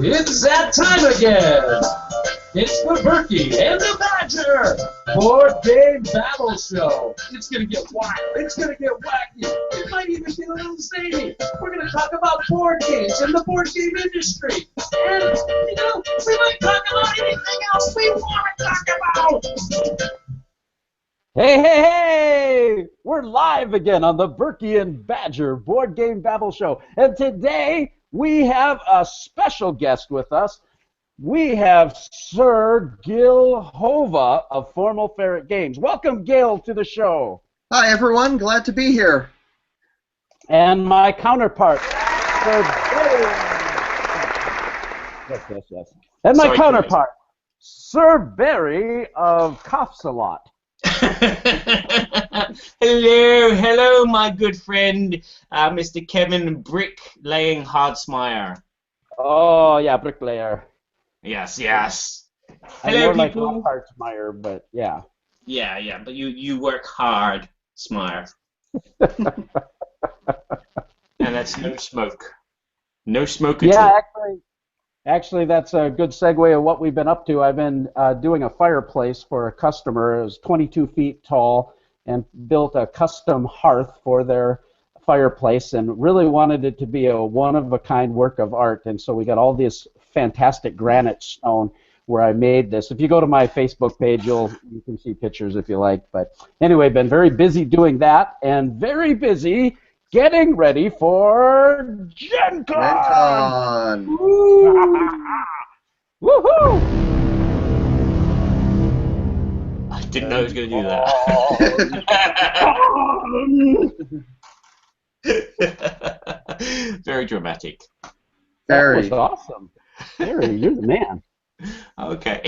It's that time again! It's the Berkey and the Badger Board Game Babble Show. It's going to get wild. It's going to get wacky. It might even get a little zany. We're going to talk about board games and the board game industry. And, you know, we might talk about anything else we want to talk about. Hey, hey, hey! We're live again on the Berkey and Badger Board Game Babble Show. And today we have a special guest with us. We have Sir Gil Hova of Formal Ferret Games. Welcome, Gil, to the show. Hi, everyone. Glad to be here. And my counterpart, Sir Barry. Yes. And my counterpart, Sir Barry of Coughs a Lot. Hello, my good friend, Mr. Kevin Bricklaying Hardsmeyer. Oh, yeah, bricklayer. Yes. Hello, Hello, people. Like Hardsmeyer, but yeah. Yeah, but you work hard, Smire. And that's no smoke. No smoke at all. Actually, that's a good segue of what we've been up to. I've been doing a fireplace for a customer. It was 22 feet tall and built a custom hearth for their fireplace and really wanted it to be a one-of-a-kind work of art. And so we got all this fantastic granite stone where I made this. If you go to my Facebook page, you can see pictures if you like. But anyway, been very busy doing that and very busy getting ready for Gen Con! Woohoo! I didn't know he was going to do that. Very dramatic. Very. That was awesome. Barry, you're the man. Okay.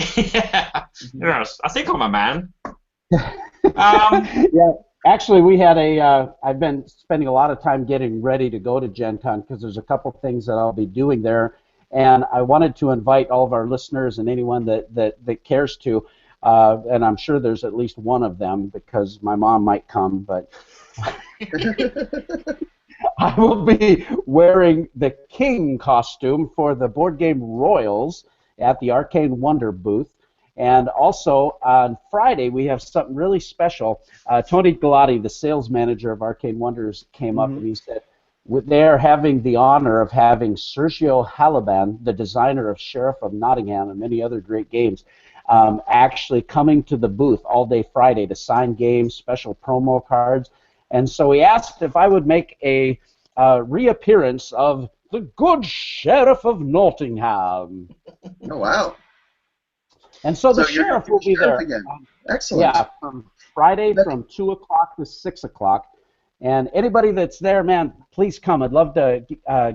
Yes, I think I'm a man. Yeah. Actually, we had I've been spending a lot of time getting ready to go to Gen Con because there's a couple things that I'll be doing there, and I wanted to invite all of our listeners and anyone that cares to, and I'm sure there's at least one of them because my mom might come, but I will be wearing the King costume for the Board Game Royals at the Arcane Wonder booth. And also, on Friday, we have something really special. Tony Galati, the sales manager of Arcane Wonders, came up and he said they're having the honor of having Sergio Halaban, the designer of Sheriff of Nottingham and many other great games, actually coming to the booth all day Friday to sign games, special promo cards. And so he asked if I would make a reappearance of the good Sheriff of Nottingham. Oh, wow. And so the sheriff will be there. Excellent. Yeah, from Friday from 2 o'clock to 6 o'clock. And anybody that's there, man, please come. I'd love to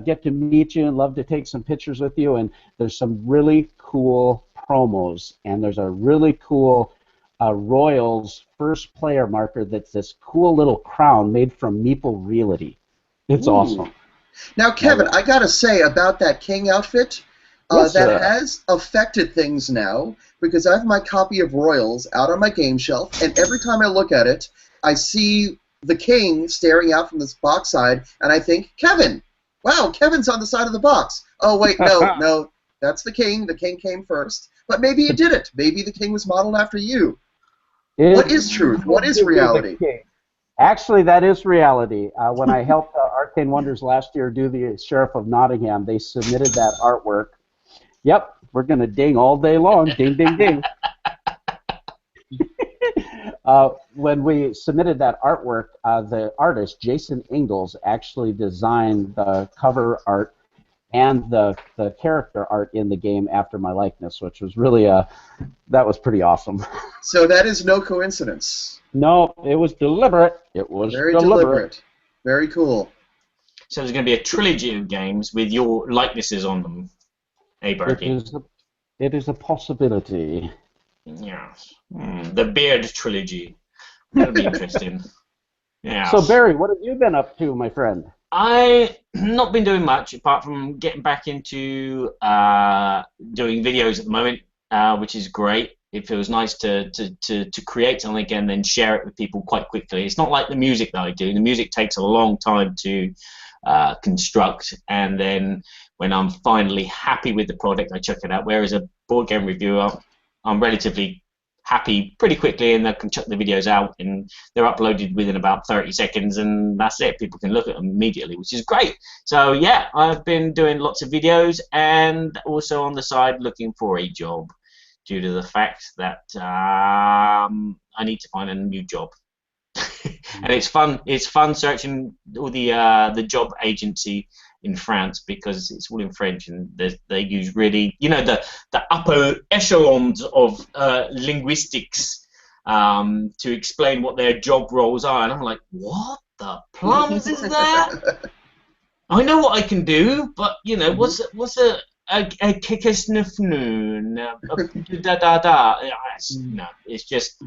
get to meet you and love to take some pictures with you. And there's some really cool promos. And there's a really cool Royals first player marker that's this cool little crown made from Meeple Realty. It's awesome. Now, Kevin, I got to say about that King outfit, that has affected things now because I have my copy of Royals out on my game shelf, and every time I look at it, I see the King staring out from this box side, and I think, Kevin! Wow, Kevin's on the side of the box. Oh, wait, no, that's the King. The King came first. But maybe you did it. Maybe the King was modeled after you. What is truth? What is reality? Actually, that is reality. When I helped Arcane Wonders last year do the Sheriff of Nottingham, they submitted that artwork. Yep, we're going to ding all day long. Ding, ding, ding. When we submitted that artwork, the artist, Jason Ingalls, actually designed the cover art and the character art in the game after my likeness, which was really that was pretty awesome. So that is no coincidence. No, it was deliberate. It was very deliberate. Very cool. So there's going to be a trilogy of games with your likenesses on them. Hey, Berkey. It is a possibility. Yes. The Beard trilogy. That'll be interesting. Yeah. So, Barry, what have you been up to, my friend? I've not been doing much apart from getting back into doing videos at the moment, which is great. It feels nice to create something again, then share it with people quite quickly. It's not like the music that I do. The music takes a long time to construct, and then when I'm finally happy with the product, I check it out. Whereas a board game reviewer, I'm relatively happy pretty quickly, and I can chuck the videos out, and they're uploaded within about 30 seconds, and that's it. People can look at them immediately, which is great. So yeah, I've been doing lots of videos, and also on the side looking for a job, due to the fact that I need to find a new job. And it's fun. It's fun searching all the job agency in France, because it's all in French, and they use really, the upper echelons of linguistics to explain what their job roles are, and I'm like, what the plums is that? I know what I can do, but what's a kick-a-sniff-noon, da-da-da. No, it's just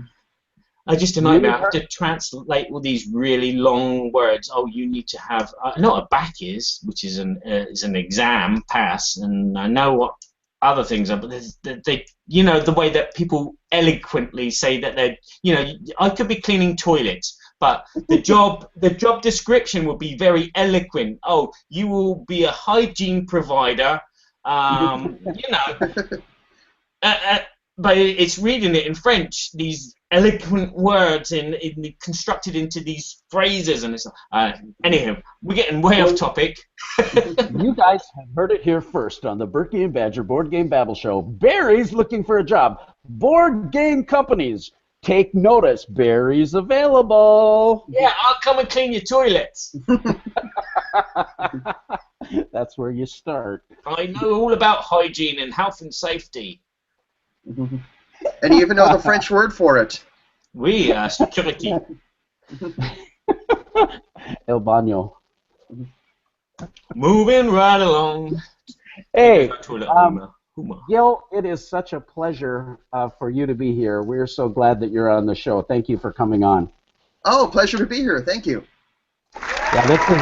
a nightmare. I have to translate all these really long words. Oh, you need to have. I know what a back is, which is an exam pass, and I know what other things are. But they, the way that people eloquently say that they're, I could be cleaning toilets, but the job description will be very eloquent. Oh, you will be a hygiene provider. But it's reading it in French, these eloquent words constructed into these phrases, and it's anyhow, we're getting way off topic. You guys have heard it here first on the Berkey and Badger Board Game Babble Show. Barry's looking for a job. Board game companies, take notice. Barry's available. Yeah, I'll come and clean your toilets. That's where you start. I know all about hygiene and health and safety. And you even know the French word for it. Oui, security. El baño. Moving right along. Hey, Gil, it is such a pleasure for you to be here. We're so glad that you're on the show. Thank you for coming on. Oh, pleasure to be here. Thank you. Yeah, this is.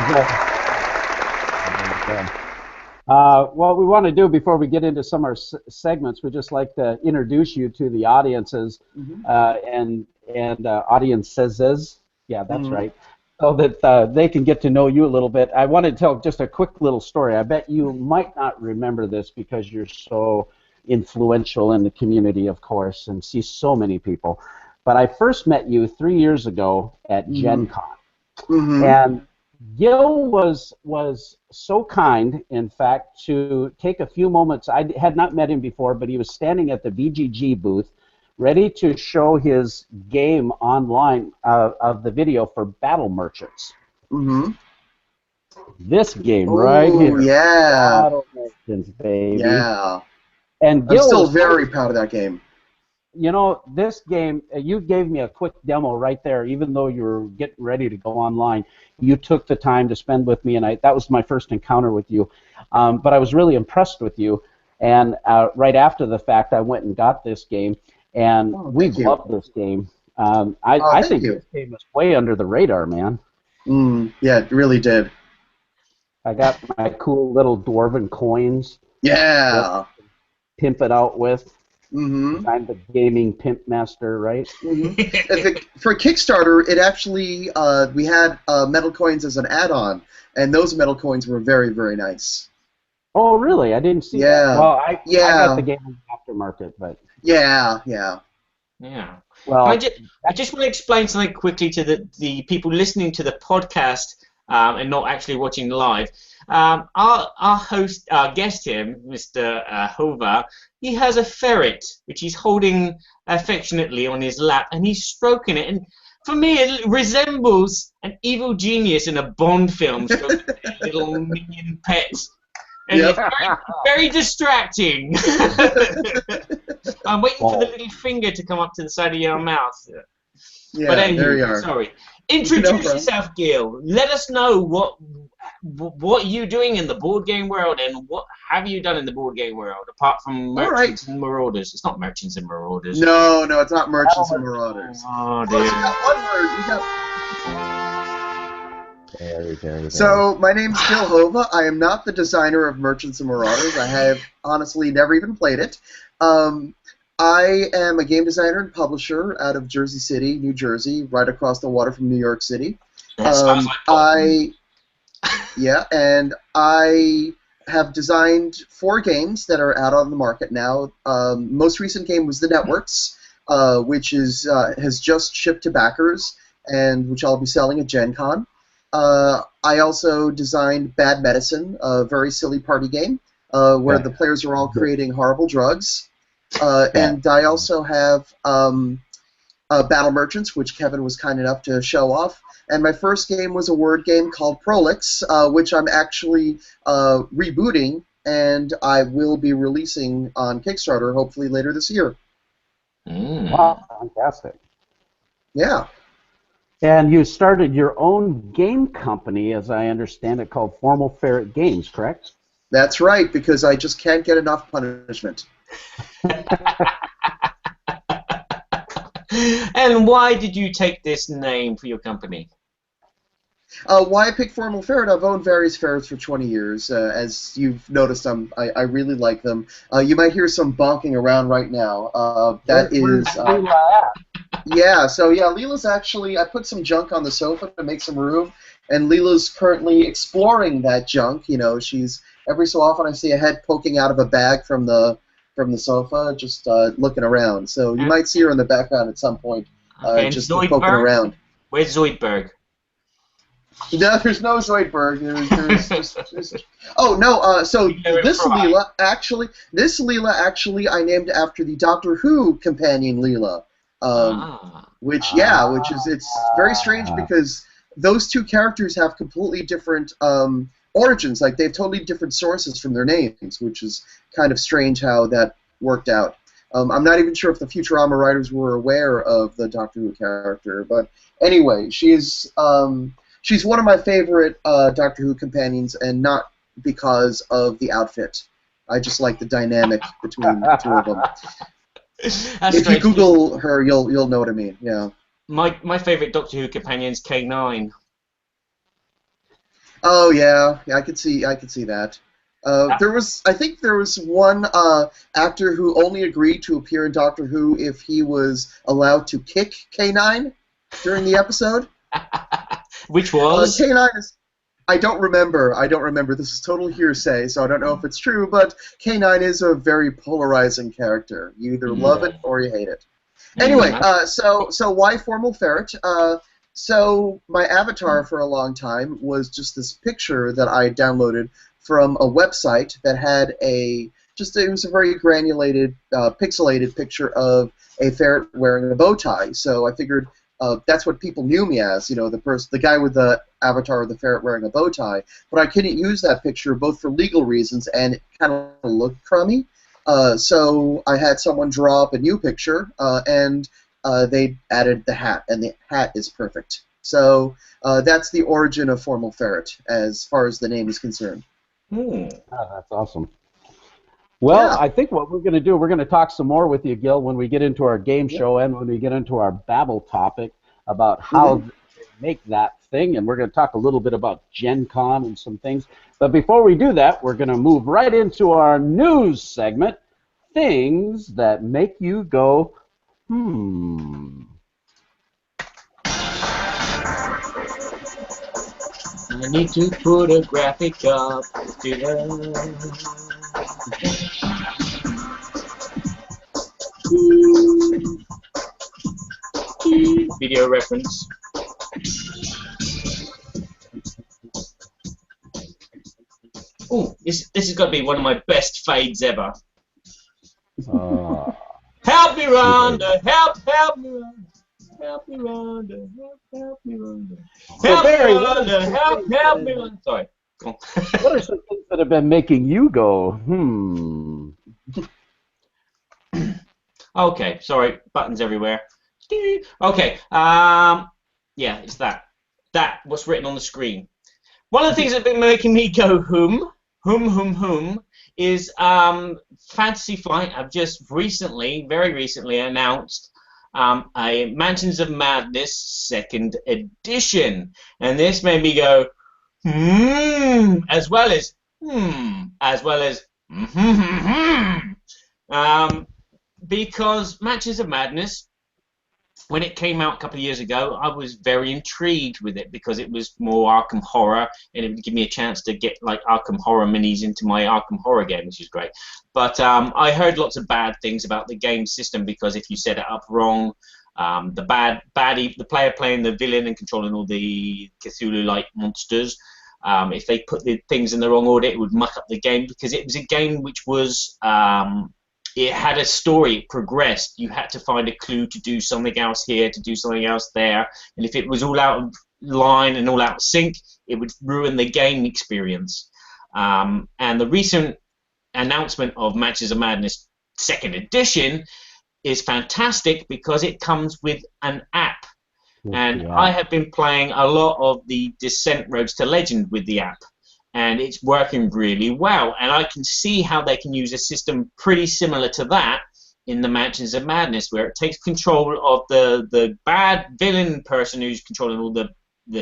What we want to do before we get into some of our segments, we just like to introduce you to the audiences and audiences. Yeah, that's right. So that they can get to know you a little bit. I want to tell just a quick little story. I bet you might not remember this because you're so influential in the community, of course, and see so many people. But I first met you 3 years ago at Gen Con. And Gil was so kind, in fact, to take a few moments. I had not met him before, but he was standing at the BGG booth, ready to show his game online of the video for Battle Merchants. This game right here. Yeah. Battle Merchants, baby. Yeah. And Gil I'm still very proud of that game. This game, you gave me a quick demo right there, even though you were getting ready to go online. You took the time to spend with me, and that was my first encounter with you. But I was really impressed with you, and right after the fact, I went and got this game, and we loved this game. I think this game is way under the radar, man. Yeah, it really did. I got my cool little dwarven coins. Yeah. Pimp it out with. I'm the gaming pimp master, right? For Kickstarter, it actually we had metal coins as an add-on, and those metal coins were very, very nice. Oh, really? I didn't see that. Well, I got the game in the aftermarket, but yeah. Well, I just want to explain something quickly to the people listening to the podcast and not actually watching live. Our host, our guest here, Mr. Hova, he has a ferret which he's holding affectionately on his lap, and he's stroking it. And for me, it resembles an evil genius in a Bond film, stroking their little minion pets. And it's very, very distracting. I'm waiting for the little finger to come up to the side of your mouth. Yeah, but anyway, there you are. Sorry. Introduce yourself, Gil. Let us know what you're doing in the board game world, and what have you done in the board game world apart from Merchants and Marauders. It's not Merchants and Marauders. No, it's not Merchants and Marauders. Oh dear. We got one word. Very. So my name's Gil Hova. I am not the designer of Merchants and Marauders. I have honestly never even played it. I am a game designer and publisher out of Jersey City, New Jersey, right across the water from New York City. That sounds like Yeah, and I have designed 4 games that are out on the market now. Most recent game was The Networks, which has just shipped to backers, and which I'll be selling at Gen Con. I also designed Bad Medicine, a very silly party game where the players are all creating horrible drugs. And I also have Battle Merchants, which Kevin was kind enough to show off. And my first game was a word game called Prolix, which I'm actually rebooting, and I will be releasing on Kickstarter hopefully later this year. Wow, fantastic. Yeah. And you started your own game company, as I understand it, called Formal Ferret Games, correct? That's right, because I just can't get enough punishment. And why did you take this name for your company? Why I picked Formal Ferret? I've owned various ferrets for 20 years. As you've noticed, I really like them. You might hear some bonking around right now. That is... yeah, so yeah, Leela's actually... I put some junk on the sofa to make some room, and Leela's currently exploring that junk. You know, she's... Every so often I see a head poking out of a bag from the sofa, just looking around. So you might see her in the background at some point, just poking around. Where's Zoidberg? No, there's no Zoidberg. There's just... Oh no! So this Leela actually I named after the Doctor Who companion Leela, which is it's very strange because those two characters have completely different origins. Like they have totally different sources from their names, which is kind of strange how that worked out. I'm not even sure if the Futurama writers were aware of the Doctor Who character, but anyway, she's one of my favorite Doctor Who companions, and not because of the outfit. I just like the dynamic between the two of them. If you Google her, you'll know what I mean. Yeah. My favorite Doctor Who companion's K9. Oh yeah, I could see that. I think there was one actor who only agreed to appear in Doctor Who if he was allowed to kick K9 during the episode. Which was? K9 is... I don't remember. This is total hearsay, so I don't know if it's true, but K9 is a very polarizing character. You either love it or you hate it. Anyway, so why Formal Ferret? So my avatar for a long time was just this picture that I downloaded from a website that had it was a very granulated, pixelated picture of a ferret wearing a bow tie. So I figured that's what people knew me as, the guy with the avatar of the ferret wearing a bow tie. But I couldn't use that picture both for legal reasons and it kind of looked crummy. So I had someone draw up a new picture, and they added the hat, and the hat is perfect. So that's the origin of Formal Ferret as far as the name is concerned. Oh, that's awesome. Well, Yeah. I think what we're going to do, we're going to talk some more with you, Gil, when we get into our game show and when we get into our Babble topic about how they make that thing, and we're going to talk a little bit about Gen Con and some things. But before we do that, we're going to move right into our news segment, Things That Make You Go, I need to put a graphic up. Video reference. Oh, this has got to be one of my best fades ever. Help me, Rhonda! Help me, Rhonda! Help me, Rhonda! Help me, Rhonda! Help me, Rhonda! Help me, Rhonda! Sorry. Go on. What are some things that have been making you go, Okay, sorry, buttons everywhere. Okay, yeah, it's that. What's written on the screen. One of the things that have been making me go is Fantasy Flight have just very recently announced a Mansions of Madness 2nd edition. And this made me go, as well as because Mansions of Madness when it came out a couple of years ago, I was very intrigued with it because it was more Arkham Horror, and it would give me a chance to get like Arkham Horror minis into my Arkham Horror game, which is great. But I heard lots of bad things about the game system because if you set it up wrong, the player playing the villain and controlling all the Cthulhu-like monsters, if they put the things in the wrong order, it would muck up the game because it was a game which was it had a story, it progressed. You had to find a clue to do something else here, to do something else there, and if it was all out of line and all out of sync, it would ruin the game experience. And the recent announcement of Matches of Madness 2nd edition is fantastic because it comes with an app. And I have been playing a lot of the Descent Roads to Legend with the app, and it's working really well. And I can see how they can use a system pretty similar to that in the Mansions of Madness, where it takes control of the bad villain person who's controlling all the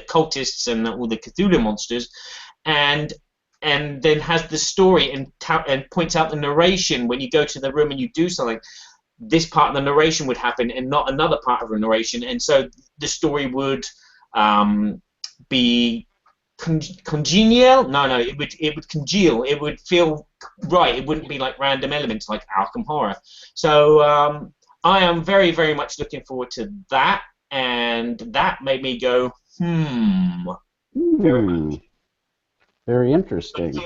cultists and all the Cthulhu monsters, and then has the story and points out the narration when you go to the room and you do something. This part of the narration would happen and not another part of the narration, and so the story would be congenial. No, it would congeal. It would feel right. It wouldn't be like random elements like Arkham Horror. So I am very, very much looking forward to that, and that made me go, Very interesting.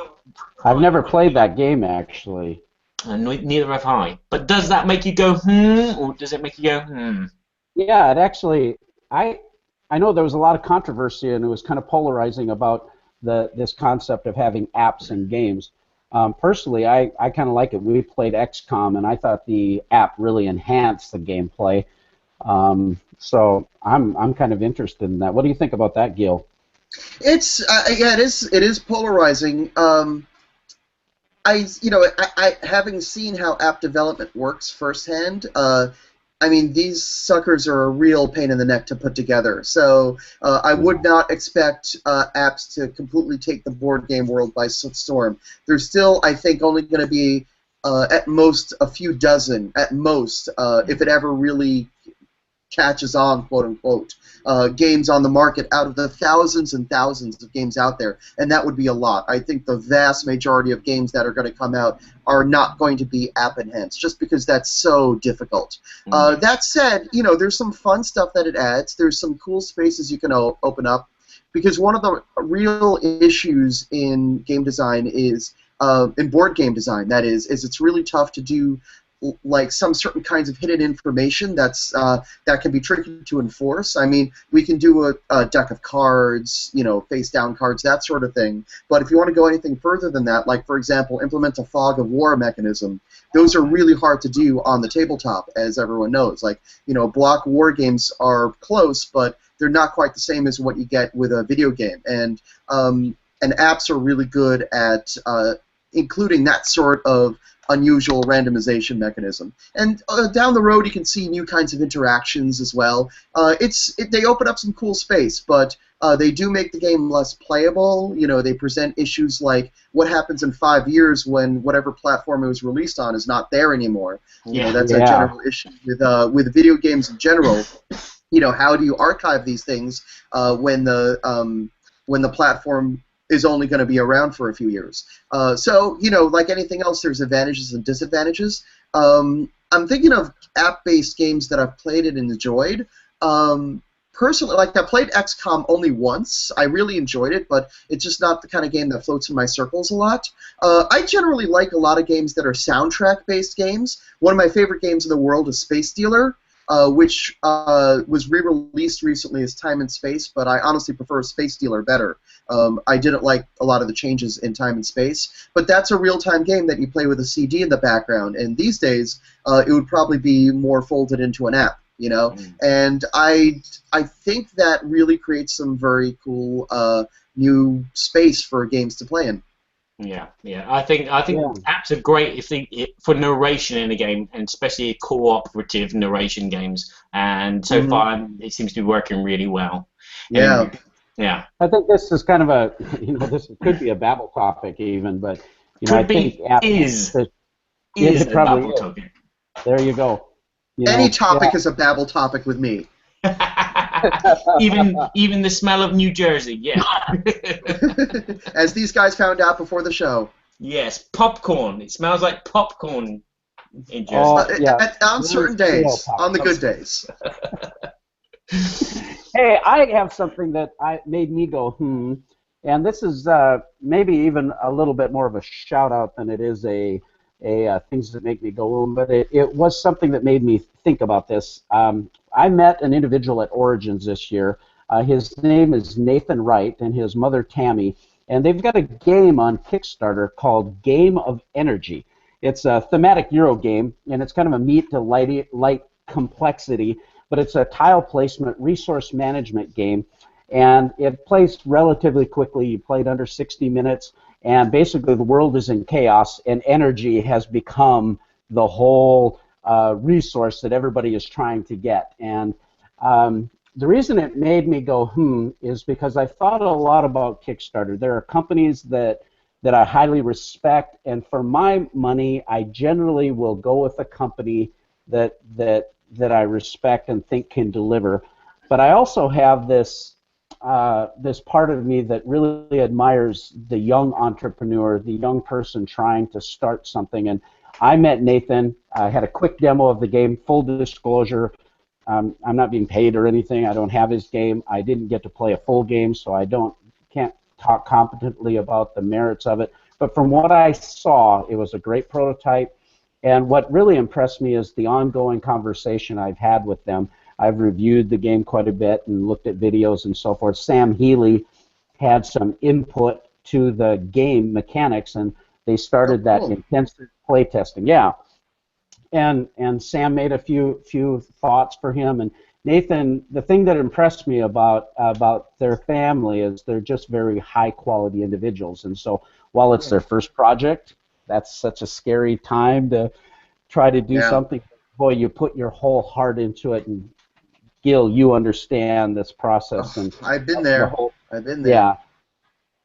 I've never played that game actually. Neither have I. But does that make you go, or does it make you go, Yeah, it actually, I know there was a lot of controversy and it was kind of polarizing about this concept of having apps in games. Personally, I kind of like it. We played XCOM and I thought the app really enhanced the gameplay. So I'm kind of interested in that. What do you think about that, Gil? It's it is polarizing. I having seen how app development works firsthand, I mean, these suckers are a real pain in the neck to put together. So I would not expect apps to completely take the board game world by storm. There's still, I think, only going to be at most a few dozen, at most, if it ever really catches on, quote unquote, games on the market out of the thousands and thousands of games out there, and that would be a lot. I think the vast majority of games that are going to come out are not going to be app enhanced, just because that's so difficult. That said, there's some fun stuff that it adds. There's some cool spaces you can open up, because one of the real issues in game design is in board game design. That is it's really tough to do like some certain kinds of hidden information that can be tricky to enforce. I mean, we can do a deck of cards, face down cards, that sort of thing. But if you want to go anything further than that, like for example, implement a fog of war mechanism, those are really hard to do on the tabletop, as everyone knows. Like, block war games are close, but they're not quite the same as what you get with a video game. And apps are really good at including that sort of unusual randomization mechanism. And down the road, you can see new kinds of interactions as well. They open up some cool space, but they do make the game less playable. They present issues like what happens in 5 years when whatever platform it was released on is not there anymore. That's a general issue with video games in general. How do you archive these things when the platform is only going to be around for a few years? So, like anything else, there's advantages and disadvantages. I'm thinking of app-based games that I've played and enjoyed. Personally, I played XCOM only once. I really enjoyed it, but it's just not the kind of game that floats in my circles a lot. I generally like a lot of games that are soundtrack-based games. One of my favorite games in the world is Space Dealer, which was re-released recently as Time and Space, but I honestly prefer Space Dealer better. I didn't like a lot of the changes in Time and Space, but that's a real-time game that you play with a CD in the background, and these days it would probably be more folded into an app, And I think that really creates some very cool new space for games to play in. Yeah. I think apps are great for narration in a game, and especially cooperative narration games. And so far, it seems to be working really well. Yeah. Yeah. I think this is kind of a, this could be a Babble topic even, but I think is a Babble topic. There you go. Any topic is a Babble topic with me. even the smell of New Jersey, yeah. As these guys found out before the show. Yes, popcorn. It smells like popcorn in Jersey. On certain days, on the good days. Hey, I have something that made me go, and this is maybe even a little bit more of a shout-out than it is a things that make me go, but it was something that made me think about this. I met an individual at Origins this year. His name is Nathan Wright, and his mother Tammy, and they've got a game on Kickstarter called Game of Energy. It's a thematic Euro game, and it's kind of a meat to light complexity, but it's a tile placement resource management game, and it plays relatively quickly. You play it under 60 minutes, and basically the world is in chaos, and energy has become the whole resource that everybody is trying to get. And the reason it made me go, is because I thought a lot about Kickstarter. There are companies that I highly respect, and for my money, I generally will go with a company that I respect and think can deliver. But I also have this part of me that really admires the young entrepreneur, the young person trying to start something. And I met Nathan. I had a quick demo of the game. Full disclosure, I'm not being paid or anything. I don't have his game. I didn't get to play a full game, so I can't talk competently about the merits of it. But from what I saw, it was a great prototype. And what really impressed me is the ongoing conversation I've had with them. I've reviewed the game quite a bit and looked at videos and so forth. Sam Healy had some input to the game mechanics, and they started that intensive play testing. Yeah, and Sam made a few thoughts for him. And Nathan, the thing that impressed me about their family is they're just very high quality individuals. And so while it's their first project, that's such a scary time to try to do something. Boy, you put your whole heart into it, and Gil, you understand this process. And I've been there. I've been there. Yeah,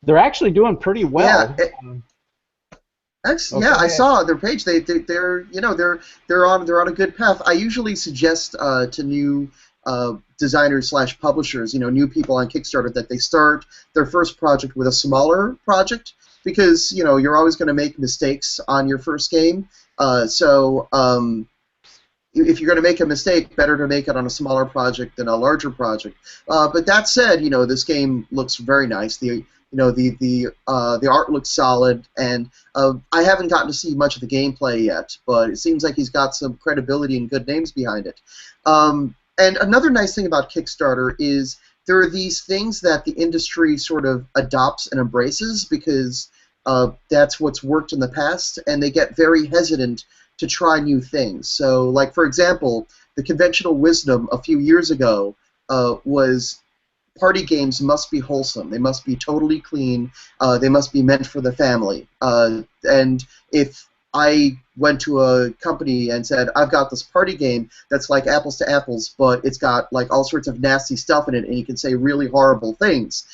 they're actually doing pretty well. Yeah, I saw their page. They're on a good path. I usually suggest to new designers / publishers, new people on Kickstarter, that they start their first project with a smaller project, because you're always going to make mistakes on your first game. If you're going to make a mistake, better to make it on a smaller project than a larger project. But that said, this game looks very nice. The art looks solid, and I haven't gotten to see much of the gameplay yet, but it seems like he's got some credibility and good names behind it. And another nice thing about Kickstarter is there are these things that the industry sort of adopts and embraces because that's what's worked in the past, and they get very hesitant to try new things. So, like, for example, the conventional wisdom a few years ago was party games must be wholesome. They must be totally clean. They must be meant for the family. And if I went to a company and said, I've got this party game that's like apples to apples, but it's got like all sorts of nasty stuff in it, and you can say really horrible things,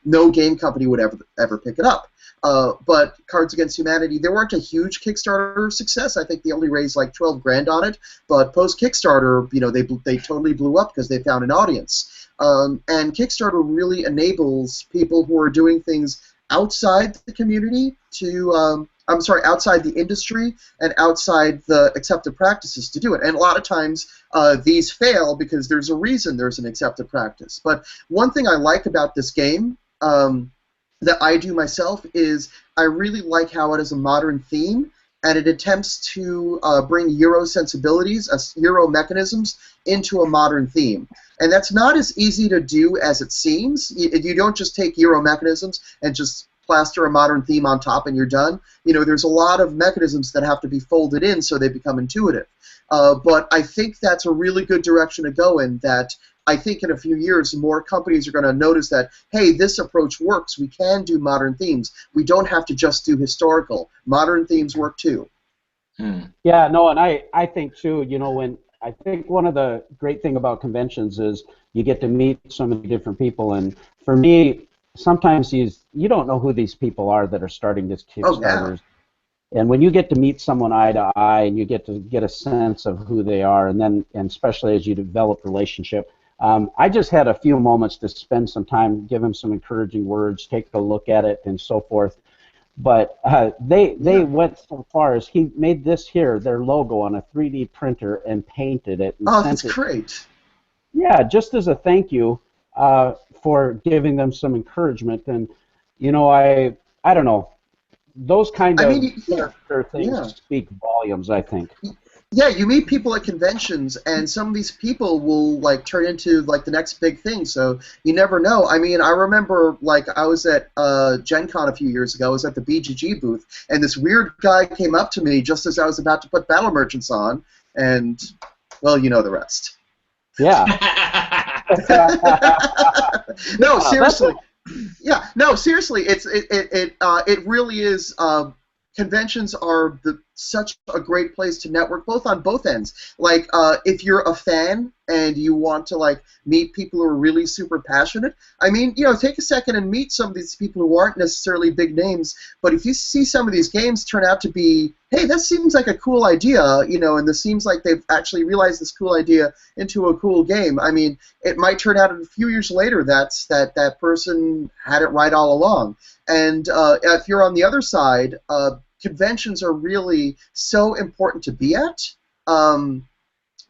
no game company would ever pick it up. But Cards Against Humanity, they weren't a huge Kickstarter success. I think they only raised like 12 grand on it. But post Kickstarter, they totally blew up because they found an audience. And Kickstarter really enables people who are doing things outside the community to, outside the industry and outside the accepted practices to do it. And a lot of times these fail because there's a reason there's an accepted practice. But one thing I like about this game that I do myself is I really like how it has a modern theme, and it attempts to bring Euro sensibilities, Euro mechanisms, into a modern theme. And that's not as easy to do as it seems. You don't just take Euro mechanisms and just plaster a modern theme on top and you're done. There's a lot of mechanisms that have to be folded in so they become intuitive. But I think that's a really good direction to go in, that I think in a few years more companies are going to notice that, hey, this approach works. We can do modern themes. We don't have to just do historical. Modern themes work too. Yeah, no, and I think too, I think one of the great thing about conventions is you get to meet so many different people, and for me, sometimes you don't know who these people are that are starting this Kickstarters. And when you get to meet someone eye to eye, and you get to get a sense of who they are, and especially as you develop relationship, I just had a few moments to spend some time, give him some encouraging words, take a look at it, and so forth. But they went so far as he made this here, their logo, on a 3D printer and painted it. And that's great. Yeah, just as a thank you for giving them some encouragement. And, I don't know. Those kind of character things speak volumes, I think. Yeah, you meet people at conventions, and some of these people will turn into the next big thing. So you never know. I mean, I remember I was at Gen Con a few years ago. I was at the BGG booth, and this weird guy came up to me just as I was about to put Battle Merchants on, and well, you know the rest. Yeah. No, seriously. Yeah, no, seriously. It really is. Conventions are such a great place to network, on both ends. If you're a fan and you want to meet people who are really super passionate, I mean, take a second and meet some of these people who aren't necessarily big names. But if you see some of these games turn out to be, hey, that seems like a cool idea, and this seems like they've actually realized this cool idea into a cool game. I mean, it might turn out a few years later that person had it right all along. And if you're on the other side, conventions are really so important to be at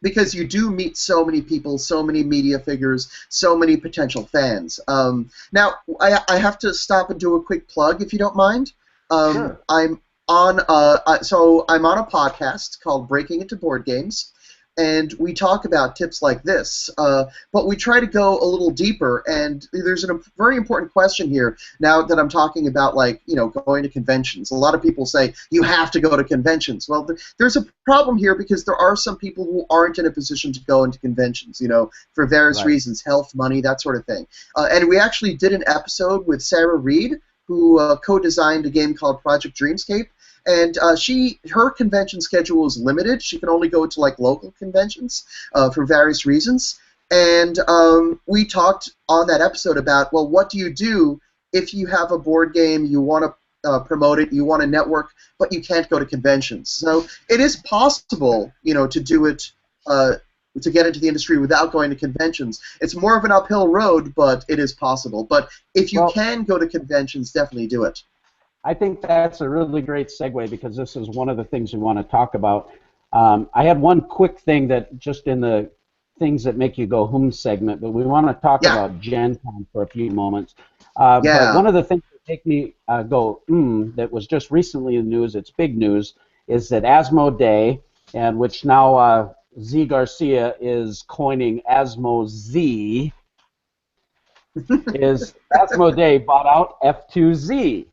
because you do meet so many people, so many media figures, so many potential fans. Now, I have to stop and do a quick plug, if you don't mind. Sure. I'm on a podcast called Breaking Into Board Games. And we talk about tips like this, but we try to go a little deeper. And there's a very important question here now that I'm talking about, going to conventions. A lot of people say you have to go to conventions. Well, there's a problem here because there are some people who aren't in a position to go into conventions, for various reasons, health, money, that sort of thing. And we actually did an episode with Sarah Reed, who co-designed a game called Project Dreamscape. And her convention schedule is limited. She can only go to local conventions for various reasons. And we talked on that episode about, well, what do you do if you have a board game, you want to promote it, you want to network, but you can't go to conventions? So it is possible, to do it, to get into the industry without going to conventions. It's more of an uphill road, but it is possible. But if you can go to conventions, definitely do it. I think that's a really great segue because this is one of the things we want to talk about. I had one quick thing that just in the things that make you go segment, but we want to talk about Gen Con for a few moments. But one of the things that make me go that was just recently in the news, it's big news, is that Asmodee, and which now Z Garcia is coining Asmo-Z, is Asmodee bought out F2Z.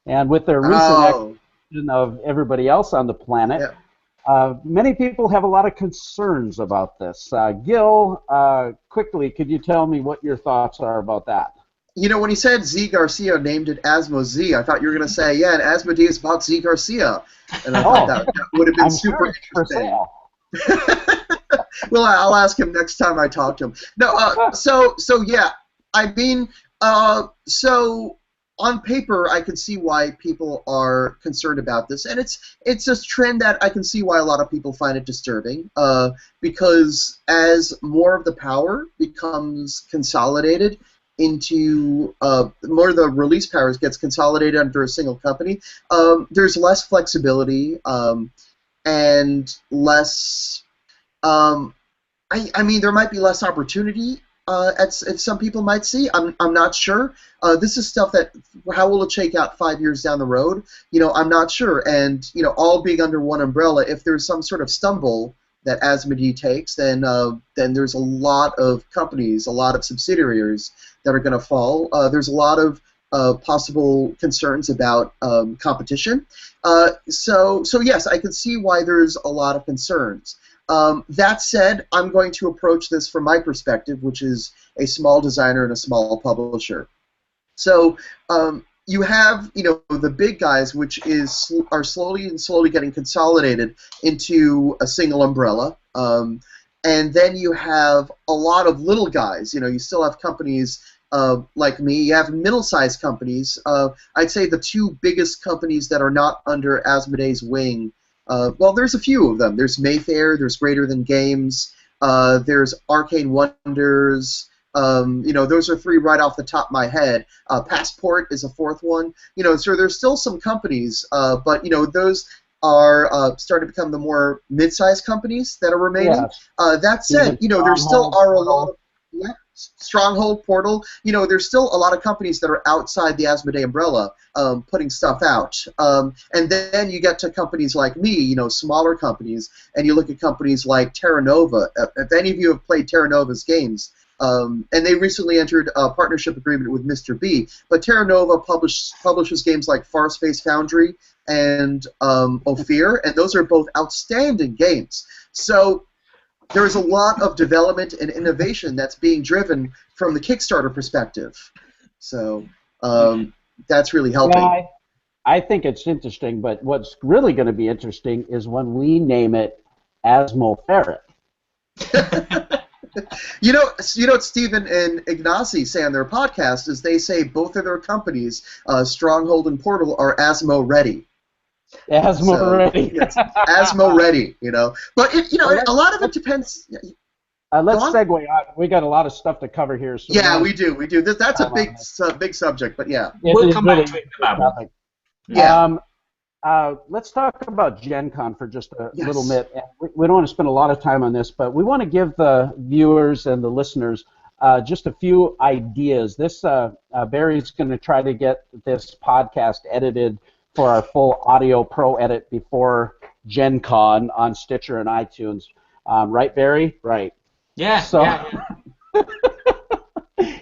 And with their recent acquisition of everybody else on the planet, many people have a lot of concerns about this. Gil, quickly, could you tell me what your thoughts are about that? When he said Z Garcia named it Asmo-Z, I thought you were going to say, and Asmodee is bought Z Garcia. And I thought that would have been super interesting. Well, I'll ask him next time I talk to him. No, so yeah, I mean, on paper, I can see why people are concerned about this, and it's a trend that I can see why a lot of people find it disturbing, because as more of the power becomes consolidated into more of the release powers gets consolidated under a single company, there's less flexibility and less. I mean, there might be less opportunity. As some people might see, I'm not sure. This is stuff that how will it shake out 5 years down the road? I'm not sure. And all being under one umbrella, if there's some sort of stumble that Asmodee takes, then there's a lot of companies, a lot of subsidiaries that are going to fall. There's a lot of possible concerns about competition. So yes, I can see why there's a lot of concerns. That said, I'm going to approach this from my perspective, which is a small designer and a small publisher. So you have, the big guys, which are slowly getting consolidated into a single umbrella. And then you have a lot of little guys. You still have companies, like me. You have middle-sized companies. I'd say the two biggest companies that are not under Asmodee's wing. Well, there's a few of them. There's Mayfair. There's Greater Than Games. There's Arcane Wonders. Those are three right off the top of my head. Passport is a fourth one. So there's still some companies, but those are starting to become the more mid-sized companies that are remaining. Yeah. That said, there still are a lot of Stronghold, Portal. There's still a lot of companies that are outside the Asmodee umbrella putting stuff out. And then you get to companies like me, smaller companies, and you look at companies like Terra Nova. If any of you have played Terra Nova's games, and they recently entered a partnership agreement with Mr. B, but Terra Nova publishes games like Farspace Foundry and Ophir, and those are both outstanding games. So there's a lot of development and innovation that's being driven from the Kickstarter perspective. So that's really helping. Yeah, I think it's interesting, but what's really going to be interesting is when we name it Asmo Ferret. What Stephen and Ignacy say on their podcast is they say both of their companies, Stronghold and Portal, are Asmo ready. Asmo ready. Yes, Asmo ready. But a lot of it depends. Let's segue on. We got a lot of stuff to cover here. So yeah, we do. That's a big subject, but yeah. We'll come back to it in the Babble. Yeah. Let's talk about Gen Con for just a little bit. We don't want to spend a lot of time on this, but we want to give the viewers and the listeners just a few ideas. Barry's going to try to get this podcast edited for our full Audio Pro edit before Gen Con on Stitcher and iTunes. Right, Barry? Right. Yeah. So, yeah.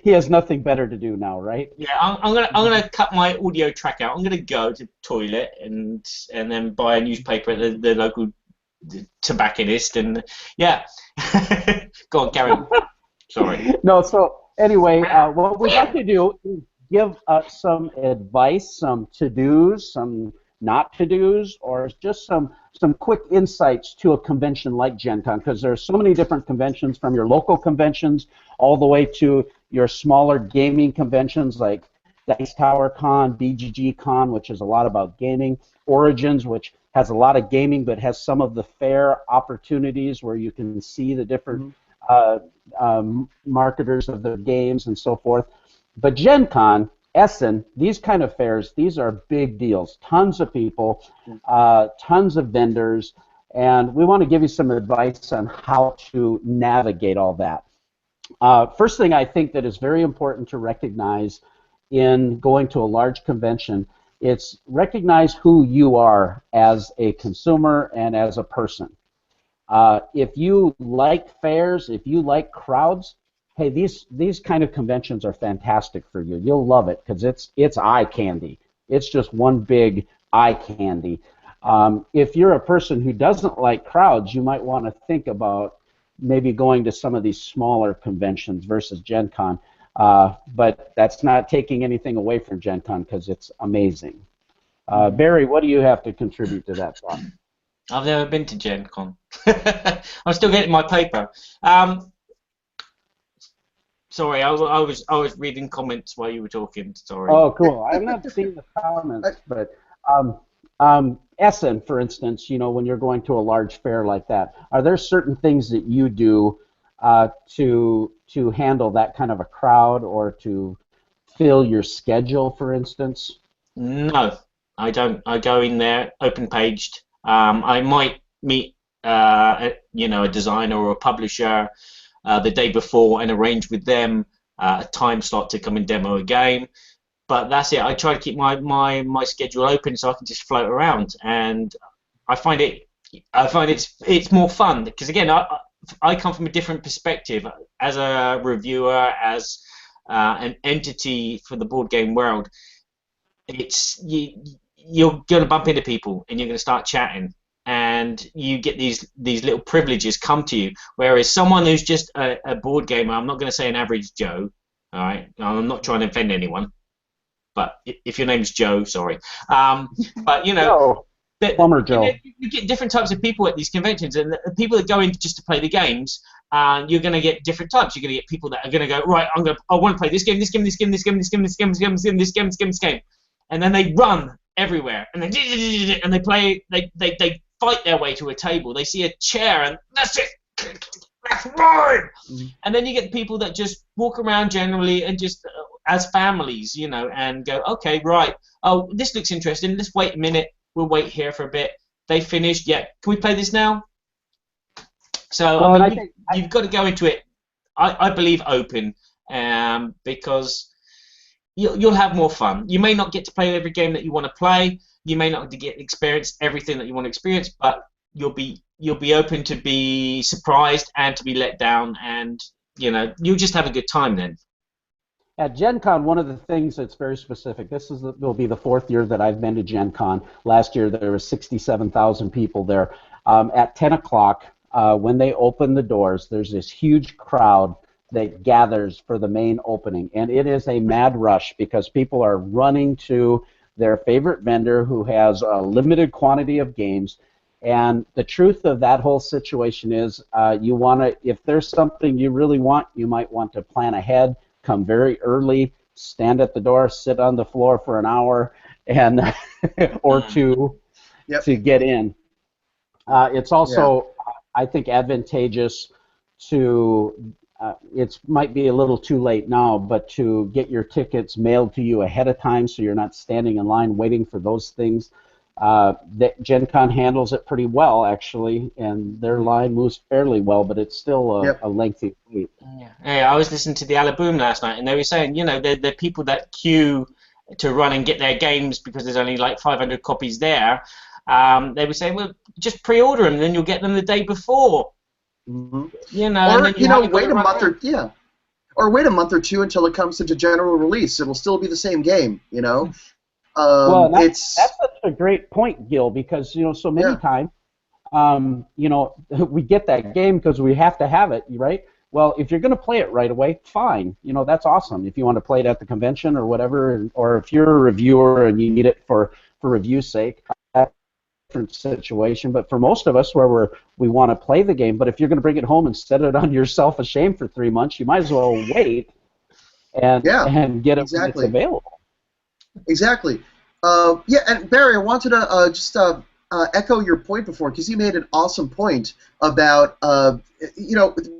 He has nothing better to do now, right? Yeah, I'm gonna cut my audio track out. I'm gonna go to the toilet and then buy a newspaper at the local tobacconist and yeah. Go on, carry on. Sorry. No, so anyway, what we'd like to do is give some advice, some to-dos, some not to-dos, or just some quick insights to a convention like Gen Con, because there are so many different conventions, from your local conventions all the way to your smaller gaming conventions like Dice Tower Con, BGG Con, which is a lot about gaming, Origins, which has a lot of gaming but has some of the fair opportunities where you can see the different marketers of the games and so forth. But Gen Con, Essen, these kind of fairs, these are big deals. Tons of people, tons of vendors, and we want to give you some advice on how to navigate all that. First thing I think that is very important to recognize in going to a large convention, it's recognize who you are as a consumer and as a person. If you like fairs, if you like crowds, hey, these kind of conventions are fantastic for you. You'll love it because it's eye candy. It's just one big eye candy. If you're a person who doesn't like crowds, you might want to think about maybe going to some of these smaller conventions versus Gen Con. But that's not taking anything away from Gen Con because it's amazing. Barry, what do you have to contribute to that thought? I've never been to Gen Con. I'm still getting my paper. Sorry, I was reading comments while you were talking. Sorry. Oh, cool. I'm not seeing the comments, but Essen, for instance, when you're going to a large fair like that, are there certain things that you do to handle that kind of a crowd or to fill your schedule, for instance? No, I don't. I go in there open-paged. I might meet a designer or a publisher the day before and arrange with them a time slot to come and demo a game. But that's it. I try to keep my schedule open so I can just float around, and I find it's more fun because again I come from a different perspective as a reviewer, as an entity for the board game world. You're going to bump into people and you're going to start chatting, and you get these little privileges come to you. Whereas someone who's just a board gamer, I'm not going to say an average Joe, all right? I'm not trying to offend anyone, but if your name's Joe, sorry. But No. Plumber Joe. You get different types of people at these conventions, and the people that go in just to play the games, you're going to get different types. You're going to get people that are going to go, right, I want to play this game, this game, this game, this game, this game, this game, this game, this game, this game, this game, this game, and then they run everywhere, and they play, they fight their way to a table. They see a chair, and that's it. That's mine. And then you get people that just walk around generally and just as families, and go, okay, right. Oh, this looks interesting. Let's wait a minute. We'll wait here for a bit. They finished. Yeah. Can we play this now? So you've got to go into it, I believe, open, because you'll have more fun. You may not get to play every game that you want to play. You may not get to experience everything that you want to experience, but you'll be open to be surprised and to be let down, and you'll just have a good time then. At Gen Con, one of the things that's very specific, will be the 4th year that I've been to Gen Con. Last year there were 67,000 people there. At 10 o'clock, when they open the doors, there's this huge crowd that gathers for the main opening, and it is a mad rush because people are running to their favorite vendor who has a limited quantity of games. And the truth of that whole situation is if there's something you really want, you might want to plan ahead, come very early, stand at the door, sit on the floor for an hour and or two to get in. It's also, I think, advantageous to, it might be a little too late now, but to get your tickets mailed to you ahead of time so you're not standing in line waiting for those things. Gen Con handles it pretty well, actually, and their line moves fairly well, but it's still a lengthy wait. Yeah, I was listening to the Alaboom last night, and they were saying, they're people that queue to run and get their games because there's only like 500 copies there. They were saying, well, just pre-order them, then you'll get them the day before. Or wait a month or wait a month or two until it comes into general release. It'll still be the same game, Well, that's such a great point, Gil, because so many times, we get that game because we have to have it, right? Well, if you're going to play it right away, fine. That's awesome. If you want to play it at the convention or whatever, or if you're a reviewer and you need it for review's sake, that's a different situation. But for most of us, where we want to play the game, but if you're going to bring it home and set it on yourself ashamed for 3 months, you might as well wait and get it when it's available. Exactly. And Barry, I wanted to just echo your point before, because you made an awesome point about,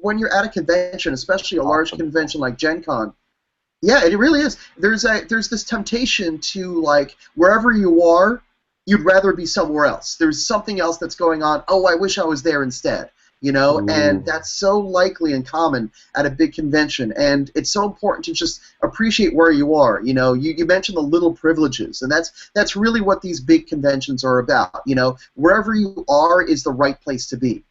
when you're at a convention, especially a large convention like Gen Con. Yeah, it really is. There's this temptation to, like, wherever you are, you'd rather be somewhere else. There's something else that's going on. Oh, I wish I was there instead. And that's so likely and common at a big convention, and it's so important to just appreciate where you are. You mentioned the little privileges, and that's really what these big conventions are about. Wherever you are is the right place to be.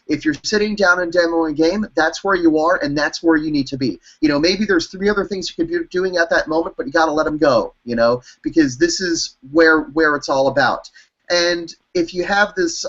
If you're sitting down and demoing a game, that's where you are, and that's where you need to be. Maybe there's 3 other things you could be doing at that moment, but you got to let them go. Because this is where it's all about. And if you have this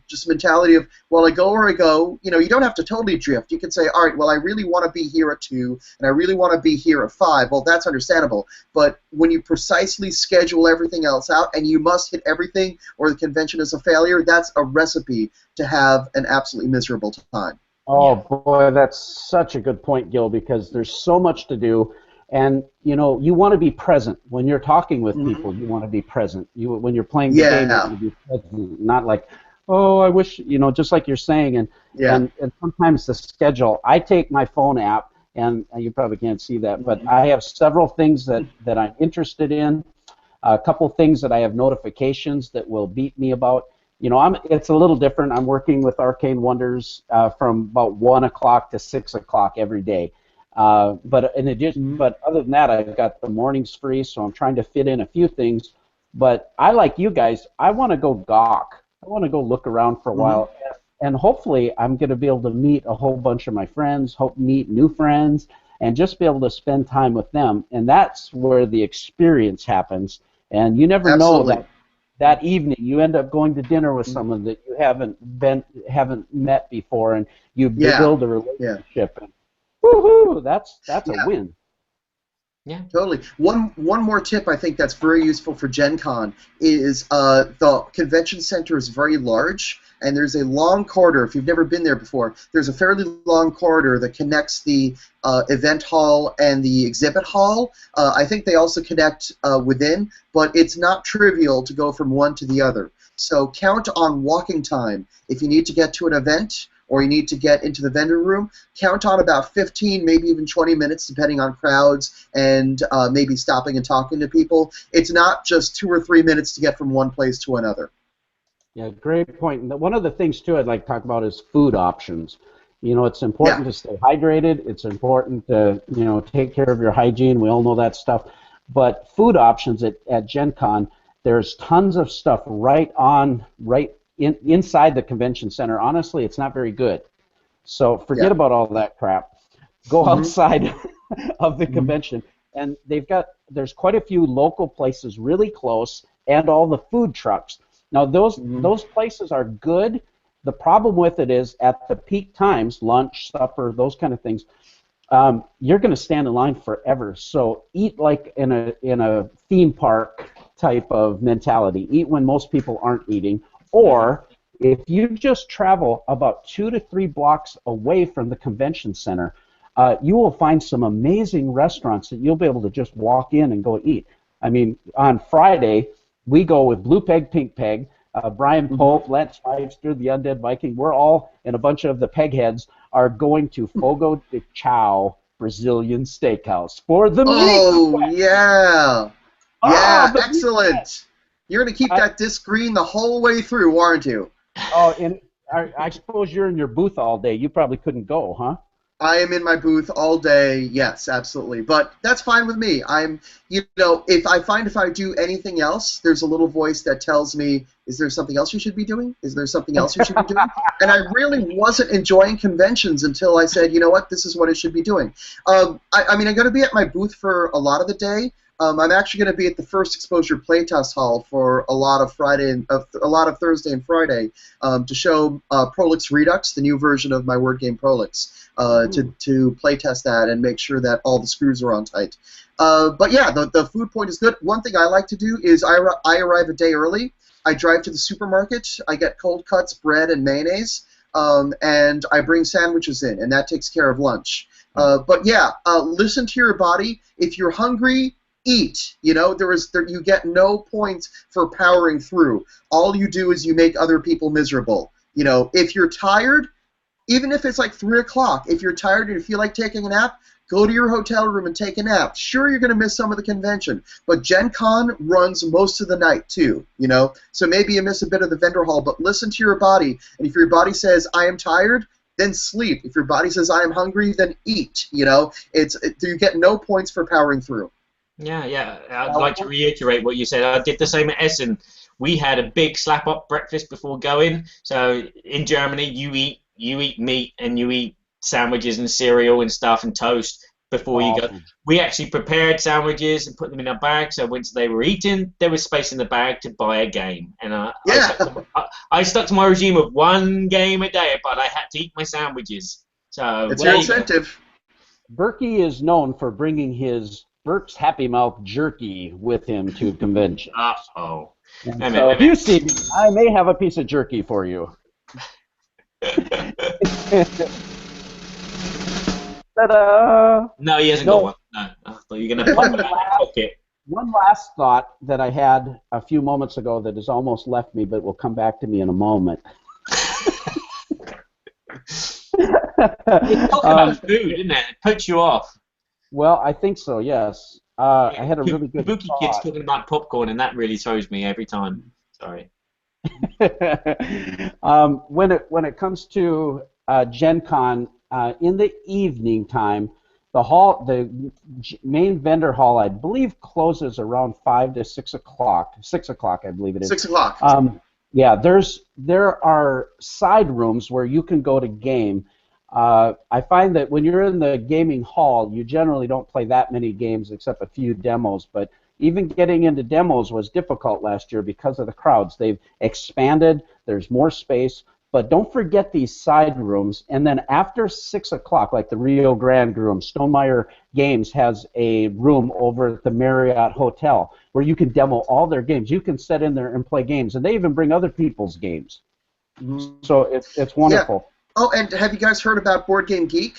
just mentality of, well, I go where I go, you don't have to totally drift. You can say, all right, well, I really want to be here at 2, and I really want to be here at 5. Well, that's understandable. But when you precisely schedule everything else out, and you must hit everything, or the convention is a failure, that's a recipe to have an absolutely miserable time. Oh, boy, that's such a good point, Gil, because there's so much to do. And, you want to be present. When you're talking with people, you want to be present. When you're playing the game, you want to be present. Not like, oh, I wish, just like you're saying. And sometimes the schedule, I take my phone app, and you probably can't see that, but I have several things that I'm interested in, a couple things that I have notifications that will beat me about. It's a little different. I'm working with Arcane Wonders from about 1 o'clock to 6 o'clock every day. But in addition, but other than that, I've got the mornings free, so I'm trying to fit in a few things. But I, like you guys, I want to go gawk. I want to go look around for a while, and hopefully I'm going to be able to meet a whole bunch of my friends, meet new friends, and just be able to spend time with them. And that's where the experience happens. And you never know that evening you end up going to dinner with someone that you haven't met before, and you build a relationship. And woohoo! That's a win. Yeah. Totally. One more tip I think that's very useful for Gen Con is the convention center is very large, and there's a long corridor. If you've never been there before, there's a fairly long corridor that connects the event hall and the exhibit hall. I think they also connect within, but it's not trivial to go from one to the other. So count on walking time. If you need to get to an event or you need to get into the vendor room, count on about 15, maybe even 20 minutes, depending on crowds, and maybe stopping and talking to people. It's not just 2 or 3 minutes to get from one place to another. Yeah, great point. One of the things, too, I'd like to talk about is food options. You know, it's important to stay hydrated. It's important to, you know, take care of your hygiene. We all know that stuff. But food options at Gen Con, there's tons of stuff inside the convention center. Honestly, it's not very good. So forget about all that crap. Go outside of the convention, and there's quite a few local places really close, and all the food trucks. Now those places are good. The problem with it is at the peak times, lunch, supper, those kind of things, you're going to stand in line forever. So eat like in a theme park type of mentality. Eat when most people aren't eating. Or if you just travel about 2 to 3 blocks away from the convention center, you will find some amazing restaurants that you'll be able to just walk in and go eat. I mean, on Friday, we go with Blue Peg, Pink Peg, Brian Pope, Lance Feister, the Undead Viking. We're all, and a bunch of the Pegheads, are going to Fogo de Chao Brazilian Steakhouse for the meat. Oh, yeah. Yeah, excellent. Meat. You're going to keep that disc green the whole way through, aren't you? Oh, and I suppose you're in your booth all day. You probably couldn't go, huh? I am in my booth all day, yes, absolutely. But that's fine with me. If I do anything else, there's a little voice that tells me, is there something else you should be doing? Is there something else you should be doing? And I really wasn't enjoying conventions until I said, you know what, this is what I should be doing. I'm going to be at my booth for a lot of the day. I'm actually going to be at the First Exposure Playtest Hall for a lot of Thursday and Friday to show Prolix Redux, the new version of my word game Prolix, to playtest that and make sure that all the screws are on tight. But yeah, the food point is good. One thing I like to do is I arrive a day early. I drive to the supermarket. I get cold cuts, bread, and mayonnaise, and I bring sandwiches in, and that takes care of lunch. But yeah, listen to your body. If you're hungry, eat. You know, you get no points for powering through. All you do is you make other people miserable. You know, if you're tired, even if it's like 3 o'clock, if you're tired and you feel like taking a nap, go to your hotel room and take a nap. Sure, you're going to miss some of the convention, but Gen Con runs most of the night too, you know? So maybe you miss a bit of the vendor hall, but listen to your body, and if your body says, I am tired, then sleep. If your body says, I am hungry, then eat, you know? You get no points for powering through. Yeah. I'd like to reiterate what you said. I did the same at Essen. We had a big slap-up breakfast before going. So in Germany, you eat meat and you eat sandwiches and cereal and stuff and toast before you go. We actually prepared sandwiches and put them in a bag. So once they were eaten, there was space in the bag to buy a game. And I stuck to my regime of 1 game a day, but I had to eat my sandwiches. So it's your incentive. Berkey is known for bringing his Burke's Happy Mouth jerky with him to convention. Uh-oh. So if you see me, I may have a piece of jerky for you. Ta-da! No, he hasn't got one. No, I thought you were going to put it in my pocket. One last thought that I had a few moments ago that has almost left me, but will come back to me in a moment. It's talking about food, isn't it? It puts you off. Well, I think so, yes. I had a really good Kabuki Kid's talking about popcorn, and that really throws me every time. Sorry. When it comes to Gen Con, in the evening time, the main vendor hall, I believe, closes around 5 to 6 o'clock. 6 o'clock, I believe it is. 6 o'clock. Yeah, there are side rooms where you can go to game. I find that when you're in the gaming hall, you generally don't play that many games except a few demos, but even getting into demos was difficult last year because of the crowds. They've expanded, there's more space, But don't forget these side rooms. And then after 6 o'clock, like the Rio Grande room, Stonemeyer Games has a room over at the Marriott Hotel where you can demo all their games. You can sit in there and play games, and they even bring other people's games. So it's wonderful. Yeah. Oh, and have you guys heard about Board Game Geek?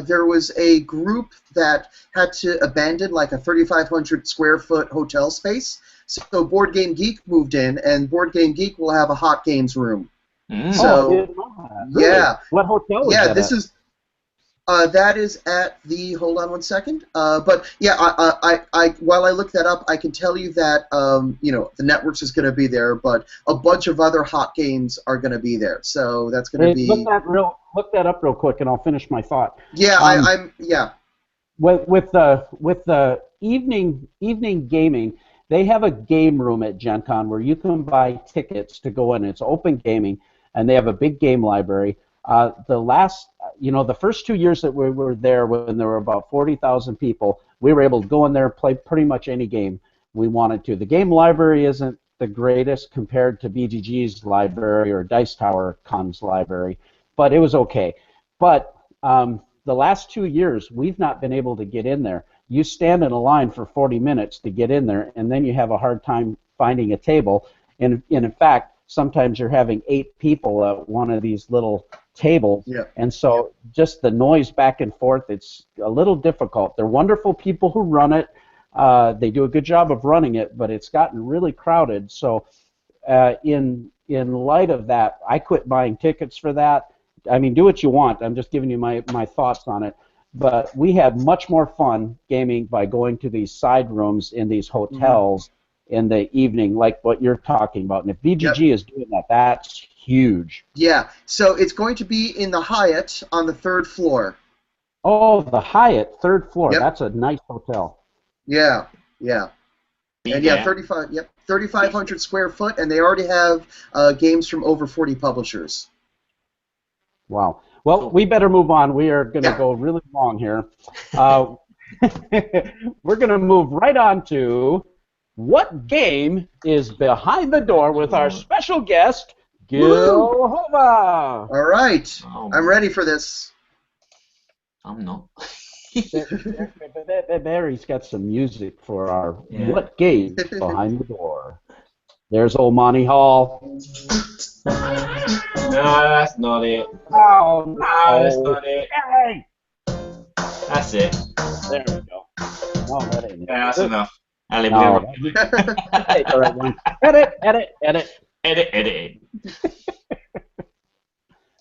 There was a group that had to abandon like a 3,500 square foot hotel space. So Board Game Geek moved in, and Board Game Geek will have a hot games room. So, really? Yeah. What hotel is that? Yeah, this is. That is at the. Hold on one second. But yeah, I while I look that up, I can tell you that the Networks is going to be there, but a bunch of other hot games are going to be there. So that's going to be. Look that up real quick, and I'll finish my thought. Yeah, I'm. Yeah. With the evening gaming, they have a game room at Gen Con where you can buy tickets to go in. It's open gaming, and they have a big game library. The first 2 years that we were there, when there were about 40,000 people, we were able to go in there and play pretty much any game we wanted to. The game library isn't the greatest compared to BGG's library or Dice Tower Con's library, but it was okay. But the last 2 years, we've not been able to get in there. You stand in a line for 40 minutes to get in there, and then you have a hard time finding a table. And in fact, sometimes you're having 8 people at one of these little tables, and so just the noise back and forth, it's a little difficult. They're wonderful people who run it. They do a good job of running it, but it's gotten really crowded. So in light of that, I quit buying tickets for that. I mean, do what you want. I'm just giving you my thoughts on it. But we had much more fun gaming by going to these side rooms in these hotels in the evening, like what you're talking about. And if BGG is doing that, that's huge. Yeah, so it's going to be in the Hyatt on the 3rd floor. Oh, the Hyatt, 3rd floor. Yep. That's a nice hotel. Yeah. And yeah, 3,500 square foot, and they already have games from over 40 publishers. Wow. Well, we better move on. We are going to go really long here. We're going to move right on to what game is behind the door with our special guest, Gil Hova. All right. I'm ready for this. I'm not. Barry's got some music for our what game behind the door. There's old Monty Hall. No, that's not it. Oh, no. No, that's not it. Hey. That's it. There we go. No, that ain't it. Yeah, that's enough. Edit.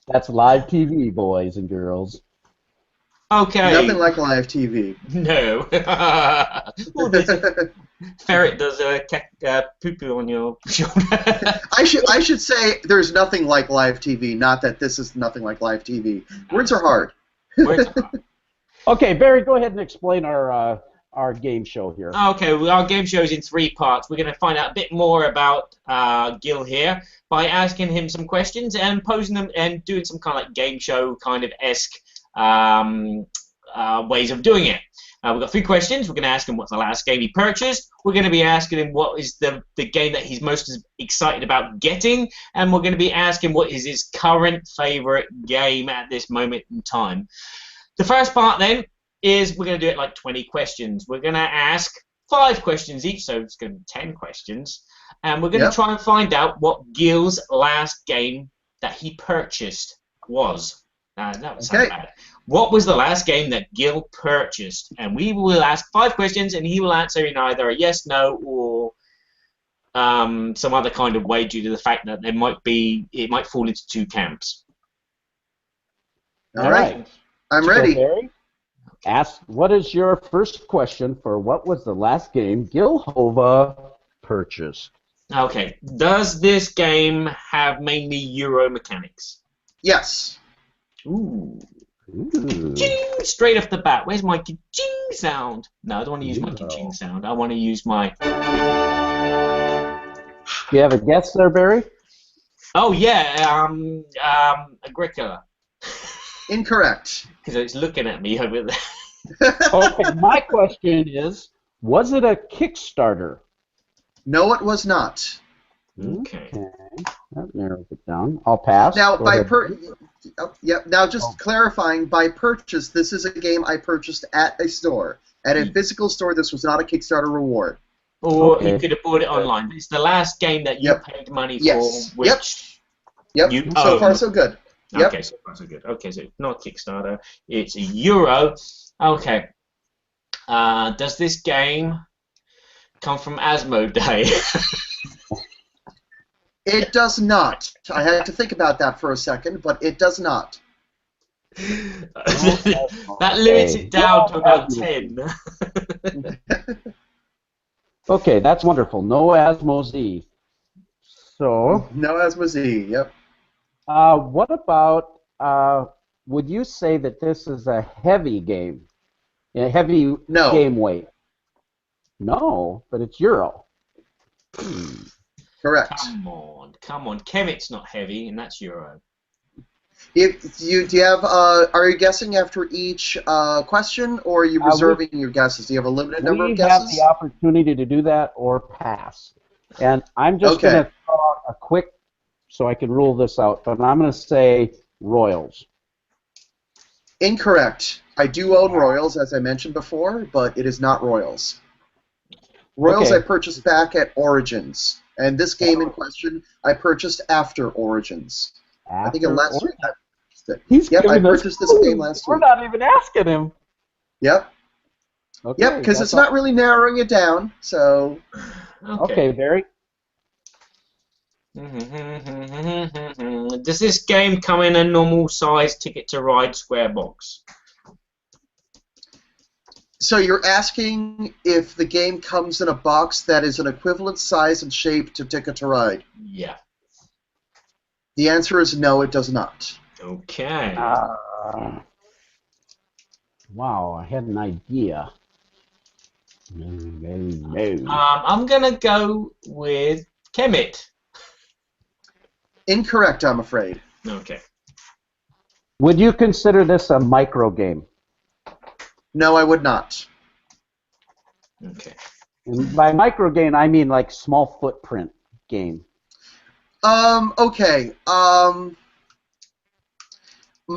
That's live TV, boys and girls. Okay. Nothing like live TV. No. Ferret does poo-poo on your shoulder. I should say there's nothing like live TV, not that this is nothing like live TV. Words are hard. Okay, Barry, go ahead and explain our game show here. Okay, well, our game show is in 3 parts. We're going to find out a bit more about Gil here by asking him some questions and posing them and doing some kind of like game show kind of esque ways of doing it. We've got 3 questions. We're going to ask him what's the last game he purchased. We're going to be asking him what is the game that he's most excited about getting, and we're going to be asking what is his current favorite game at this moment in time. The first part then is we're going to do it like 20 questions. We're going to ask 5 questions each, so it's going to be 10 questions, and we're going to try and find out what Gil's last game that he purchased was. That was bad. What was the last game that Gil purchased? And we will ask 5 questions, and he will answer in either a yes, no, or some other kind of way due to the fact that it might fall into 2 camps. All right. I'm ready. Barry, ask, what is your first question for what was the last game Gil Hova purchased? Okay. Does this game have mainly Euro mechanics? Yes. Ooh. Ching, straight off the bat. Where's my ching sound? No, I don't want to use my ching sound. I want to use my... Do you have a guess there, Barry? Oh, yeah. Agricola. Incorrect. Because it's looking at me over there. Okay, my question is, was it a Kickstarter? No, it was not. Okay. That narrows it down. I'll pass. Now, Go ahead. Now just clarifying, by purchase, this is a game I purchased at a store. At a physical store, this was not a Kickstarter reward. Or you could have bought it online. It's the last game that you paid money for, which you So own. far, so good. Okay, so far so good. Okay, so it's not Kickstarter. It's a Euro. Okay. Does this game come from Asmodee? It does not. I had to think about that for a second, but it does not. That limits it down to about 10. Okay, that's wonderful. No Asmodee. So. No Asmodee. Yep. What about? Would you say that this is a heavy game? A heavy game weight? No, but it's Euro. Correct. Come on. Kemet's not heavy, and that's Euro. Do you have? Are you guessing after each question, or are you reserving your guesses? Do you have a limited number of guesses? We have the opportunity to do that or pass, and I'm just going to throw out a quick, so I can rule this out. But I'm going to say Royals. Incorrect. I do own Royals, as I mentioned before, but it is not Royals. Royals I purchased back at Origins, and this game in question I purchased after Origins. I think last week I purchased it. I purchased this game last week. We're not even asking him. Yep. Okay, because it's not really narrowing it down, so... Okay, Barry? Does this game come in a normal size Ticket to Ride square box? So you're asking if the game comes in a box that is an equivalent size and shape to Ticket to Ride? Yeah. The answer is no, it does not. Okay. Wow, I had an idea. No. I'm gonna go with Kemet. Incorrect, I'm afraid. Okay. Would you consider this a micro game? No, I would not. Okay. And by micro game, I mean like small footprint game. Okay.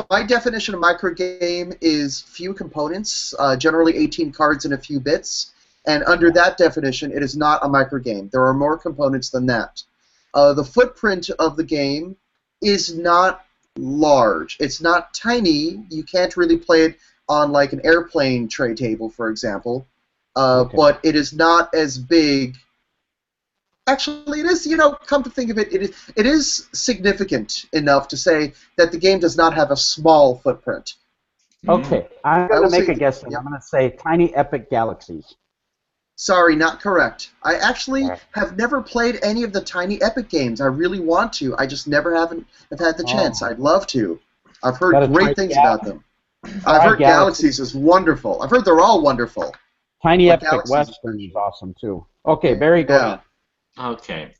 My definition of micro game is few components, generally 18 cards and a few bits. And under that definition, it is not a micro game. There are more components than that. The footprint of the game is not large. It's not tiny. You can't really play it on like an airplane tray table, for example. But it is not as big. Actually, it is, come to think of it, it is significant enough to say that the game does not have a small footprint. Okay, I'm going to make a guess, and I'm going to say Tiny Epic Galaxies. Sorry, not correct. I actually have never played any of the Tiny Epic games. I really want to. I just have had the chance. I'd love to. I've heard great things about them. I've heard Galaxies is wonderful. I've heard they're all wonderful. Tiny Epic Western is awesome, too. Okay, Barry, go ahead. Okay.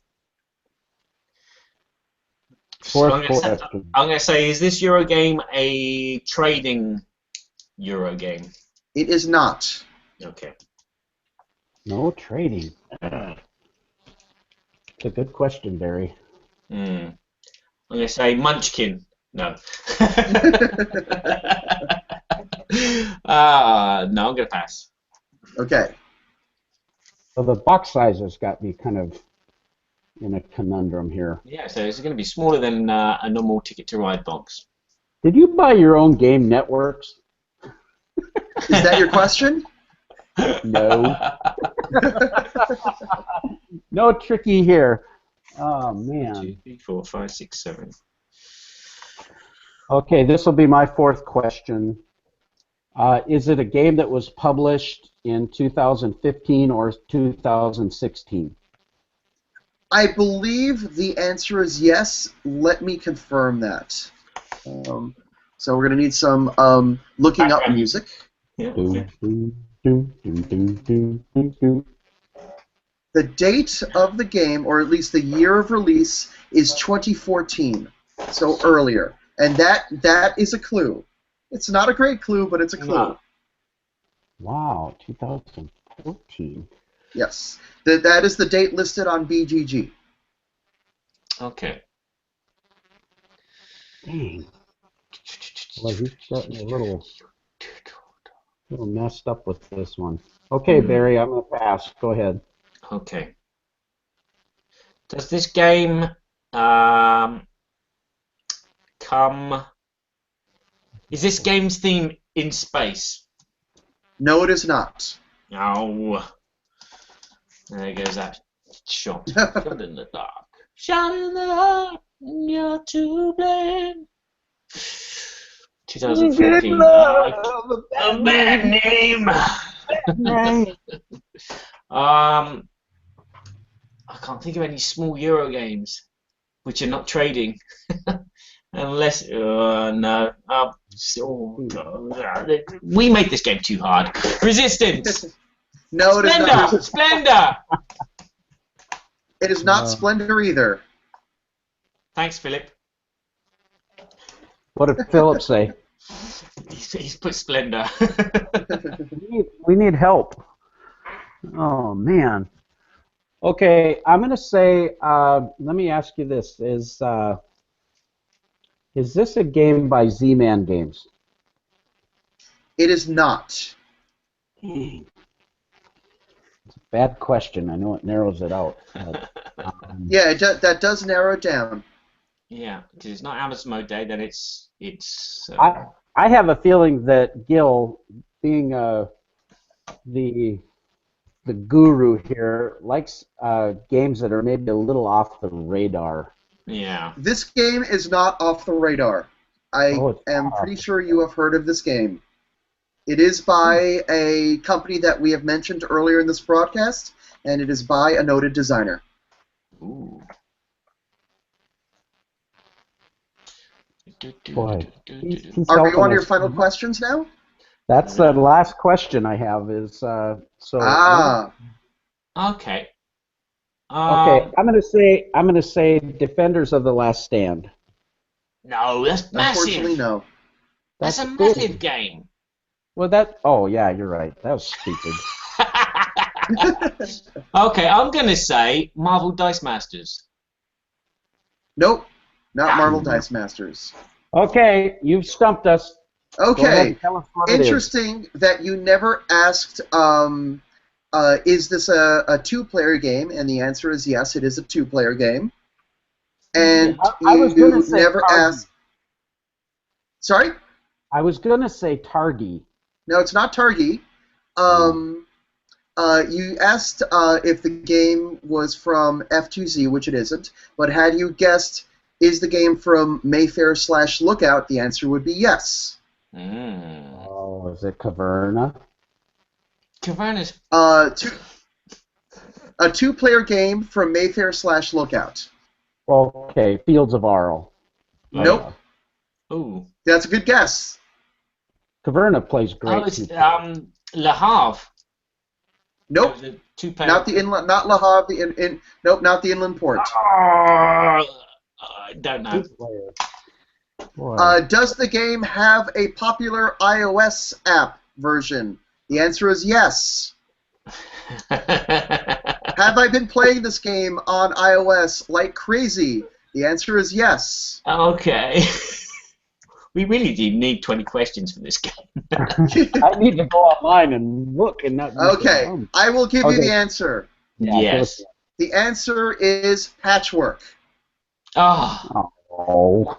Fourth question. I'm going to say, is this Euro game a trading Euro game? It is not. Okay. No trading. It's a good question, Barry. I'm going to say Munchkin. No. No, I'm going to pass. Okay. So the box size has got me kind of in a conundrum here. Yeah, so it's going to be smaller than a normal Ticket to Ride box. Did you buy your own game networks? Is that your question? No. No tricky here. Oh, man. 2, 3, 4, 5, 6, 7. Okay, this will be my fourth question. Is it a game that was published in 2015 or 2016? I believe the answer is yes. Let me confirm that. So we're going to need some looking up music. Yeah. The date of the game, or at least the year of release, is 2014, so earlier. And that is a clue. It's not a great clue, but it's a clue. Wow, 2014. Yes. That is the date listed on BGG. Okay. Dang. Well, he's getting a little messed up with this one. Okay, Barry, I'm going to pass. Go ahead. Okay. Does this game come... Is this game's theme in space? No, it is not. Oh. There goes that shot. Shot in the dark. Shot in the dark. You're to blame. 2014. A bad name. I can't think of any small Euro games which are not trading. Unless, no. We made this game too hard. Resistance. No, it is not. Splendor. It is not Splendor either. Thanks, Philip. What did Philip say? He's put Splendor. We need help. Oh, man. Okay, I'm going to say, let me ask you this. Is this a game by Z-Man Games? It is not. Dang. It's a bad question. I know it narrows it out. But, yeah, that does narrow it down. Yeah, if it's not Asmodee, then it's. I have a feeling that Gil, being the guru here, likes games that are maybe a little off the radar. Yeah. This game is not off the radar. I am pretty sure you have heard of this game. It is by a company that we have mentioned earlier in this broadcast, and it is by a noted designer. Ooh. Boy. Are you on your final questions now? That's the last question I have. Is so. Okay. Okay, I'm gonna say Defenders of the Last Stand. No, that's massive. Unfortunately, no. That's a massive game. Well, that. Oh yeah, you're right. That was stupid. Okay, I'm gonna say Marvel Dice Masters. Nope, not Marvel Dice Masters. Okay, you've stumped us. Okay, tell us what interesting that you never asked. Is this a two-player game? And the answer is yes, it is a two-player game. And I was you gonna say never asked. Sorry? I was gonna say Targi. No, it's not Targi. You asked if the game was from F2Z, which it isn't. But had you guessed, is the game from Mayfair/Lookout? The answer would be yes. Oh, is it Caverna? Caverna's. A two-player game from Mayfair/Lookout. Okay, Fields of Arle. Nope. Ooh. That's a good guess. Caverna plays great. Oh, it's Le Havre. Nope. Not the inland. Not Le Havre. Nope. Not the inland port. I don't know. Does the game have a popular iOS app version? The answer is yes. Have I been playing this game on iOS like crazy? The answer is yes. Okay. We really do need 20 questions for this game. I need to go online and look and not. Okay, I will give you the answer. Yes. The answer is Patchwork. Oh. Oh.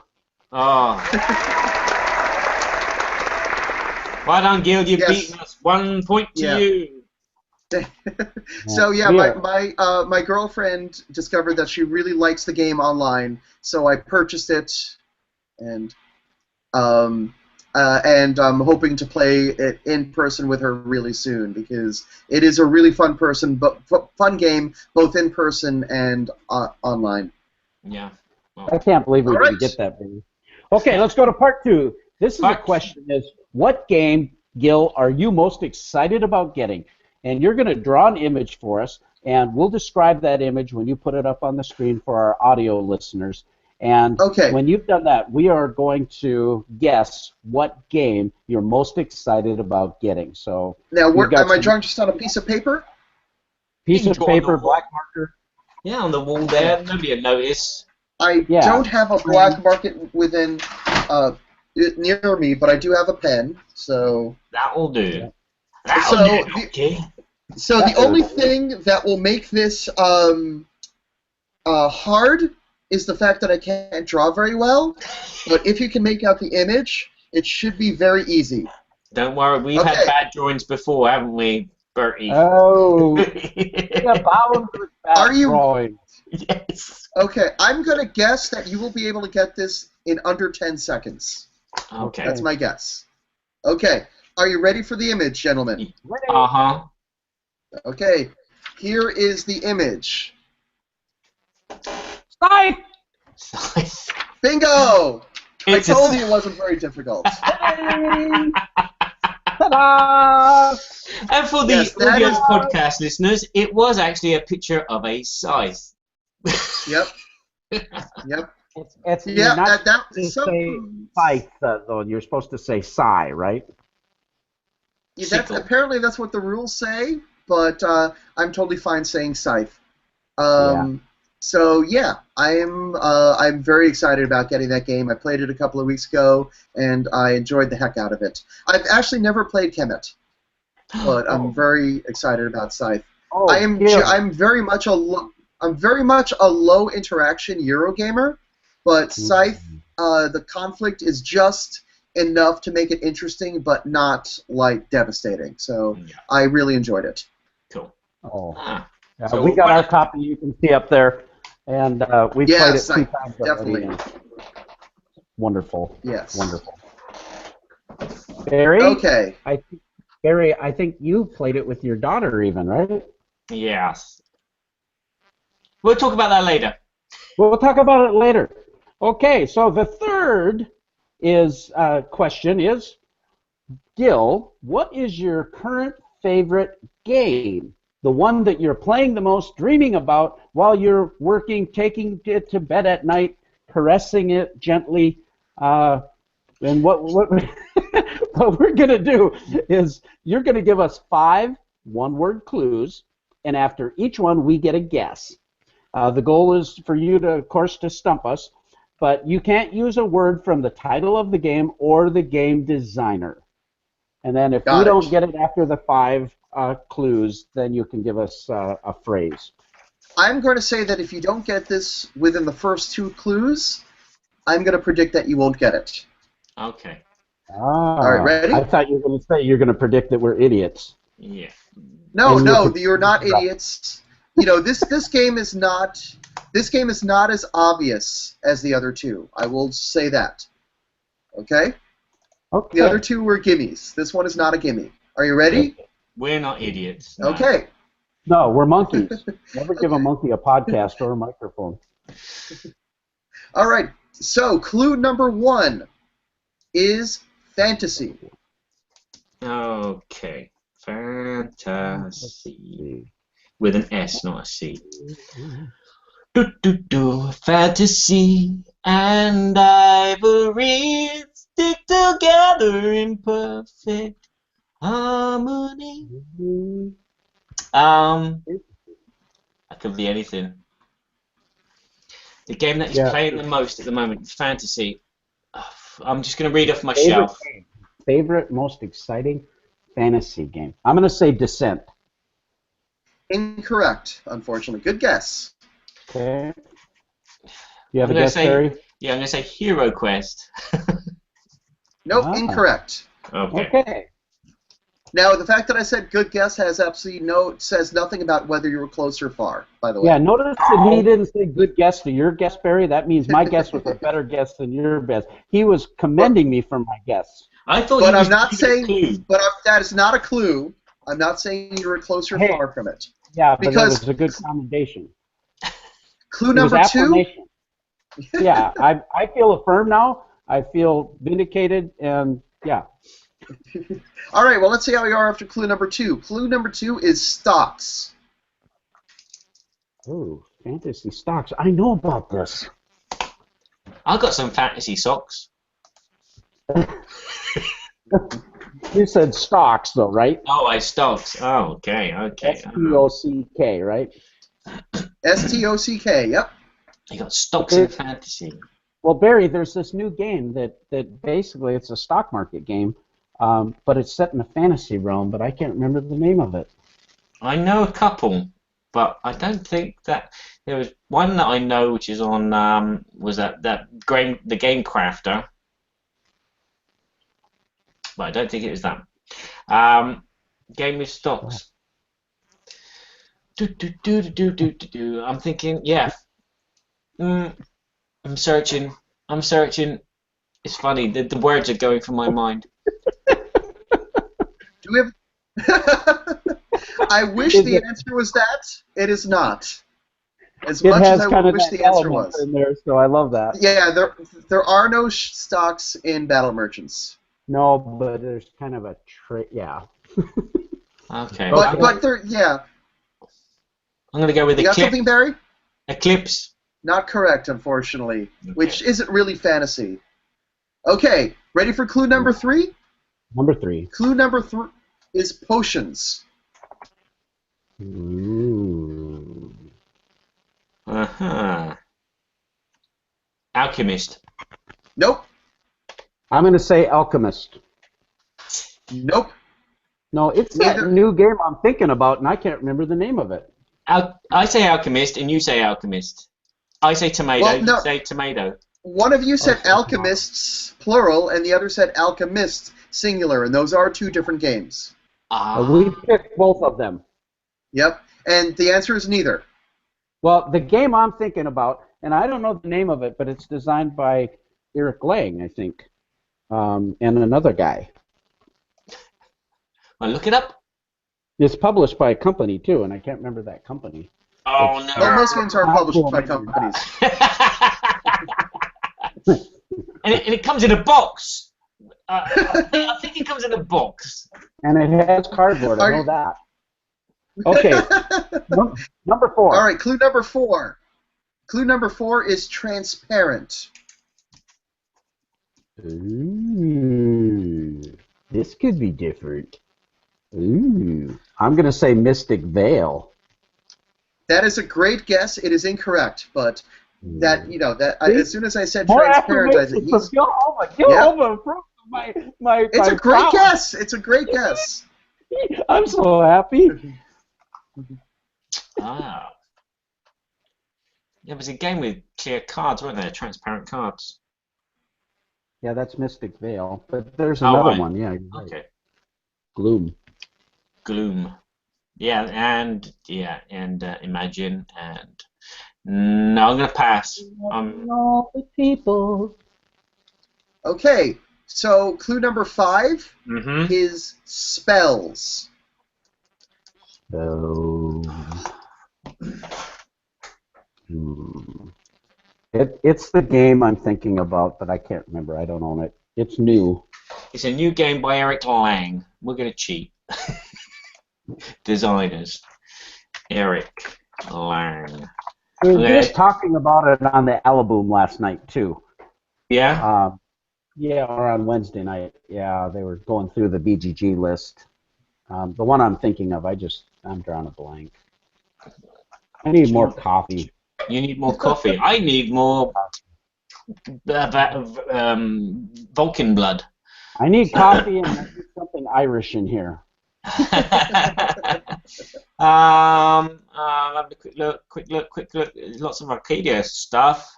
Well done, Gil. You've beaten us. 1 point to you. So yeah, my girlfriend discovered that she really likes the game online, so I purchased it, and I'm hoping to play it in person with her really soon because it is a really fun game, both in person and online. Yeah. Well, I can't believe we didn't get that, baby. Okay, let's go to part 2. This is the question: what game, Gil, are you most excited about getting? And you're going to draw an image for us, and we'll describe that image when you put it up on the screen for our audio listeners. And when you've done that, we are going to guess what game you're most excited about getting. So now, am I drawing just on a piece of paper? Piece of paper, black marker. Yeah, on the wall there. Nobody will notice. I don't have a black market within near me, but I do have a pen, so... That'll do. So the only thing that will make this hard is the fact that I can't draw very well, but if you can make out the image, it should be very easy. Don't worry, we've had bad drawings before, haven't we, Bertie? Oh, yeah, problems with bad drawings. Yes. Okay, I'm going to guess that you will be able to get this in under 10 seconds. Okay. That's my guess. Okay, are you ready for the image, gentlemen? Uh-huh. Okay, here is the image. Scythe! Scythe. Bingo! I told you it wasn't very difficult. Ta-da! And for the audio podcast listeners, it was actually a picture of a scythe. Yep. Yep. It's yeah, not to say scythe, though. You're supposed to say sigh, right? Yeah, apparently that's what the rules say, but I'm totally fine saying scythe. So yeah, I'm very excited about getting that game. I played it a couple of weeks ago, and I enjoyed the heck out of it. I've actually never played Kemet, but I'm very excited about Scythe. Oh, I'm very much a low interaction Eurogamer, but Scythe, the conflict is just enough to make it interesting, but not like devastating. So I really enjoyed it. Cool. Oh. So we got our copy. You can see up there. And we played it 2 times already. Definitely. Wonderful. Yes. Wonderful. Barry? Okay. Barry, I think you played it with your daughter even, right? Yes. We'll talk about that later. We'll talk about it later. Okay, so the third question is, Gil, what is your current favorite game? The one that you're playing the most, dreaming about while you're working, taking it to bed at night, caressing it gently. And what what we're going to do is you're going to give us 5 one-word clues, and after each one we get a guess. The goal is for you to, of course, to stump us, but you can't use a word from the title of the game or the game designer. And then if we don't get it after the 5 clues, then you can give us a phrase. I'm going to say that if you don't get this within the first 2 clues, I'm going to predict that you won't get it. Okay. All right, ready? I thought you were going to say you're going to predict that we're idiots. Yeah. No, you're not idiots. You know, this game is not as obvious as the other 2. I will say that. Okay? Okay. The other 2 were gimmies. This one is not a gimme. Are you ready? We're not idiots. No. Okay. No, we're monkeys. Never give a monkey a podcast or a microphone. All right. So, clue number 1 is fantasy. Okay. Fantasy. With an S, not a C. Fantasy and ivory stick together in perfect harmony. That could be anything. The game that he's playing the most at the moment, fantasy. I'm just going to read off my shelf. Favorite, most exciting fantasy game. I'm going to say Descent. Incorrect, unfortunately. Good guess. Okay. You have a guess, Barry? Yeah, I'm going to say Hero Quest. Nope, incorrect. Okay. Now, the fact that I said good guess says nothing about whether you were close or far, by the way. Yeah, notice that he didn't say good guess to your guess, Barry. That means my guess was a better guess than your guess. He was commending me for my guess. I thought but I'm not saying, that is not a clue. I'm not saying you were close or far from it. Yeah, but that was a good commendation. Clue number 2? Yeah, I feel affirmed now. I feel vindicated, and yeah. All right, well, let's see how we are after clue number 2. Clue number 2 is stocks. Oh, fantasy stocks. I know about this. I've got some fantasy socks. You said stocks, though, right? Oh, stocks. Oh, okay. S-T-O-C-K, right? S-T-O-C-K, yep. You got stocks in fantasy. Well, Barry, there's this new game that basically it's a stock market game, but it's set in a fantasy realm, but I can't remember the name of it. I know a couple, but I don't think that there was one that I know which is on was the Game Crafter, but I don't think it was that. Game with stocks. I'm thinking, yeah. I'm searching. It's funny. The words are going from my mind. Do we have? I wish the answer was that. It is not. As much as I wish the answer was. In there, so I love that. Yeah, there are no stocks in Battle Merchants. No, but there's kind of a yeah. Okay. But there, yeah. I'm gonna go with you Eclipse. got something, Barry? Eclipse. Not correct, unfortunately. Okay. Which isn't really fantasy. Okay, ready for clue number 3? Number 3. Clue number 3 is potions. Ooh. Alchemist. Nope. I'm going to say Alchemist. Nope. No, it's that new game I'm thinking about, and I can't remember the name of it. I say Alchemist, and you say Alchemist. I say tomato, Well, no. You say tomato. One of you said alchemists, plural, and the other said alchemist, singular, and those are two different games. We picked both of them. Yep, and the answer is neither. Well, the game I'm thinking about, and I don't know the name of it, but it's designed by Eric Lang, I think, and another guy. Well, look it up. It's published by a company, too, and I can't remember that company. Oh, no. Well, most games are published by companies. and it comes in a box. I think it comes in a box. And it has cardboard, I know that. Okay, number 4. All right, clue number 4. Clue number 4 is transparent. Ooh, this could be different. Ooh, I'm going to say Mystic Veil. That is a great guess. It is incorrect, but that as soon as I said More transparent, I said he's Gil Hova. Gil Hova approved my. It's a great guess. It's a great guess. I'm so happy. Ah. There was a game with clear cards, weren't there? Transparent cards. Yeah, that's Mystic Veil. But there's another one. Yeah. Okay. Right. Gloom. Yeah, and Imagine, and no, I'm gonna pass. All the people. Okay, so clue number 5 is spells. It's the game I'm thinking about, but I can't remember. I don't own it. It's new. It's a new game by Eric Lang. We're gonna cheat. Designers. Eric Lang. We were just talking about it on the Alaboom last night too. Yeah? Yeah, or on Wednesday night. Yeah, they were going through the BGG list. The one I'm thinking of, I'm drawing a blank. I need more coffee. You need more coffee. I need more Vulcan blood. I need coffee and I need something Irish in here. Have a quick look. There's lots of Arcadia stuff.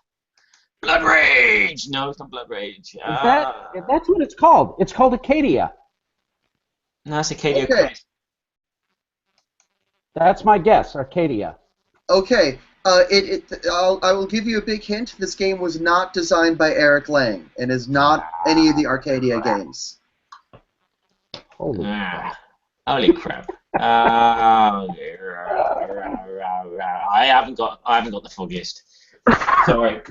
Blood Rage! No, it's not Blood Rage. That's what it's called. It's called Acadia. No, it's Acadia. Okay. That's my guess, Arcadia. Okay, I will give you a big hint. This game was not designed by Eric Lang and is not any of the Arcadia games. Holy crap. Holy crap. I haven't got the foggiest. Sorry.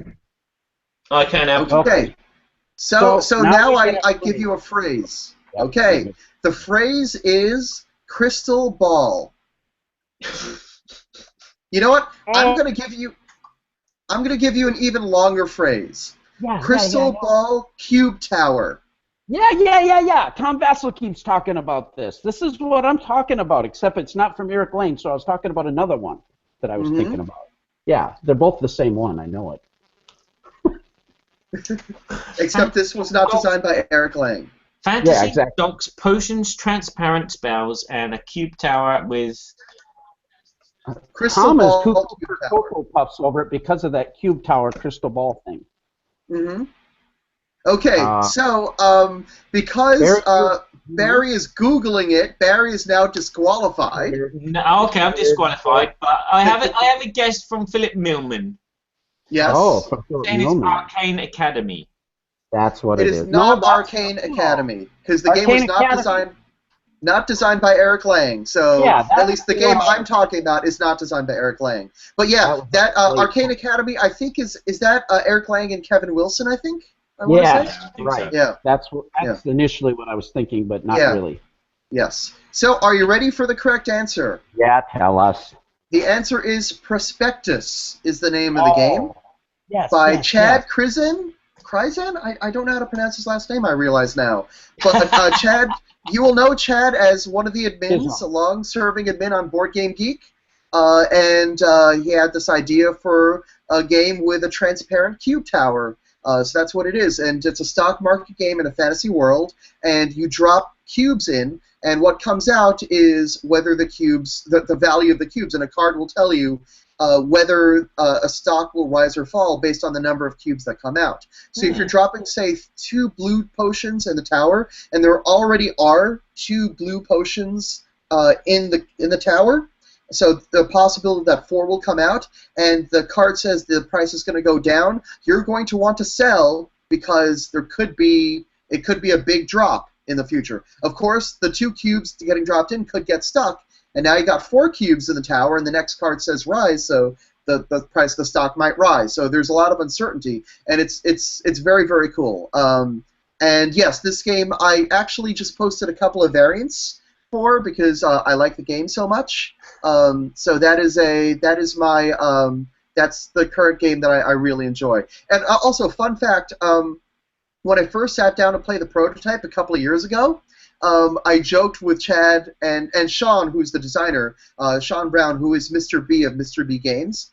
I can't have. Okay. So now I give you a phrase. Yep. Okay. The phrase is crystal ball. You know what? I'm gonna give you an even longer phrase. Crystal ball cube tower. Yeah. Tom Vassell keeps talking about this. This is what I'm talking about, except it's not from Eric Lang, so I was talking about another one that I was thinking about. Yeah, they're both the same one. I know it. Except this was not designed by Eric Lang. Fantasy Yeah, exactly. stocks, potions, transparent spells, and a cube tower with... Crystal Tom is Ball cuckoo Cube for Tower. Cocoa Puffs over it because of that cube tower crystal ball thing. Mm-hmm. Okay, so because Barry is Googling it, Barry is now disqualified. No, okay, I'm disqualified, but I have a guess from Philip Millman. Yes. Oh, from Philip And it's Millman. Arcane Academy. That's what It it is not No, Arcane Academy, because the game was Arcane not Academy. designed by Eric Lang. So Yeah, at least the game I'm talking about is not designed by Eric Lang. But yeah, that Arcane Academy, I think is that Eric Lang and Kevin Wilson, I think. I want to say. I think right. so. Yeah. That's initially what I was thinking, but not really. Yes. So are you ready for the correct answer? Yeah, tell us. The answer is Prospectus is the name of the game. Yes. By Chad Krizan. I don't know how to pronounce his last name, I realize now. But Chad, you will know Chad as one of the admins, a long-serving admin on Board Game Geek. And he had this idea for a game with a transparent cube tower. So that's what it is. And it's a stock market game in a fantasy world. And you drop cubes in, and what comes out is whether the cubes, the value of the cubes, and a card will tell you whether a stock will rise or fall based on the number of cubes that come out. So if you're dropping, say, 2 blue potions in the tower, and there already are 2 blue potions in the tower, so the possibility that 4 will come out, and the card says the price is going to go down, you're going to want to sell because it could be a big drop in the future. Of course, the 2 cubes getting dropped in could get stuck, and now you got 4 cubes in the tower, and the next card says rise, so the price of the stock might rise. So there's a lot of uncertainty, and it's very, very cool. And yes, this game I actually just posted a couple of variants for because I like the game so much. So that's the current game that I really enjoy. And also, fun fact, when I first sat down to play the prototype a couple of years ago, I joked with Chad and Sean, who's the designer, Sean Brown, who is Mr. B of Mr. B Games.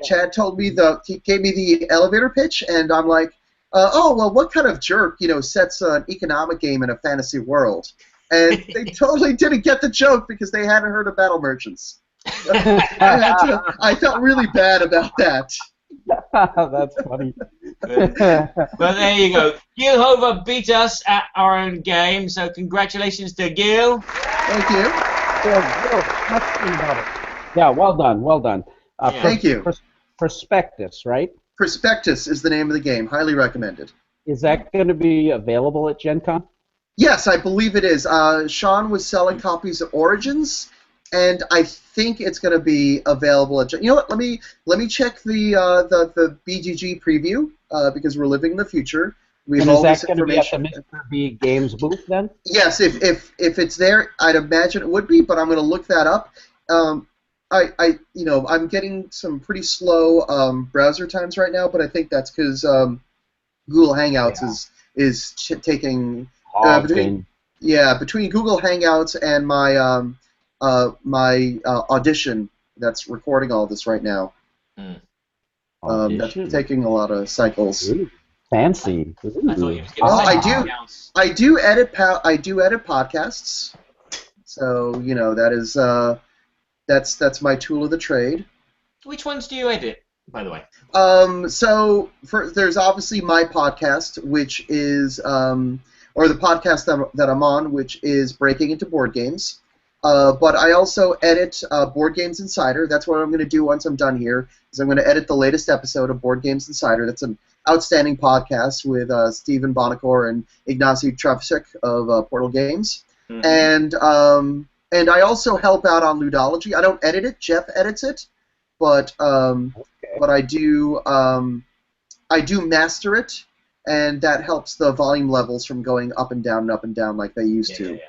Chad told me he gave me the elevator pitch, and I'm like, oh, well, what kind of jerk, sets an economic game in a fantasy world? And they totally didn't get the joke because they hadn't heard of Battle Merchants. I felt really bad about that. That's funny. Well, there you go. Gil Hova beat us at our own game, so congratulations to Gil. Thank you. Yeah, well done. Thank you. Prospectus, right? Prospectus is the name of the game. Highly recommended. Is that going to be available at Gen Con? Yes, I believe it is. Sean was selling copies of Origins, and I think it's going to be available at. You know what? Let me check the BGG preview because we're living in the future. We have all this information. Is that going to be at the Mr. B Games booth then? Yes, if it's there, I'd imagine it would be, but I'm going to look that up. I'm getting some pretty slow browser times right now, but I think that's because Google Hangouts is taking. Between Google Hangouts and my Audition that's recording all this right now. That's taking a lot of cycles. Ooh, fancy. I do edit podcasts. So that is that's my tool of the trade. Which ones do you edit, by the way? There's obviously my podcast, which is or the podcast that I'm on, which is Breaking Into Board Games. But I also edit Board Games Insider. That's what I'm going to do once I'm done here, is I'm going to edit the latest episode of Board Games Insider. That's an outstanding podcast with Stephen Bonacore and Ignacy Trevsik of Portal Games. Mm-hmm. And I also help out on Ludology. I don't edit it. Jeff edits it. But I do master it. And that helps the volume levels from going up and down like they used to.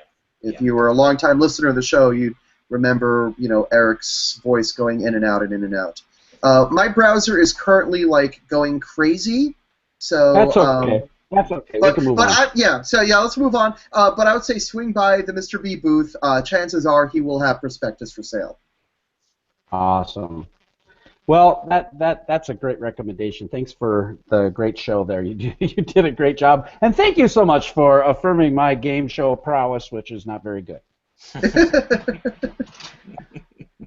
If you were a long-time listener of the show, you'd remember, Eric's voice going in and out and in and out. My browser is currently going crazy, so that's okay. That's okay. We can move on. Let's move on. But I would say swing by the Mr. B booth. Chances are he will have Prospectus for sale. Awesome. Well, that's a great recommendation. Thanks for the great show there. You did a great job, and thank you so much for affirming my game show prowess, which is not very good.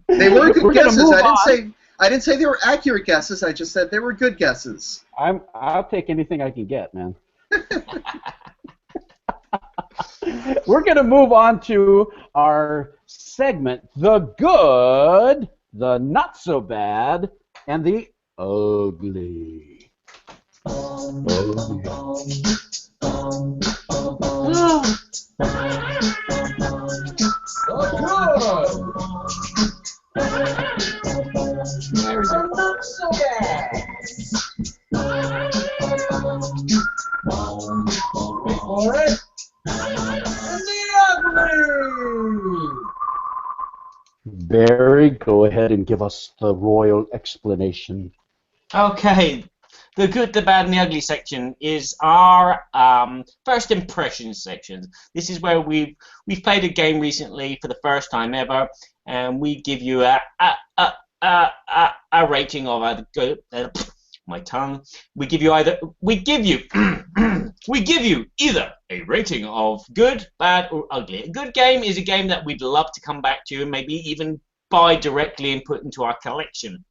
They were good We're gonna guesses. move I didn't say they were accurate guesses. I just said they were good guesses. I'll take anything I can get, man. We're going to move on to our segment, the good, the not so bad, and the ugly. There's a not so bad. Wait for it. And the ugly. Barry, go ahead and give us the royal explanation. Okay, the good, the bad, and the ugly section is our first impressions section. This is where we've played a game recently for the first time ever, and we give you a rating of either good. My tongue. We give you either we give you either a rating of good, bad, or ugly. A good game is a game that we'd love to come back to and maybe even buy directly and put into our collection.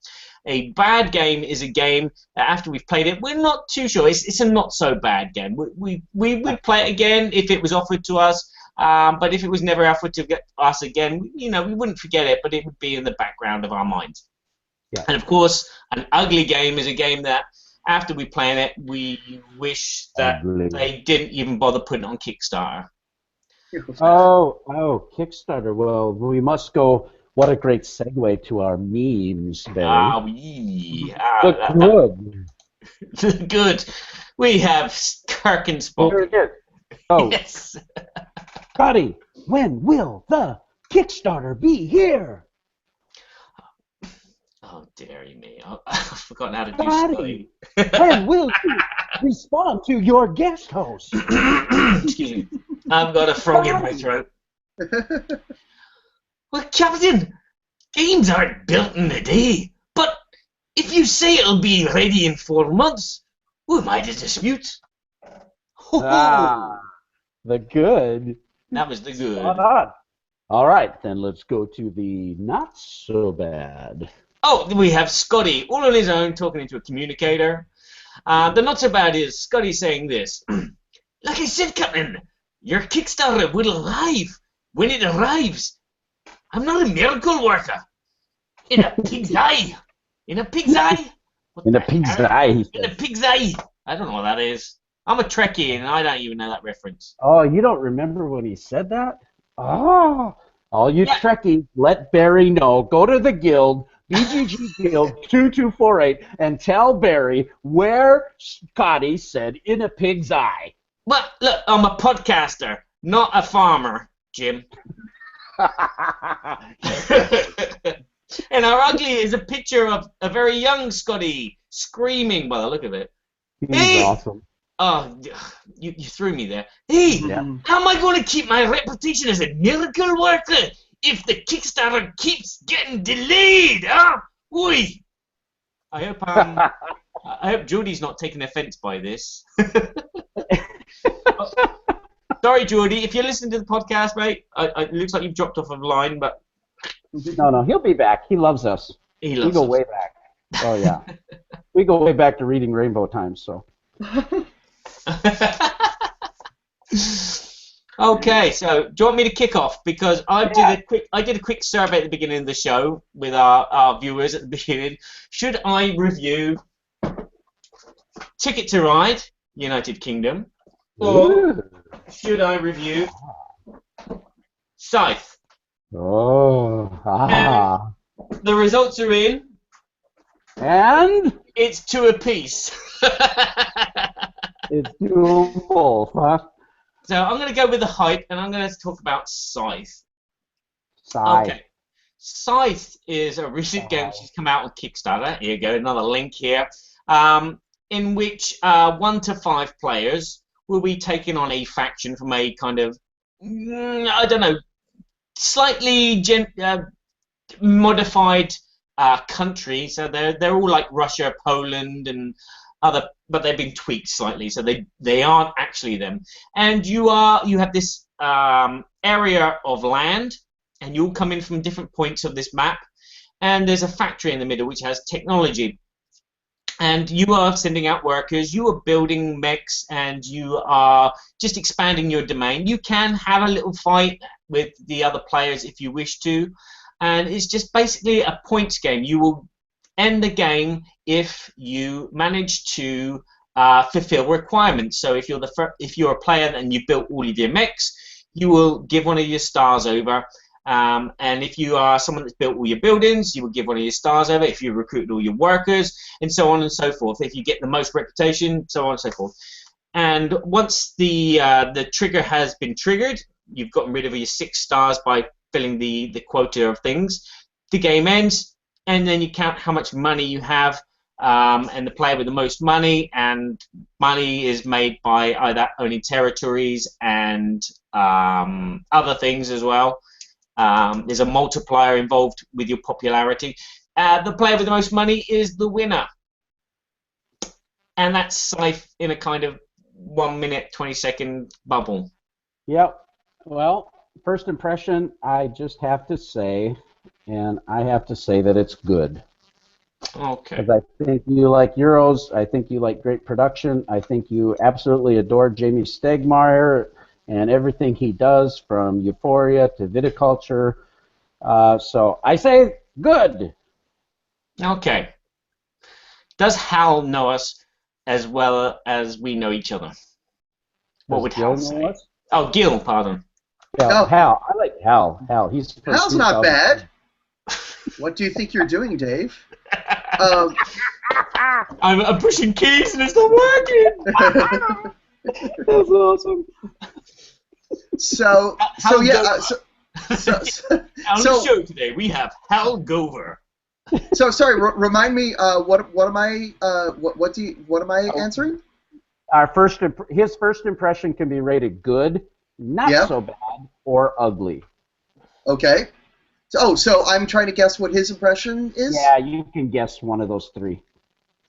A bad game is a game that after we've played it, we're not too sure. It's a not so bad game. We would play it again if it was offered to us, but if it was never offered to us again, we wouldn't forget it, but it would be in the background of our minds. Yeah. And of course, an ugly game is a game that after we play it, we wish that they didn't even bother putting it on Kickstarter. Oh, Kickstarter. Well, we must go. What a great segue to our memes, Barry. Good. Good. We have Kirk and Spock. Very good. Oh. Yes. Scotty, when will the Kickstarter be here? Oh, dearie me. I've forgotten how to do Scotty. When will you respond to your guest host? Excuse me. I've got a frog in my throat. Well, Captain, games aren't built in a day, but if you say it'll be ready in 4 months, who am I to dispute? The good. That was the good. All right, then let's go to the not so bad. Oh, we have Scotty, all on his own, talking into a communicator. The not so bad is Scotty saying this. Like I said, Captain, your Kickstarter will arrive when it arrives. I'm not a miracle worker. In a pig's eye. In a pig's eye? In a pig's eye. In a pig's eye. I don't know what that is. I'm a Trekkie and I don't even know that reference. Oh, you don't remember when he said that? Oh, all you Trekkies, let Barry know. Go to the guild, BGG Guild 2248, and tell Barry where Scotty said in a pig's eye. But look, I'm a podcaster, not a farmer, Jim. And our ugly is a picture of a very young Scotty screaming by the look of it. He's awesome. Oh, you threw me there. Hey, how am I going to keep my reputation as a miracle worker if the Kickstarter keeps getting delayed? Huh? Oi! I hope Jodie's not taking offense by this. Sorry, Jodie, if you're listening to the podcast, mate, it looks like you've dropped off of line, but... No, he'll be back. He loves us. He loves us. We go way back. Oh, yeah. We go way back to reading Rainbow Times, so... Okay, so do you want me to kick off? Because I did a quick survey at the beginning of the show with our viewers at the beginning. Should I review Ticket to Ride, United Kingdom, or should I review Scythe? The results are in. And? It's 2 apiece. It's 2 both, huh? So I'm going to go with the hype, and I'm going to talk about Scythe. Okay. Scythe is a recent game which has come out on Kickstarter. Here you go, another link here. In which 1 to 5 players will be taking on a faction from a kind of, I don't know, slightly modified country. So they're all like Russia, Poland, and other, but they've been tweaked slightly, so they aren't actually them. And you have this area of land, and you all come in from different points of this map. And there's a factory in the middle which has technology. And you are sending out workers, you are building mechs, and you are just expanding your domain. You can have a little fight with the other players if you wish to. And it's just basically a points game. You will end the game if you manage to fulfill requirements. So if you're a player and you built all of your mechs, you will give one of your stars over. And if you are someone that's built all your buildings, you will give one of your stars over. If you recruited all your workers, and so on and so forth. If you get the most reputation, so on and so forth. And once the trigger has been triggered, you've gotten rid of your 6 stars by filling the quota of things. The game ends, and then you count how much money you have, and the player with the most money, and money is made by either owning territories and other things as well. There's a multiplier involved with your popularity. The player with the most money is the winner. And that's Scythe in a kind of 1 minute, 20-second bubble. Yep. Well, first impression, I just have to say, and I have to say that it's good. Okay. Because I think you like Euros. I think you like great production. I think you absolutely adore Jamie Stegmaier and everything he does, from Euphoria to Viticulture. So I say good. Okay. Does Hal know us as well as we know each other? What would Hal say? Oh, Gil, pardon. Yeah, oh. Hal. I like Hal. Hal's not bad. What do you think you're doing, Dave? I'm pushing keys and it's not working. That's awesome. So on the show today we have Hal Gover. So sorry, remind me. What am I answering? His first impression can be rated good, not so bad, or ugly. Okay. So I'm trying to guess what his impression is? Yeah, you can guess one of those 3.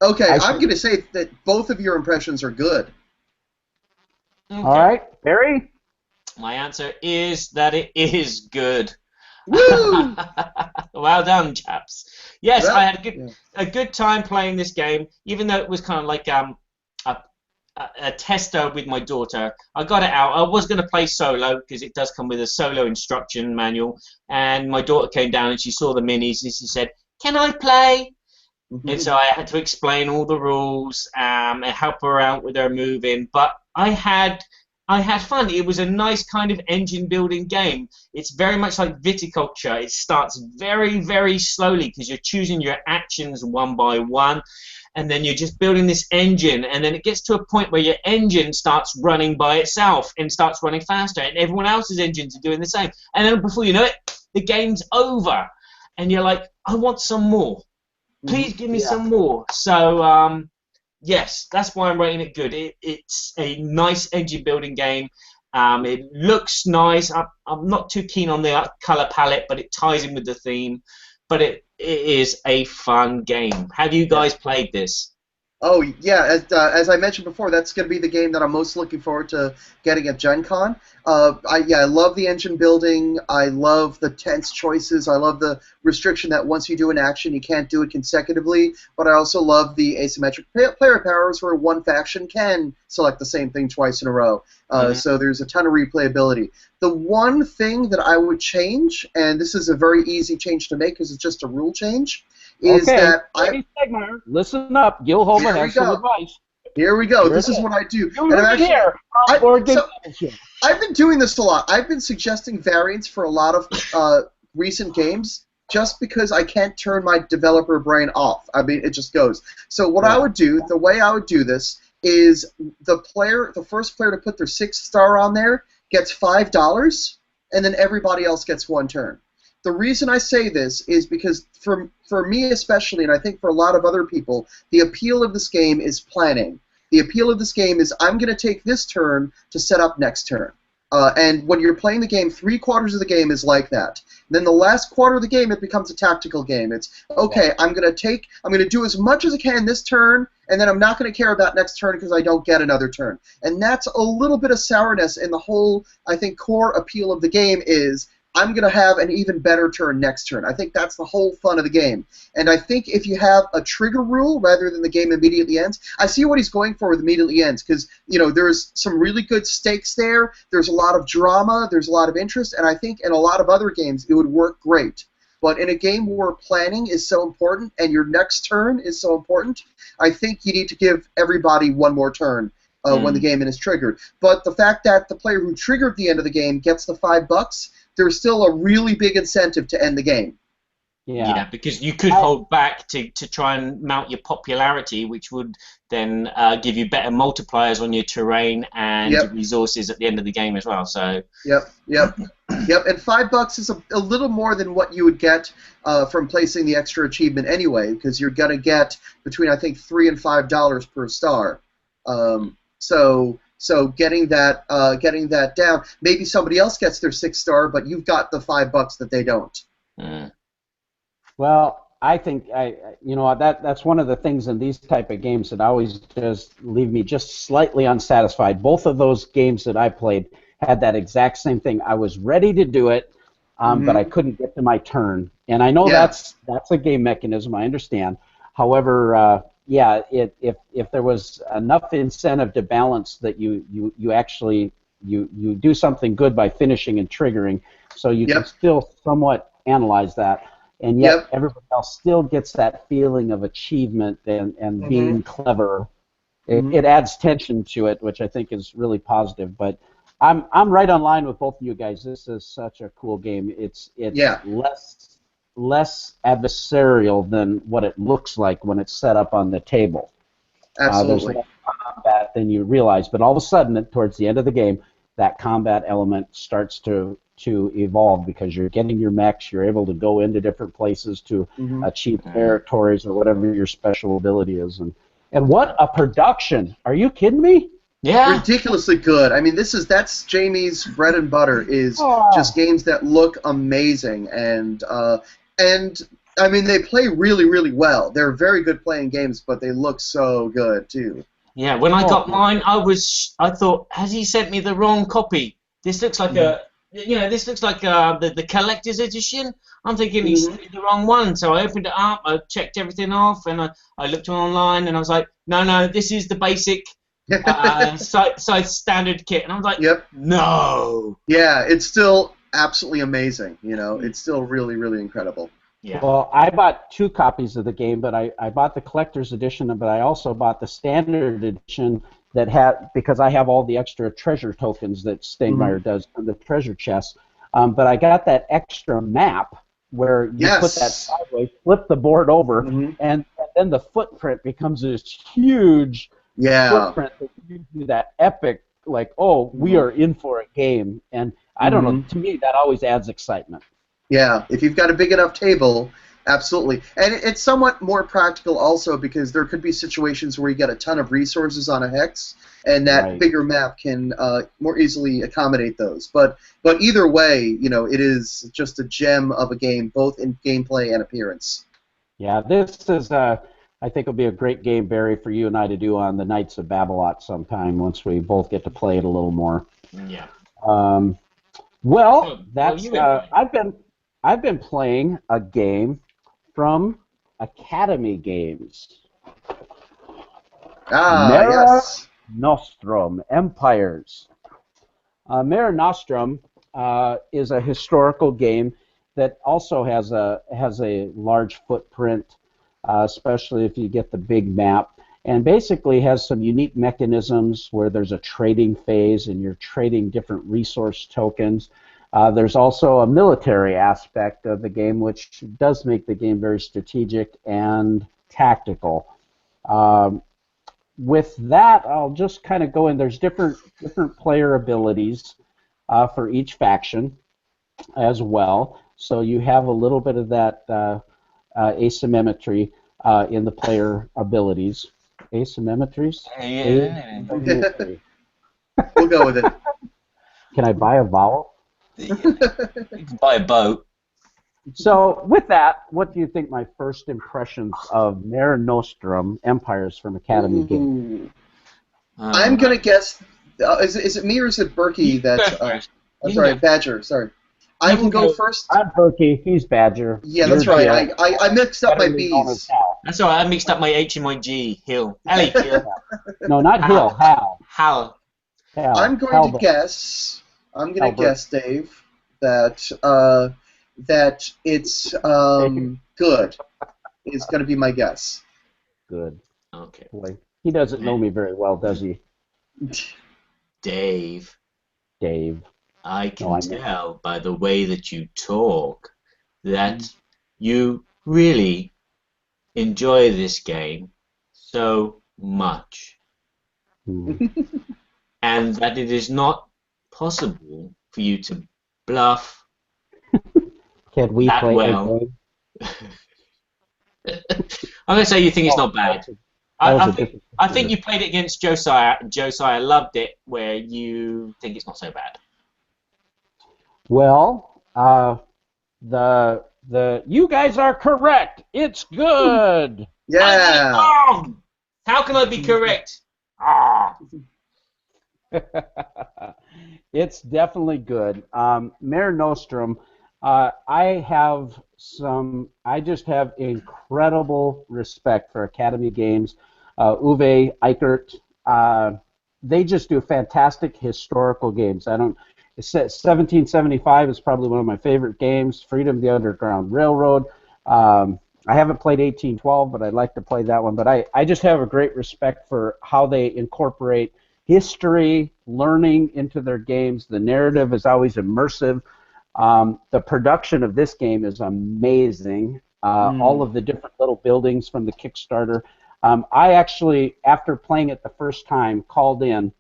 Okay, I'm going to say that both of your impressions are good. Okay. All right, Barry? My answer is that it is good. Woo! Well done, chaps. Yes, well, I had a good time playing this game, even though it was kind of like a tester with my daughter. I got it out. I was going to play solo because it does come with a solo instruction manual, and my daughter came down and she saw the minis and she said, "Can I play?" Mm-hmm. And so I had to explain all the rules and help her out with her moving. But I had fun. It was a nice kind of engine building game. It's very much like Viticulture. It starts very, very slowly because you're choosing your actions one by one. And then you're just building this engine, and then it gets to a point where your engine starts running by itself and starts running faster, and everyone else's engines are doing the same. And then before you know it, the game's over, and you're like, I want some more. Please give me some more. So, yes, that's why I'm rating it good. It's a nice engine building game. It looks nice. I'm not too keen on the color palette, but it ties in with the theme. But it is a fun game. Have you guys played this? Oh, yeah. As I mentioned before, that's going to be the game that I'm most looking forward to getting at Gen Con. I love the engine building. I love the tense choices. I love the restriction that once you do an action, you can't do it consecutively. But I also love the asymmetric player powers where one faction can select the same thing twice in a row. So there's a ton of replayability. The one thing that I would change, and this is a very easy change to make because it's just a rule change, is that listen up. Gil Hova has some advice. Here we go. This is what I do. I've been doing this a lot. I've been suggesting variants for a lot of recent games just because I can't turn my developer brain off. I mean, it just goes. So what I would do, the way I would do this, is the first player to put their 6th star on there gets $5, and then everybody else gets 1 turn. The reason I say this is because for me especially, and I think for a lot of other people, the appeal of this game is planning. The appeal of this game is I'm going to take this turn to set up next turn. And when you're playing the game, 3/4 of the game is like that. Then the last quarter of the game, it becomes a tactical game. It's, okay, I'm going to do as much as I can this turn, and then I'm not going to care about next turn because I don't get another turn. And that's a little bit of sourness in the whole, I think, core appeal of the game is, I'm going to have an even better turn next turn. I think that's the whole fun of the game. And I think if you have a trigger rule rather than the game immediately ends, I see what he's going for with immediately ends because, there's some really good stakes there. There's a lot of drama. There's a lot of interest. And I think in a lot of other games it would work great. But in a game where planning is so important and your next turn is so important, I think you need to give everybody one more turn when the game is triggered. But the fact that the player who triggered the end of the game gets the $5, there's still a really big incentive to end the game. Yeah, because you could hold back to try and mount your popularity, which would then give you better multipliers on your terrain and resources at the end of the game as well. So. Yep. And $5 is a little more than what you would get from placing the extra achievement anyway, because you're gonna get between I think $3 and $5 per star. So getting that down, maybe somebody else gets their 6 star, but you've got the $5 that they don't. Well, I think that's one of the things in these type of games that always just leave me just slightly unsatisfied. Both of those games that I played had that exact same thing. I was ready to do it, but I couldn't get to my turn. And I know that's a game mechanism. I understand. However, if there was enough incentive to balance that you actually do something good by finishing and triggering, so you can still somewhat analyze that, and yet everybody else still gets that feeling of achievement and being clever. It adds tension to it, which I think is really positive. But I'm right on line with both of you guys. This is such a cool game. It's less adversarial than what it looks like when it's set up on the table. Absolutely. There's more combat than you realize, but all of a sudden, towards the end of the game, that combat element starts to evolve because you're getting your mechs, you're able to go into different places to achieve territories or whatever your special ability is. And what a production! Are you kidding me? Yeah. Ridiculously good. I mean, that's Jamie's bread and butter is just games that look amazing and I mean they play really, really well. They're very good playing games, but they look so good too. Yeah, when I got mine, I thought, has he sent me the wrong copy? This looks like the collector's edition. I'm thinking he sent me the wrong one. So I opened it up, I checked everything off, and I looked online, and I was like, no, this is the basic Scythe standard kit. And I was like, no. Yeah, it's still absolutely amazing. It's still really, really incredible. Yeah. Well, I bought 2 copies of the game, but I bought the collector's edition, but I also bought the standard edition that had, because I have all the extra treasure tokens that Steinmeier does on the treasure chest. But I got that extra map where you put that sideways, flip the board over, and then the footprint becomes this huge footprint that gives you that epic, like, we are in for a game. And I don't know, to me, that always adds excitement. Yeah, if you've got a big enough table, absolutely. And it's somewhat more practical also because there could be situations where you get a ton of resources on a hex, and that bigger map can more easily accommodate those. But either way, it is just a gem of a game, both in gameplay and appearance. Yeah, this is, I think, will be a great game, Barry, for you and I to do on the Knights of Babylon sometime once we both get to play it a little more. Yeah. I've been playing a game from Academy Games. Mare Nostrum, Empires. Mare Nostrum is a historical game that also has a large footprint, especially if you get the big map, and basically has some unique mechanisms where there's a trading phase and you're trading different resource tokens. There's also a military aspect of the game, which does make the game very strategic and tactical. With that, I'll just kind of go in. There's different player abilities for each faction as well. So you have a little bit of that asymmetry in the player abilities. Asymmetries? Yeah. We'll go with it. Can I buy a vowel? You can buy a boat. So, with that, what do you think my first impressions of Mare Nostrum, Empires from Academy Games? I'm going to guess, is it me or is it Berkey that, I'm sorry, Badger, sorry. I can go first. I'm Berkey, he's Badger. Yeah, that's right. I mixed up my B's. That's all right, I mixed up my H and my G. Hill. Ellie, Hill. No, not Hill, Hal. Hal. I'm going to guess, Dave, that that it's good is going to be my guess. Good. Okay. Boy, he doesn't know me very well, does he? Dave. I can tell by the way that you talk that you really enjoy this game so much. And that it is not possible for you to bluff Can we that play well. I'm going to say you think it's not bad. I think you played it against Josiah. Josiah loved it, where you think it's not so bad. Well, you guys are correct. It's good. Yeah. How can I be correct? Ah. It's definitely good. Mare Nostrum. I just have incredible respect for Academy Games. Uwe Eichert, they just do fantastic historical games. 1775 is probably one of my favorite games. Freedom of the Underground Railroad. I haven't played 1812, but I'd like to play that one. But I just have a great respect for how they incorporate history, learning into their games. The narrative is always immersive. The production of this game is amazing. All of the different little buildings from the Kickstarter. I actually, after playing it the first time, called in.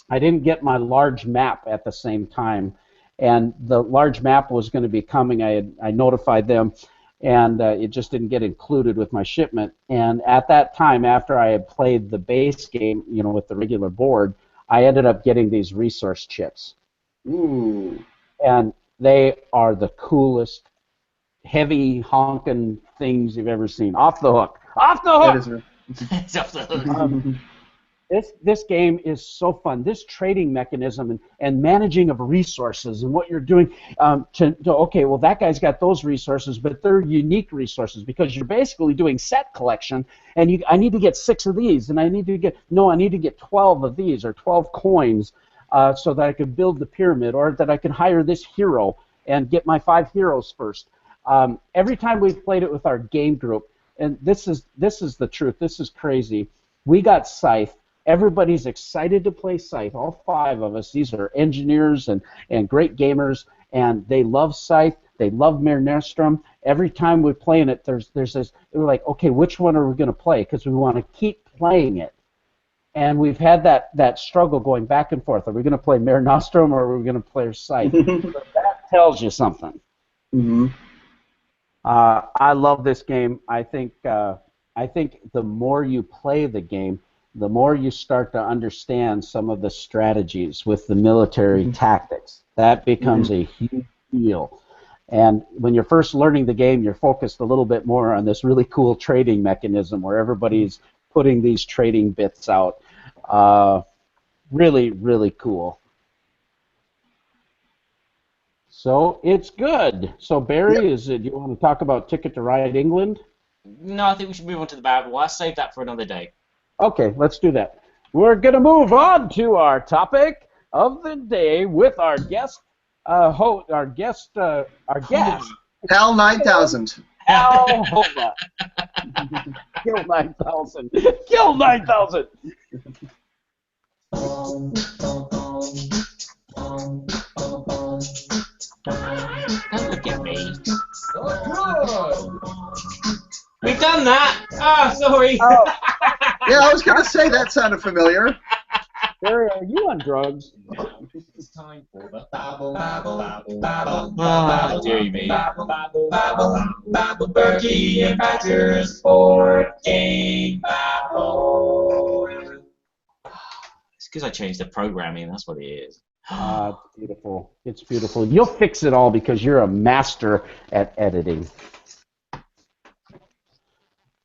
I didn't get my large map at the same time, and the large map was going to be coming. I notified them, and it just didn't get included with my shipment. And at that time, after I had played the base game, with the regular board, I ended up getting these resource chips. Ooh. And they are the coolest, heavy honking things you've ever seen. Off the hook. Off the hook! It's off the hook. This game is so fun. This trading mechanism and managing of resources and what you're doing okay, well, that guy's got those resources, but they're unique resources because you're basically doing set collection, and I need to get 6 of these, and I need to get 12 of these or 12 coins so that I can build the pyramid, or that I can hire this hero and get my 5 heroes first. Every time we've played it with our game group, and this is the truth, this is crazy, we got Scythe. Everybody's excited to play Scythe, all 5 of us. These are engineers and great gamers, and they love Scythe. They love Mare Nostrum. Every time we're playing it, there's this, we're like, okay, which one are we going to play? Because we want to keep playing it. And we've had that struggle going back and forth. Are we going to play Mare Nostrum or are we going to play Scythe? So that tells you something. Mm-hmm. I love this game. I think the more you play the game, the more you start to understand some of the strategies with the military tactics. That becomes a huge deal. And when you're first learning the game, you're focused a little bit more on this really cool trading mechanism where everybody's putting these trading bits out. Really, really cool. So it's good. So Barry, do you want to talk about Ticket to Ride England? No, I think we should move on to the Babble. I'll save that for another day. Okay, let's do that. We're going to move on to our topic of the day with our guest, Hal 9000. Hal Hova. Gil 9000. Gil 9000. Don't look at me. Oh, good. We've done that. Ah, sorry. Oh. Yeah, I was going to say that sounded familiar. Barry, are you on drugs? It's time for the Babble, Babble, Babble, Oh, Babble, dear me. Babble, Babble, Babble, Babble, Berkey and Badger's Board Game Babble. It's because I changed the programming. That's what it is. It's beautiful. It's beautiful. You'll fix it all because you're a master at editing.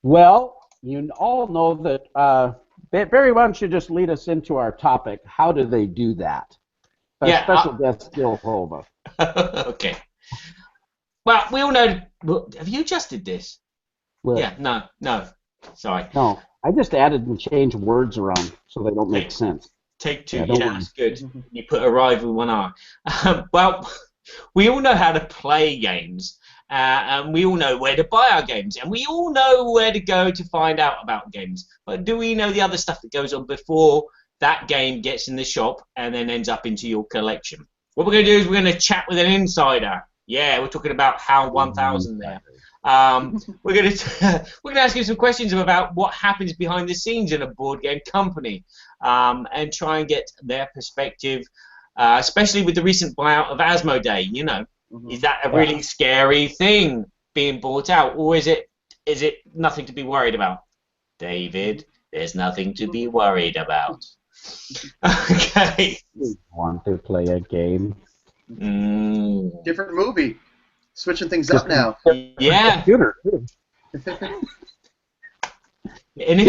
Well, you all know that. Barry, why don't you just lead us into our topic? How do they do that? Special guest Gil Hova. Okay. Well, we all know. Have you adjusted this? Well, yeah. No. Sorry. No, I just added and changed words around so they don't make sense. Take two. Yeah, That's good. You put arrive with one R. Well, we all know how to play games, and we all know where to buy our games, and we all know where to go to find out about games. But do we know the other stuff that goes on before that game gets in the shop and then ends up into your collection? What we're going to do is we're going to chat with an insider. Yeah, we're talking about HAL 1000 there. We're going to ask you some questions about what happens behind the scenes in a board game company, and try and get their perspective, especially with the recent buyout of Asmodee. You know, is that a really scary thing being bought out, or is it nothing to be worried about? David, there's nothing to be worried about. Okay. We want to play a game. Different movie. Switching things up now. Yeah. Computer. Am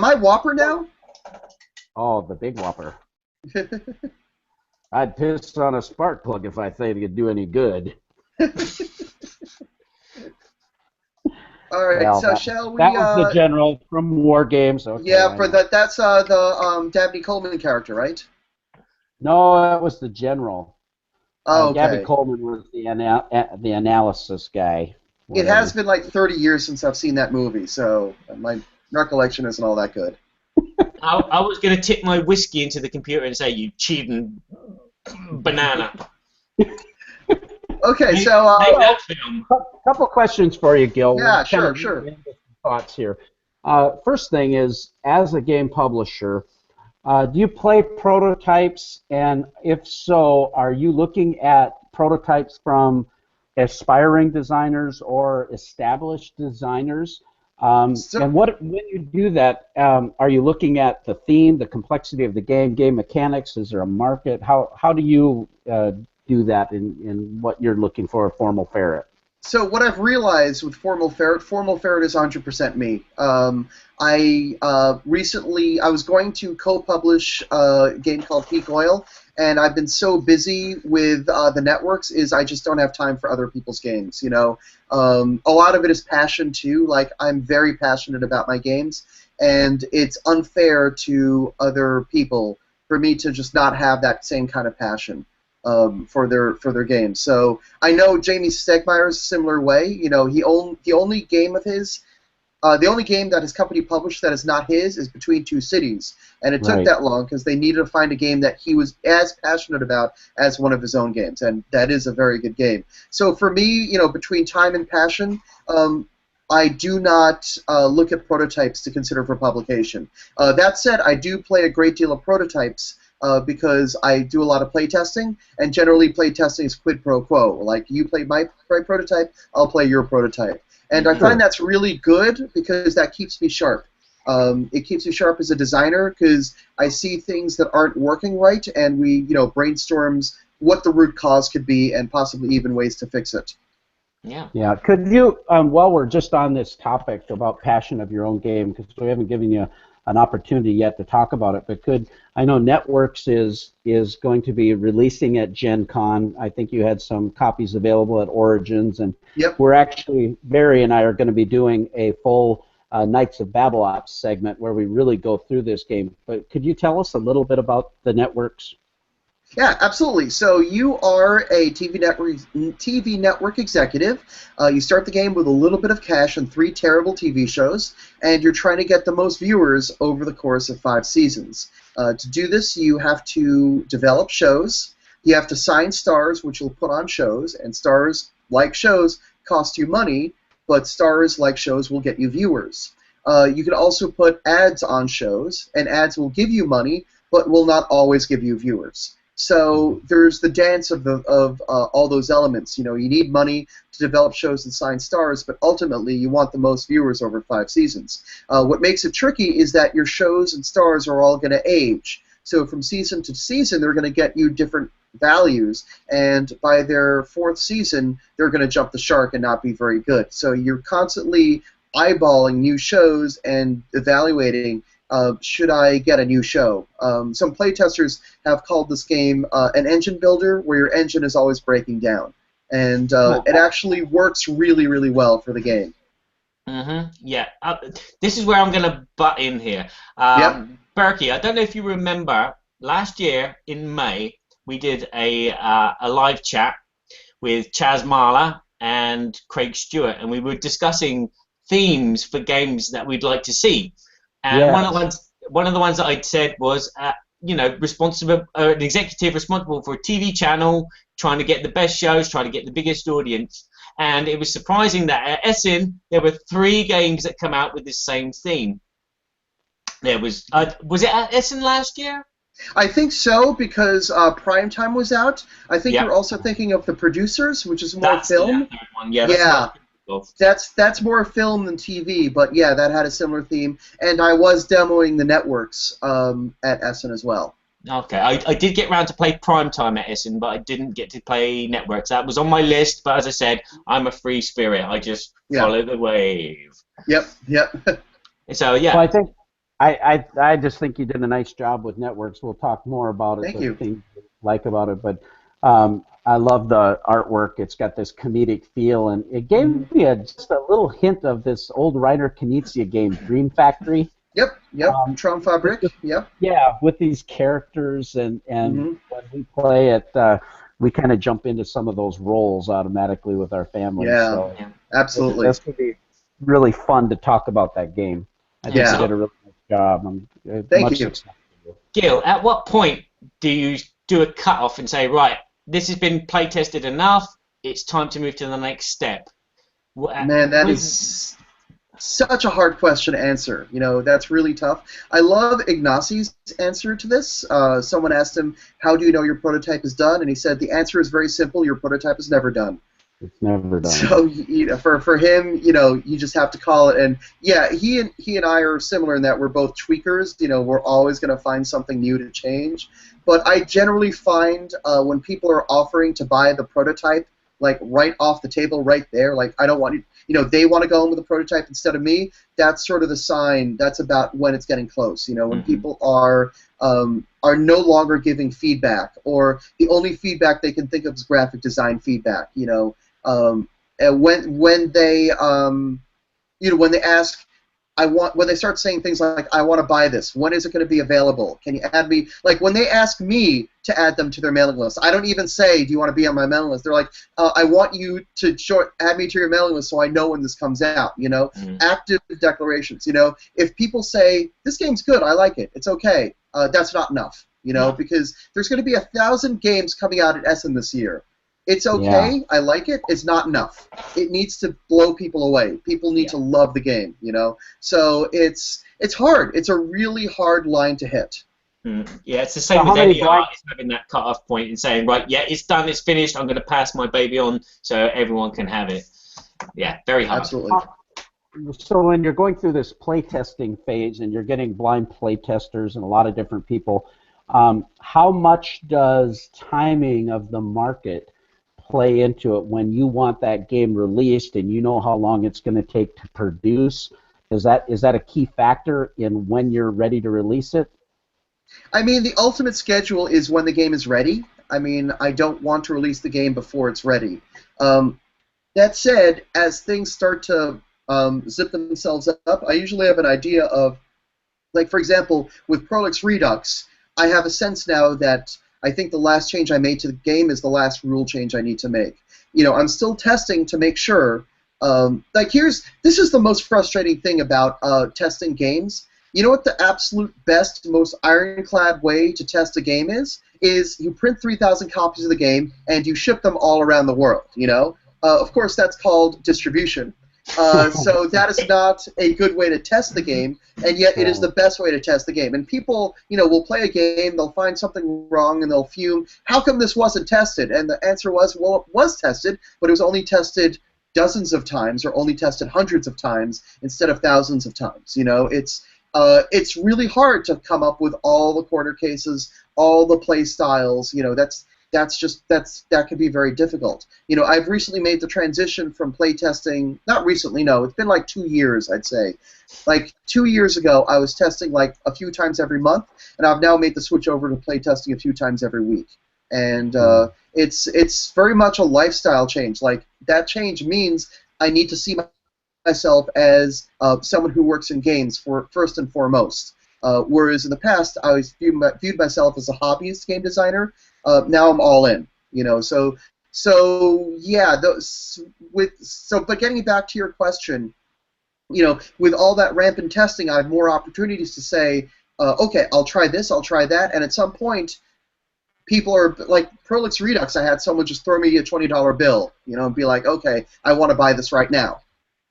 I Whopper now? Oh, the big Whopper. I'd piss on a spark plug if I thought it could do any good. All right, well, so shall we? That was the general from War Games. Okay, yeah, that's the Dabney Coleman character, right? No, that was the general. Oh, okay. Gabby Coleman was the analysis guy. It has been like 30 years since I've seen that movie, so my recollection isn't all that good. I was going to tip my whiskey into the computer and say, you cheating banana. Okay, so a couple questions for you, Gil. Yeah, sure. Thoughts here. First thing is, as a game publisher, do you play prototypes? And if so, are you looking at prototypes from aspiring designers or established designers? And when you do that, are you looking at the theme, the complexity of the game mechanics? Is there a market? How do you do that in what you're looking for a Formal Ferret? So what I've realized with Formal Ferret is 100% me. Recently I was going to co-publish a game called Peak Oil, and I've been so busy with the networks I just don't have time for other people's games. You know, a lot of it is passion too. Like, I'm very passionate about my games, and it's unfair to other people for me to just not have that same kind of passion for their games. So I know Jamie Stegmaier's a similar way. You know, the only game that his company published that is not his is Between Two Cities, and it took that long because they needed to find a game that he was as passionate about as one of his own games, and that is a very good game. So for me, you know, between time and passion, I do not look at prototypes to consider for publication. That said, I do play a great deal of prototypes because I do a lot of playtesting, and generally playtesting is quid pro quo. Like, you play my prototype, I'll play your prototype. And I find that's really good because that keeps me sharp. It keeps me sharp as a designer because I see things that aren't working right, and we, brainstorms what the root cause could be and possibly even ways to fix it. Yeah. Yeah. Could you, while we're just on this topic about passion of your own game, because we haven't given you an opportunity yet to talk about it, but I know Networks is going to be releasing at Gen Con. I think you had some copies available at Origins, and we're actually, Barry and I are going to be doing a full Knights of Babble segment where we really go through this game. But could you tell us a little bit about the Networks? Yeah, absolutely. So you are a TV network executive. You start the game with a little bit of cash and 3 terrible TV shows, and you're trying to get the most viewers over the course of 5 seasons. To do this, you have to develop shows. You have to sign stars, which you'll put on shows, and stars, like shows, cost you money, but stars, like shows, will get you viewers. You can also put ads on shows, and ads will give you money, but will not always give you viewers. So there's the dance of all those elements. You need money to develop shows and sign stars, but ultimately you want the most viewers over 5 seasons. What makes it tricky is that your shows and stars are all going to age. So from season to season, they're going to get you different values, and by their 4th season, they're going to jump the shark and not be very good. So you're constantly eyeballing new shows and evaluating, should I get a new show? Some playtesters have called this game an engine builder, where your engine is always breaking down. And it actually works really, really well for the game. Yeah. This is where I'm going to butt in here. Yep. Berkey, I don't know if you remember, last year in May, we did a live chat with Chaz Marler and Craig Stewart, and we were discussing themes for games that we'd like to see. And Yes. one of the ones that I said was, responsible, an executive responsible for a TV channel, trying to get the best shows, trying to get the biggest audience. And it was surprising that at Essen there were 3 games that come out with the same theme. There was it at Essen last year? I think so, because Primetime was out. I think Yep. you're also thinking of The Producers, which is more That's film. the third one. Yeah. That's what I think of. That's more film than TV, but yeah, that had a similar theme. And I was demoing the networks at Essen as well. Okay, I did get round to play Primetime at Essen, but I didn't get to play Networks. That was on my list, but as I said, I'm a free spirit. I just follow the wave. Yep. So, yeah. Well, I think I just think you did a nice job with Networks. We'll talk more about it. Thank the you. things you like about it, but I love the artwork. It's got this comedic feel, and it gave me just a little hint of this old Reiner Knizia game, Dream Factory. Yep. Traumfabrik. Yep. Yeah, with these characters, and when we play it, we kind of jump into some of those roles automatically with our family. Yeah, so absolutely. That's going to be really fun to talk about that game. I think you did a really nice job. Thank you. Gil, at what point do you do a cut-off and say, right, this has been play-tested enough, it's time to move to the next step? Man, that is such a hard question to answer. That's really tough. I love Ignacie's answer to this. Someone asked him, how do you know your prototype is done? And he said, the answer is very simple, your prototype is never done. It's never done. So for him, you just have to call it. And yeah, he and I are similar in that we're both tweakers. We're always going to find something new to change. But I generally find when people are offering to buy the prototype, like right off the table, right there, like I don't want they want to go in with a prototype instead of me. That's sort of the sign. That's about when it's getting close. When people are no longer giving feedback, or the only feedback they can think of is graphic design feedback. And when they ask, when they start saying things like, I want to buy this, when is it going to be available? Can you add me? Like when they ask me to add them to their mailing list, I don't even say, do you want to be on my mailing list? They're like, I want you to add me to your mailing list so I know when this comes out. Active declarations. If people say, this game's good, I like it, it's okay, that's not enough. Because there's going to be 1,000 games coming out at Essen this year. It's okay, I like it, it's not enough. It needs to blow people away. People need to love the game, So it's hard. It's a really hard line to hit. Yeah, it's the same with any art, is having that cut-off point and saying, right, yeah, it's done, it's finished, I'm going to pass my baby on so everyone can have it. Yeah, very hard. Absolutely. So when you're going through this playtesting phase and you're getting blind playtesters and a lot of different people, how much does timing of the market play into it when you want that game released and you know how long it's going to take to produce? Is that a key factor in when you're ready to release it? I mean, the ultimate schedule is when the game is ready. I mean, I don't want to release the game before it's ready. That said, as things start to zip themselves up, I usually have an idea of, like, for example, with Prolix Redux, I have a sense now that I think the last change I made to the game is the last rule change I need to make. I'm still testing to make sure. This is the most frustrating thing about testing games. You know what the absolute best, most ironclad way to test a game is? Is you print 3,000 copies of the game and you ship them all around the world. Of course, that's called distribution. So that is not a good way to test the game, and yet it is the best way to test the game. And people, will play a game, they'll find something wrong, and they'll fume. How come this wasn't tested? And the answer was, well, it was tested, but it was only tested dozens of times, or only tested hundreds of times instead of thousands of times. It's it's really hard to come up with all the corner cases, all the play styles. You know, that can be very difficult. You know, I've recently made the transition from playtesting. Not recently, no. It's been like 2 years, I'd say. Like 2 years ago, I was testing like a few times every month, and I've now made the switch over to playtesting a few times every week. And it's very much a lifestyle change. Like that change means I need to see myself as someone who works in games first and foremost. Whereas in the past, I was viewed myself as a hobbyist game designer. Now I'm all in. You know, so yeah. But getting back to your question, you know, with all that rampant testing, I have more opportunities to say, okay, I'll try this, I'll try that, and at some point, people are like Prolix Redux. I had someone just throw me a $20 bill, you know, and be like, okay, I want to buy this right now.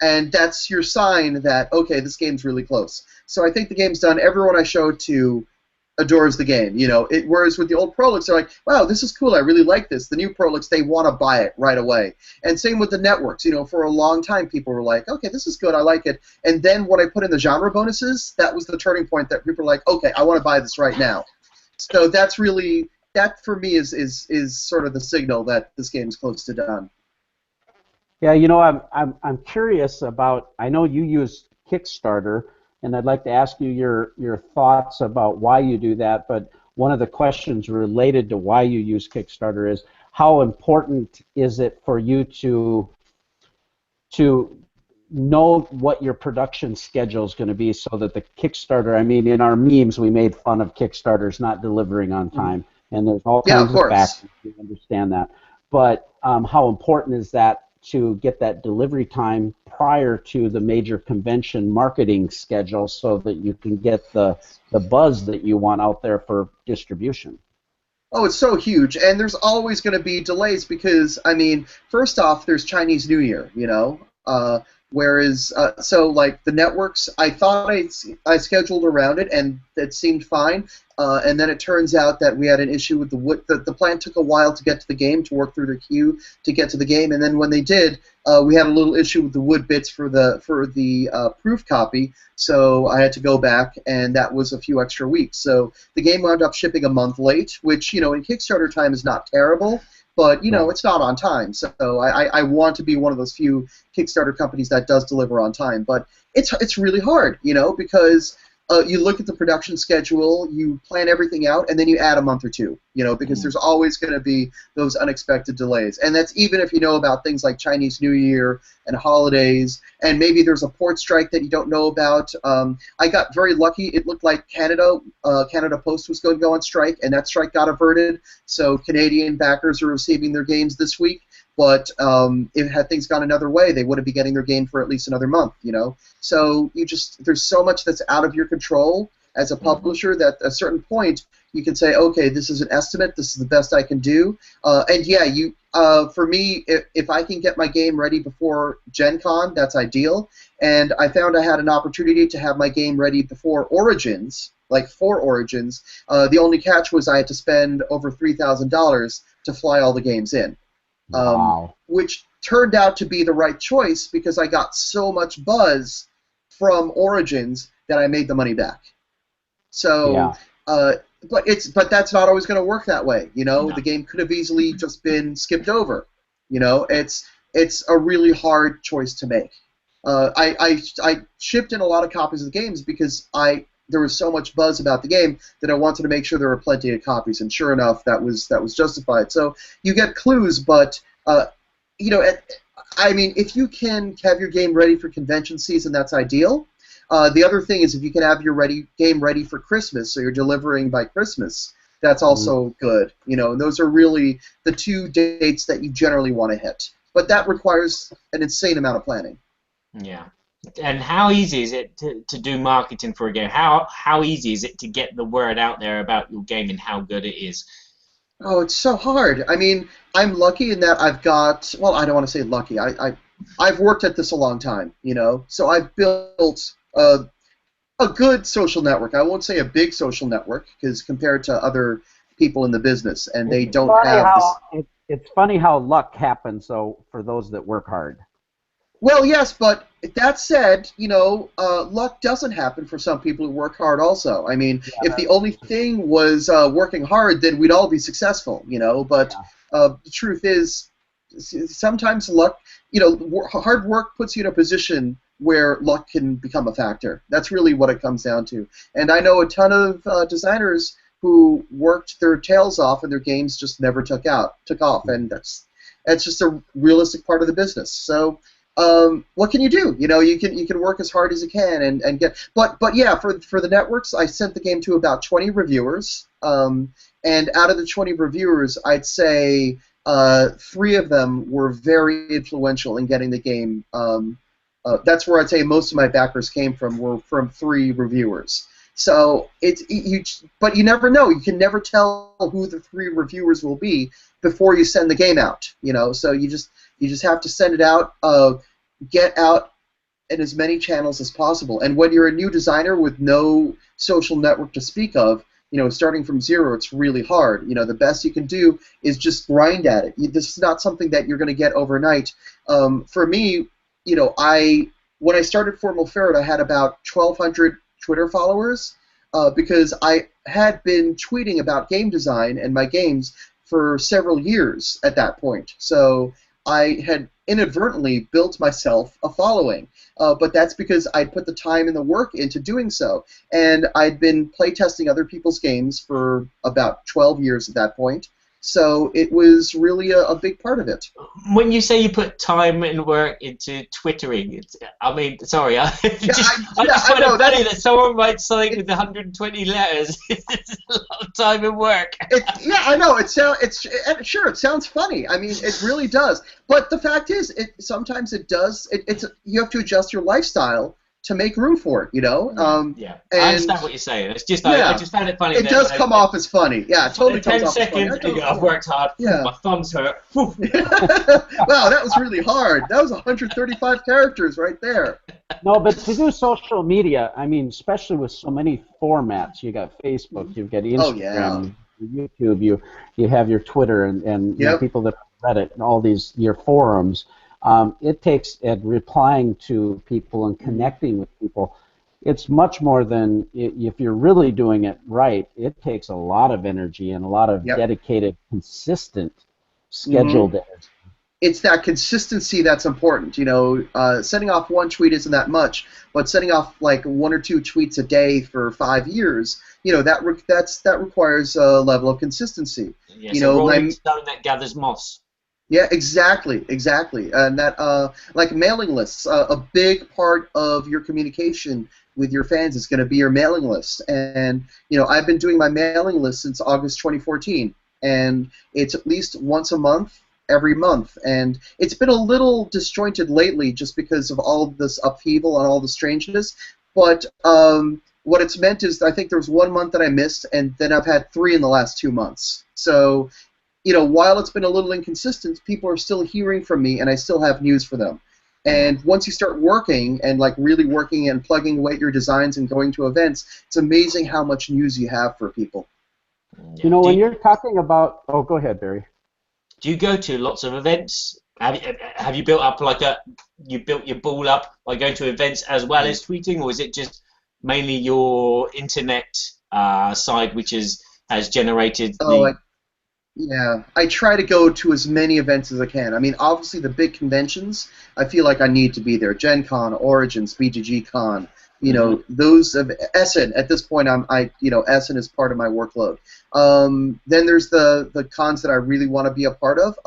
And that's your sign that, okay, this game's really close. So I think the game's done. Everyone I showed to adores the game, you know. Whereas with the old Prolix, they're like, wow, this is cool, I really like this. The new Prolix, they want to buy it right away. And same with the networks, you know, for a long time people were like, okay, this is good, I like it. And then when I put in the genre bonuses, that was the turning point that people were like, okay, I want to buy this right now. So that's really, that for me is sort of the signal that this game's close to done. Yeah, you know, I'm curious about. I know you use Kickstarter, and I'd like to ask you your thoughts about why you do that. But one of the questions related to why you use Kickstarter is how important is it for you to know what your production schedule is going to be, so that the Kickstarter. I mean, in our memes, we made fun of Kickstarters not delivering on time. And there's all kinds of factors, we understand that. But how important is that to get that delivery time prior to the major convention marketing schedule so that you can get the buzz that you want out there for distribution? Oh, it's so huge. And there's always going to be delays because, I mean, first off, there's Chinese New Year, you know? Whereas, so like the networks, I thought I scheduled around it and it seemed fine. And then it turns out that we had an issue with the wood. The plant took a while to get to the game, to work through the queue to get to the game. And then when they did, we had a little issue with the wood bits for the proof copy. So I had to go back, and that was a few extra weeks. So the game wound up shipping a month late, which, you know, in Kickstarter time is not terrible. But, you know, it's not on time, so I want to be one of those few Kickstarter companies that does deliver on time. But it's really hard, you know, because you look at the production schedule, you plan everything out, and then you add a month or two, you know, because there's always going to be those unexpected delays. And that's even if you know about things like Chinese New Year and holidays, and maybe there's a port strike that you don't know about. I got very lucky. It looked like Canada Post was going to go on strike, and that strike got averted. So Canadian backers are receiving their games this week. But if had things gone another way, they wouldn't be getting their game for at least another month, you know. So there's so much that's out of your control as a publisher that at a certain point you can say, okay, this is an estimate, this is the best I can do. And yeah, for me, if I can get my game ready before Gen Con, that's ideal. And I found I had an opportunity to have my game ready before Origins, like for Origins. The only catch was I had to spend over $3,000 to fly all the games in. Wow. Which turned out to be the right choice because I got so much buzz from Origins that I made the money back. So, yeah. But that's not always going to work that way. You know, the game could have easily just been skipped over. You know, it's a really hard choice to make. I shipped in a lot of copies of the games because there was so much buzz about the game that I wanted to make sure there were plenty of copies, and sure enough, that was justified. So you get clues, but you know, I mean, if you can have your game ready for convention season, that's ideal. The other thing is if you can have your game ready for Christmas, so you're delivering by Christmas, that's also good. You know, and those are really the two dates that you generally want to hit. But that requires an insane amount of planning. Yeah. And how easy is it to do marketing for a game? How easy is it to get the word out there about your game and how good it is? Oh, it's so hard. I mean, I'm lucky in that I've got, well, I don't want to say lucky. I've worked at this a long time, you know, so I've built a good social network. I won't say a big social network because compared to other people in the business, and they don't have this. It's funny how luck happens, though, for those that work hard. Well, yes, but that said, luck doesn't happen for some people who work hard also. I mean, if the only thing was working hard, then we'd all be successful, But the truth is, sometimes luck, hard work puts you in a position where luck can become a factor. That's really what it comes down to. And I know a ton of designers who worked their tails off and their games just never took off, and that's just a realistic part of the business. So. What can you do? You can work as hard as you can and get. But yeah, for the networks, I sent the game to about 20 reviewers, and out of the 20 reviewers, I'd say 3 of them were very influential in getting the game. That's where I'd say most of my backers came from. Were from 3 reviewers. So but you never know. You can never tell who the 3 reviewers will be before you send the game out. So you just have to send it out, get out in as many channels as possible. And when you're a new designer with no social network to speak of, starting from zero, it's really hard. The best you can do is just grind at it. This is not something that you're going to get overnight. For me, when I started Formal Ferret, I had about 1,200 Twitter followers because I had been tweeting about game design and my games for several years at that point. So I had inadvertently built myself a following, but that's because I put the time and the work into doing so. And I'd been playtesting other people's games for about 12 years at that point, so it was really a big part of it. When you say you put time and work into twittering, sorry, I just find it funny that someone writes something with 120 letters. It's a lot of time and work. Yeah, I know. It sounds funny. I mean, it really does. But the fact is, sometimes it does. You have to adjust your lifestyle to make room for it, Yeah, I understand what you're saying. It's just I just found it funny. It does come off as funny. Yeah, it totally comes off as funny. 10 seconds, I've worked hard. Yeah. My thumbs hurt. Wow, that was really hard. That was 135 characters right there. No, but to do social media, I mean, especially with so many formats, you got Facebook, you've got Instagram, YouTube, you have your Twitter, and people that Reddit, and all these your forums. It takes replying to people and connecting with people. It's much more than if you're really doing it right. It takes a lot of energy and a lot of dedicated, consistent, scheduled energy. It's that consistency that's important. Sending off one tweet isn't that much, but sending off like 1 or 2 tweets a day for 5 years, that requires a level of consistency. Yes, a rolling stone that gathers moss. Yeah, exactly, and that like mailing lists, a big part of your communication with your fans is going to be your mailing list, and I've been doing my mailing list since August 2014, and it's at least once a month, every month, and it's been a little disjointed lately just because of all of this upheaval and all the strangeness, but what it's meant is I think there was 1 month that I missed, and then I've had 3 in the last 2 months, so. While it's been a little inconsistent, people are still hearing from me, and I still have news for them. And once you start working and really working and plugging away at your designs and going to events, it's amazing how much news you have for people. When you're talking about, go ahead, Barry. Do you go to lots of events? Have you built up you built your ball up by going to events as well as tweeting, or is it just mainly your internet side which has generated Yeah, I try to go to as many events as I can. I mean, obviously the big conventions, I feel like I need to be there. Gen Con, Origins, BGG Con, those of Essen. At this point, Essen is part of my workload. Then there's the cons that I really want to be a part of.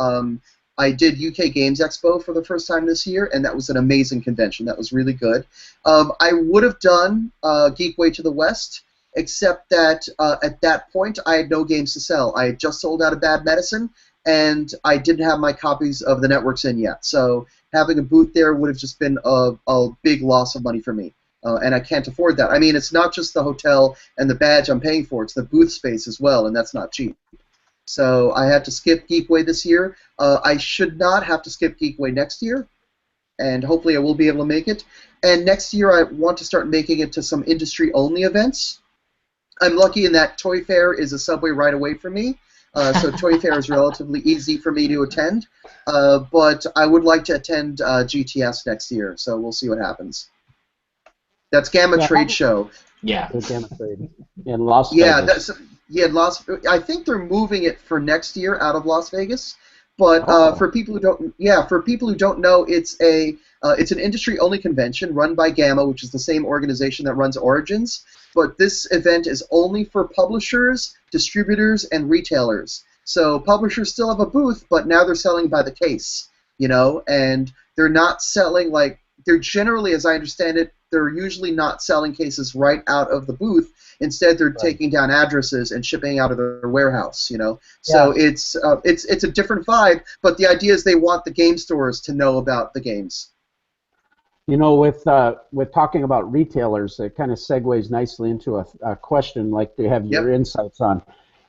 I did UK Games Expo for the first time this year, and that was an amazing convention. That was really good. I would have done Geekway to the West, except that at that point I had no games to sell. I had just sold out of Bad Medicine, and I didn't have my copies of the networks in yet. So having a booth there would have just been a big loss of money for me, and I can't afford that. I mean, it's not just the hotel and the badge I'm paying for, it's the booth space as well, and that's not cheap. So I had to skip Geekway this year. I should not have to skip Geekway next year, and hopefully I will be able to make it. And next year I want to start making it to some industry-only events. I'm lucky in that Toy Fair is a subway right away from me, So Toy Fair is relatively easy for me to attend. But I would like to attend GTS next year, so we'll see what happens. That's Gamma Trade Show. Yeah. The Gamma Trade in Las Yeah, Vegas. I think they're moving it for next year out of Las Vegas. But for people who don't know, it's an industry-only convention run by Gamma, which is the same organization that runs Origins. But this event is only for publishers, distributors, and retailers. So publishers still have a booth, but now they're selling by the case, and they're not selling they're generally, as I understand it, they're usually not selling cases right out of the booth. Instead, they're taking down addresses and shipping out of their warehouse, So it's a different vibe, but the idea is they want the game stores to know about the games. With talking about retailers, it kind of segues nicely into a question like to have your insights on.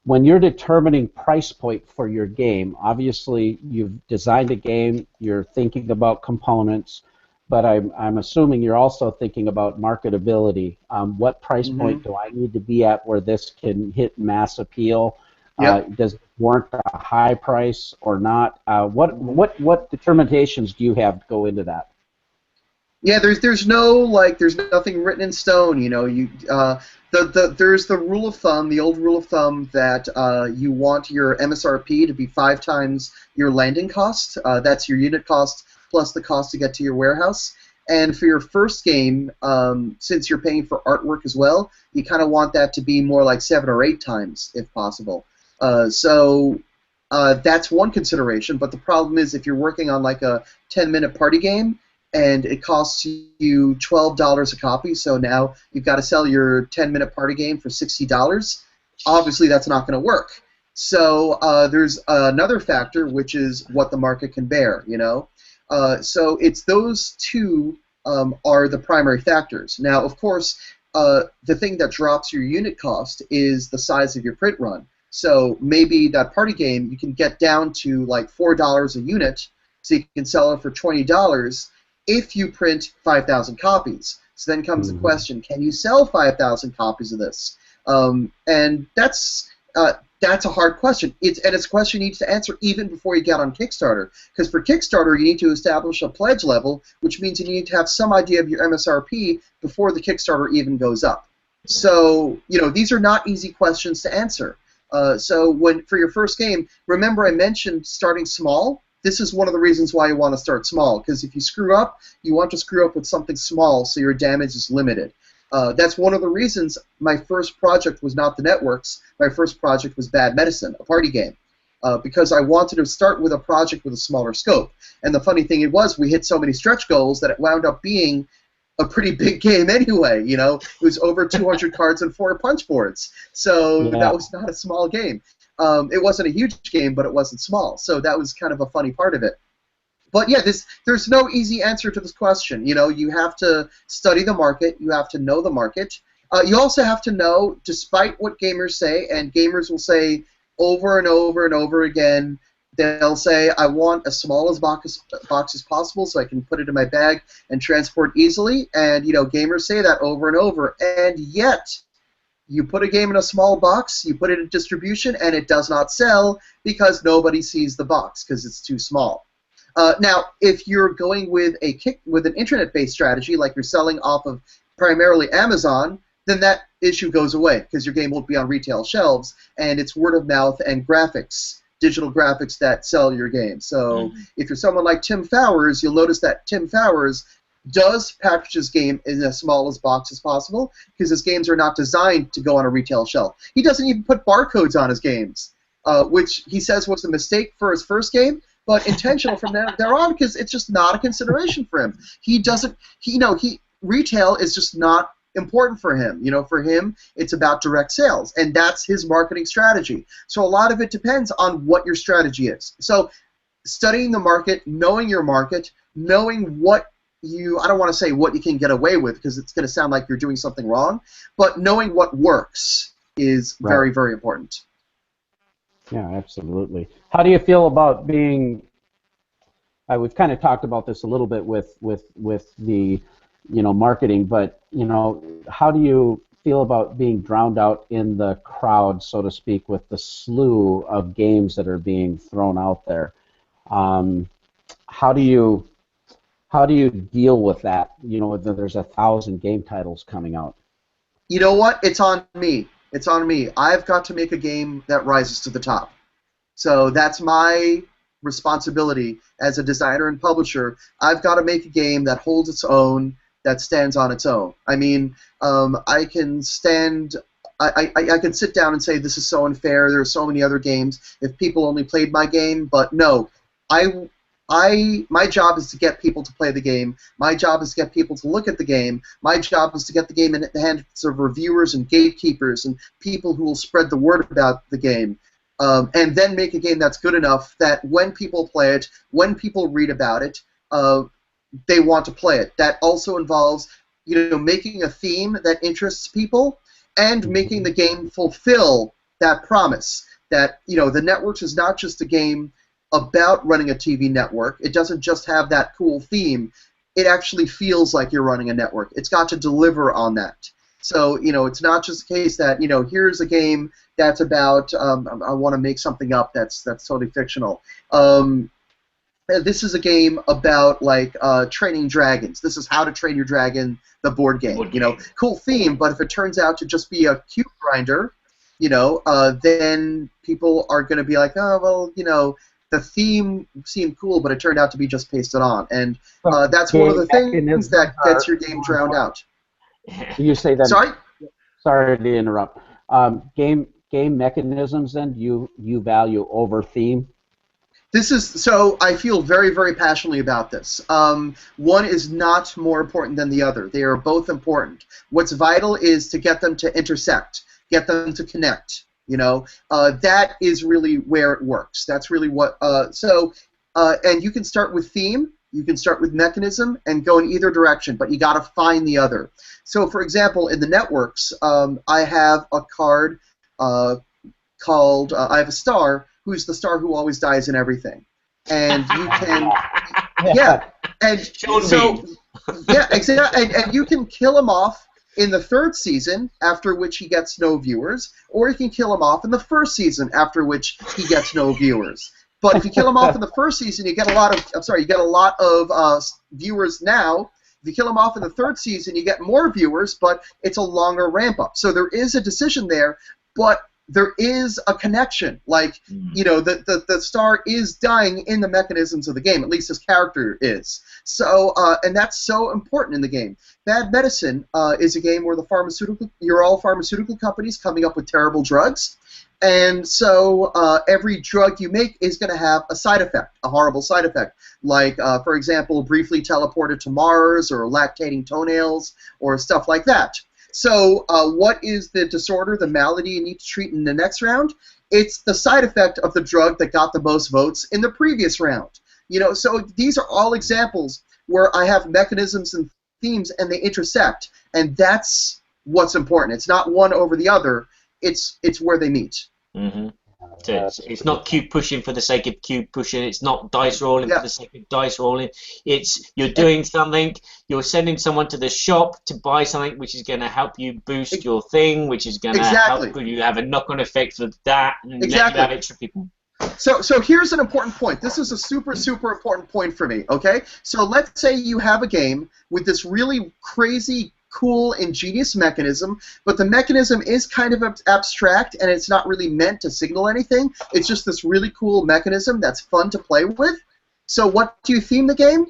When you're determining price point for your game, obviously you've designed a game, you're thinking about components, but I'm assuming you're also thinking about marketability. What price point do I need to be at where this can hit mass appeal? Does it warrant a high price or not? What determinations do you have to go into that? Yeah, there's nothing written in stone. There's the rule of thumb, the old rule of thumb that you want your MSRP to be 5 times your landing cost. That's your unit cost plus the cost to get to your warehouse. And for your first game, since you're paying for artwork as well, you kind of want that to be more like 7 or 8 times if possible. So that's one consideration. But the problem is if you're working on like a 10-minute party game, and it costs you $12 a copy, so now you've got to sell your 10-minute party game for $60. Obviously, that's not going to work. So there's another factor, which is what the market can bear. So it's those two are the primary factors. Now, of course, the thing that drops your unit cost is the size of your print run. So maybe that party game you can get down to like $4 a unit, so you can sell it for $20. If you print 5,000 copies. So then comes the question, can you sell 5,000 copies of this? And that's a hard question. It's a question you need to answer even before you get on Kickstarter. Because for Kickstarter, you need to establish a pledge level, which means you need to have some idea of your MSRP before the Kickstarter even goes up. So, these are not easy questions to answer. So for your first game, remember I mentioned starting small. This is one of the reasons why you want to start small, because if you screw up, you want to screw up with something small so your damage is limited. That's one of the reasons my first project was not the networks. My first project was Bad Medicine, a party game, because I wanted to start with a project with a smaller scope. And the funny thing was we hit so many stretch goals that it wound up being a pretty big game anyway. It was over 200 cards and 4 punch boards. So that was not a small game. It wasn't a huge game, but it wasn't small, so that was kind of a funny part of it. But yeah, there's no easy answer to this question. You have to study the market, you have to know the market. You also have to know, despite what gamers say, and gamers will say over and over and over again, they'll say, I want as small as box as possible so I can put it in my bag and transport easily, and gamers say that over and over, and yet you put a game in a small box, you put it in distribution, and it does not sell because nobody sees the box because it's too small. Now, if you're going with an internet-based strategy, like you're selling off of primarily Amazon, then that issue goes away because your game won't be on retail shelves, and it's word of mouth and graphics, digital graphics that sell your game. So if you're someone like Tim Fowers, you'll notice that Tim Fowers does package his game in as small as box as possible because his games are not designed to go on a retail shelf. He doesn't even put barcodes on his games, which he says was a mistake for his first game, but intentional from there on because it's just not a consideration for him. Retail is just not important for him. For him, it's about direct sales, and that's his marketing strategy. So a lot of it depends on what your strategy is. So studying the market, knowing your market, knowing what I don't want to say what you can get away with because it's going to sound like you're doing something wrong, but knowing what works is very, very important. Yeah, absolutely. How do you feel about being? We've kind of talked about this a little bit with the marketing, but how do you feel about being drowned out in the crowd, so to speak, with the slew of games that are being thrown out there? How do you deal with that? You know, there's 1,000 game titles coming out. You know what? It's on me. It's on me. I've got to make a game that rises to the top. So that's my responsibility as a designer and publisher. I've got to make a game that holds its own, that stands on its own. I mean, I can stand. I can sit down and say this is so unfair. There are so many other games. If people only played my game, but no, my job is to get people to play the game. My job is to get people to look at the game. My job is to get the game in the hands of reviewers and gatekeepers and people who will spread the word about the game. And then make a game that's good enough that when people play it, when people read about it, they want to play it. That also involves, making a theme that interests people and making the game fulfill that promise. That, the Networks is not just a game about running a TV network. It doesn't just have that cool theme. It actually feels like you're running a network. It's got to deliver on that. So, it's not just a case that, here's a game that's about, I want to make something up that's totally fictional. This is a game about, like, training dragons. This is How to Train Your Dragon, the board game. Cool theme, but if it turns out to just be a cube grinder, then people are going to be like, oh, well, the theme seemed cool, but it turned out to be just pasted on. And that's one of the things that gets your game drowned out. You say that. Sorry? Sorry to interrupt. Game mechanisms, then, you value over theme? So I feel very, very passionately about this. One is not more important than the other. They are both important. What's vital is to get them to intersect, get them to connect. That is really where it works. That's really what. And you can start with theme, you can start with mechanism, and go in either direction. But you got to find the other. So, for example, in the Networks, I have a card called. I have a star who's the star who always dies in everything, and you can. Yeah, and so yeah, exactly, and you can kill him off in the third season, after which he gets no viewers, or you can kill him off in the first season, after which he gets no viewers. But if you kill him off in the first season, you get a lot of viewers now. If you kill him off in the third season, you get more viewers, but it's a longer ramp up. So there is a decision there, but there is a connection. Like, the star is dying in the mechanisms of the game, at least his character is. So, and that's so important in the game. Bad Medicine is a game where you're all pharmaceutical companies coming up with terrible drugs. And so every drug you make is going to have a side effect, a horrible side effect. Like, for example, briefly teleported to Mars, or lactating toenails, or stuff like that. So what is the disorder, the malady you need to treat in the next round? It's the side effect of the drug that got the most votes in the previous round. So these are all examples where I have mechanisms and themes and they intersect, and that's what's important. It's not one over the other. It's where they meet. Mm-hmm. So it's not cube pushing for the sake of cube pushing. It's not dice rolling for the sake of dice rolling. It's you're doing something. You're sending someone to the shop to buy something, which is going to help you boost your thing, which is going to help you have a knock-on effect for that, and let you have extra people. So here's an important point. This is a super, super important point for me, okay? So let's say you have a game with this really crazy, cool, ingenious mechanism, but the mechanism is kind of abstract and it's not really meant to signal anything. It's just this really cool mechanism that's fun to play with. So what do you theme the game?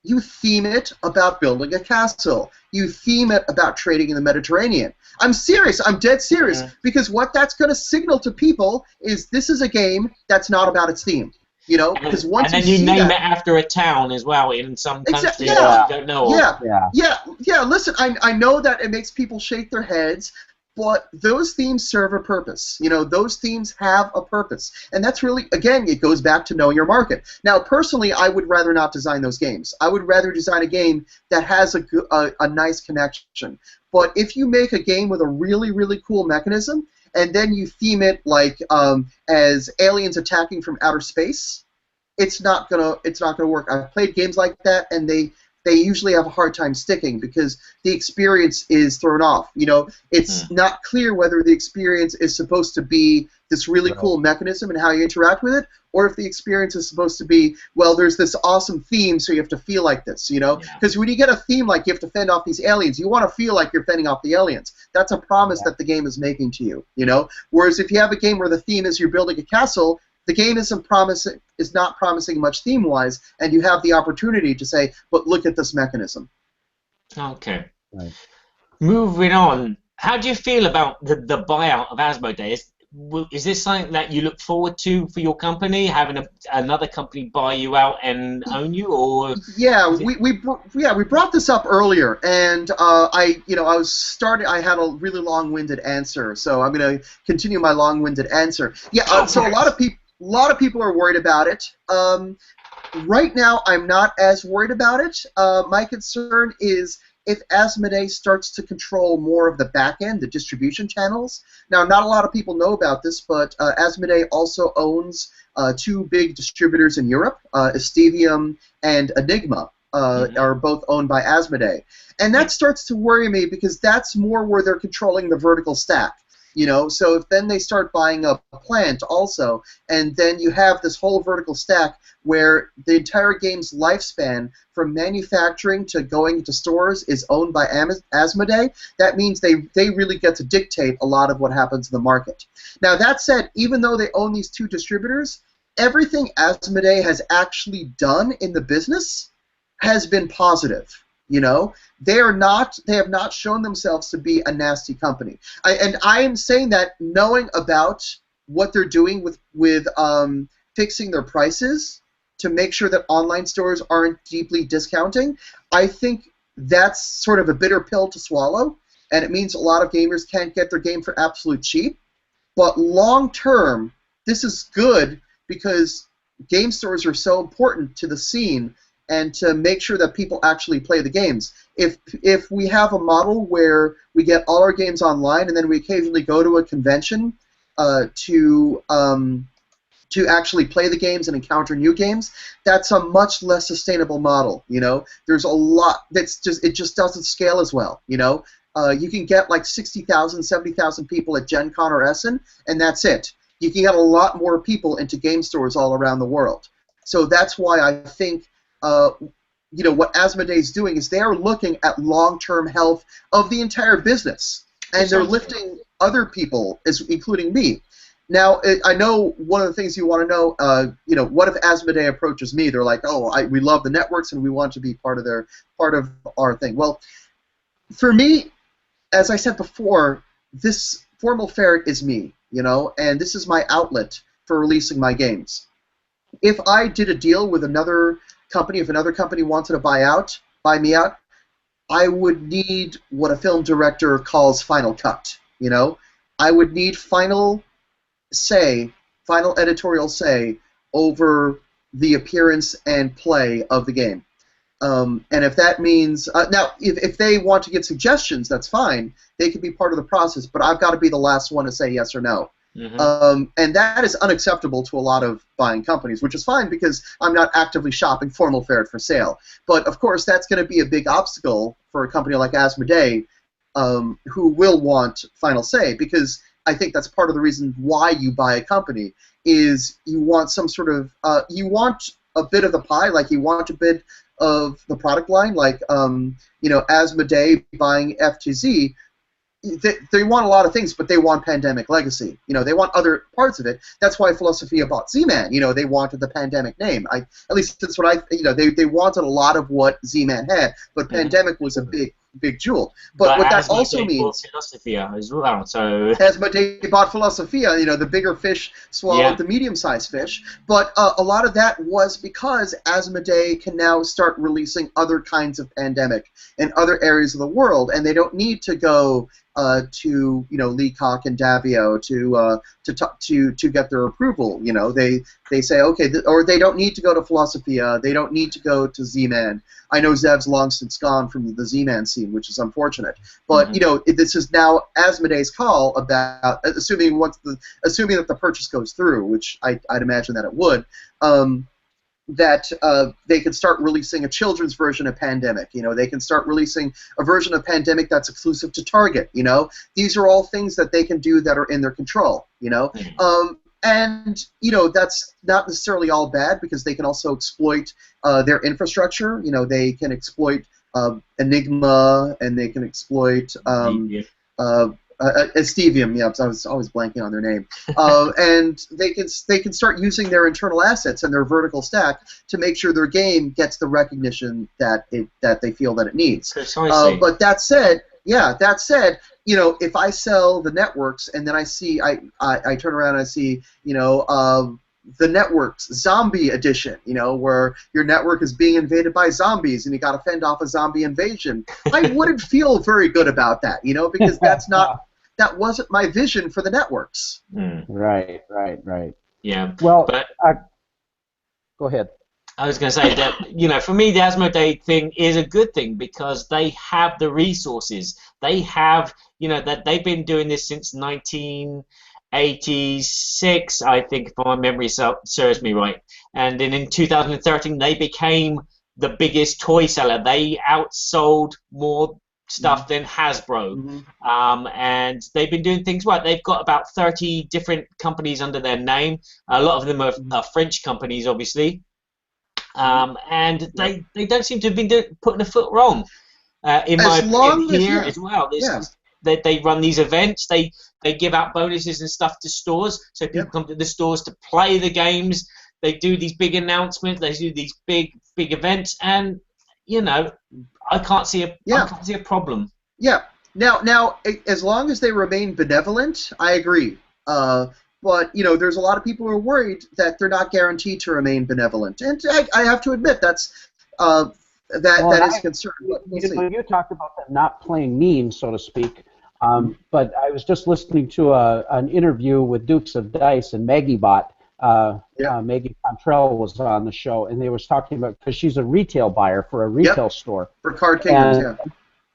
You theme it about building a castle. You theme it about trading in the Mediterranean. I'm serious. I'm dead serious. Because what that's going to signal to people is this is a game that's not about its theme. Because once and then you name it after a town as well in some countries you don't know. Yeah. Listen, I know that it makes people shake their heads, but those themes serve a purpose. Those themes have a purpose, and that's really, again, it goes back to knowing your market. Now, personally, I would rather not design those games. I would rather design a game that has a nice connection. But if you make a game with a really, really cool mechanism, and then you theme it like as aliens attacking from outer space, it's not gonna work. I've played games like that, and they they usually have a hard time sticking because the experience is thrown off. You know, it's not clear whether the experience is supposed to be this really cool mechanism and how you interact with it, or if the experience is supposed to be, well, there's this awesome theme, so you have to feel like this, you know? Because when you get a theme like you have to fend off these aliens, you want to feel like you're fending off the aliens. That's a promise that the game is making to you, you know? Whereas if you have a game where the theme is you're building a castle, the game is not promising much theme-wise, and you have the opportunity to say, but look at this mechanism. Okay. Right. Moving on, how do you feel about the buyout of Asmodee? Is this something that you look forward to for your company, having another company buy you out and own you, or? Yeah, we brought this up earlier, and I had a really long-winded answer, so I'm going to continue my long-winded answer. Yeah, so a lot of people are worried about it. Right now, I'm not as worried about it. My concern is if Asmodee starts to control more of the back end, the distribution channels. Now, not a lot of people know about this, but Asmodee also owns two big distributors in Europe, Estevium and Enigma. Are both owned by Asmodee. And that starts to worry me because that's more where they're controlling the vertical stack. You know, so if then they start buying up a plant also, and then you have this whole vertical stack where the entire game's lifespan from manufacturing to going into stores is owned by Asmodee, that means they really get to dictate a lot of what happens in the market. Now that said, even though they own these two distributors, everything Asmodee has actually done in the business has been positive. You know, they have not shown themselves to be a nasty company. And I am saying that knowing about what they're doing with fixing their prices to make sure that online stores aren't deeply discounting, I think that's sort of a bitter pill to swallow, and it means a lot of gamers can't get their game for absolute cheap. But long term, this is good because game stores are so important to the scene and to make sure that people actually play the games. If we have a model where we get all our games online and then we occasionally go to a convention to actually play the games and encounter new games, that's a much less sustainable model. You know, there's a lot it just doesn't scale as well. You know, you can get like 60,000, 70,000 people at Gen Con or Essen, and that's it. You can get a lot more people into game stores all around the world. So that's why I think. You know, what Asmodee is doing is they are looking at long-term health of the entire business, and they're lifting other people, including me. Now, I know one of the things you want to know. You know, what if Asmodee approaches me? They're like, "Oh, we love the networks, and we want to be part of our thing." Well, for me, as I said before, this Formal Ferret is me. You know, and this is my outlet for releasing my games. If I did a deal with another company, if another company wanted to buy me out, I would need what a film director calls final cut. You know, I would need final editorial say over the appearance and play of the game. And if that means now, if they want to give suggestions, that's fine. They can be part of the process, but I've got to be the last one to say yes or no. And that is unacceptable to a lot of buying companies, which is fine because I'm not actively shopping Formal Ferret for sale. But of course, that's going to be a big obstacle for a company like Asmodee, who will want final say, because I think that's part of the reason why you buy a company is you want some sort of you want a bit of the pie, like you want a bit of the product line, like you know, Asmodee buying FTZ. They want a lot of things, but they want Pandemic Legacy. You know, they want other parts of it. That's why Philosophia bought Z-Man. You know, they wanted the Pandemic name. At least that's what you know, they wanted a lot lot of Z-Man had, but Pandemic was a big jewel. But what that also means, Philosophia as well. So Asmodee bought Philosophia. You know, the bigger fish swallowed the medium-sized fish. But a lot of that was because Asmodee can now start releasing other kinds of Pandemic in other areas of the world, and they don't need to go to, you know, Leacock and Davio to get their approval. You know, they say okay, or they don't need to go to Philosophia. They don't need to go to Z-Man. I know Zev's long since gone from the Z-Man scene, which is unfortunate. But you know, this is now Asmodee's call about assuming that the purchase goes through, which I'd imagine that it would. that they can start releasing a children's version of Pandemic. You know, they can start releasing a version of Pandemic that's exclusive to Target. You know, these are all things that they can do that are in their control. You know, and you know, that's not necessarily all bad because they can also exploit their infrastructure. You know, they can exploit Enigma, and they can exploit Stevium, yeah, I was always blanking on their name, and they can start using their internal assets and their vertical stack to make sure their game gets the recognition that they feel that it needs. But that said, you know, if I sell the networks and then I turn around and I see, you know, the network's zombie edition, you know, where your network is being invaded by zombies and you got to fend off a zombie invasion, I wouldn't feel very good about that, you know, because that wasn't my vision for the networks. Right. Yeah. Well, but go ahead. I was going to say that, you know, for me, the Asmodee thing is a good thing because they have the resources. They have, you know, that they've been doing this since 1986, I think, if my memory serves me right. And then in 2013, they became the biggest toy seller. They outsold more stuff than Hasbro, and they've been doing things right. They've got about 30 different companies under their name. A lot of them are French companies, obviously, and they don't seem to have been putting a foot wrong. In my opinion, here as well. They run these events. They give out bonuses and stuff to stores, so people come to the stores to play the games. They do these big announcements. They do these big events, and you know, I can't see a problem. Yeah. Now, as long as they remain benevolent, I agree. But you know, there's a lot of people who are worried that they're not guaranteed to remain benevolent, and I have to admit that is a concern. You talked about them not playing mean, so to speak. But I was just listening to an interview with Dukes of Dice and Maggie Bot. Maggie Contrell was on the show, and they was talking about, because she's a retail buyer for a retail store. For Card Kingdoms,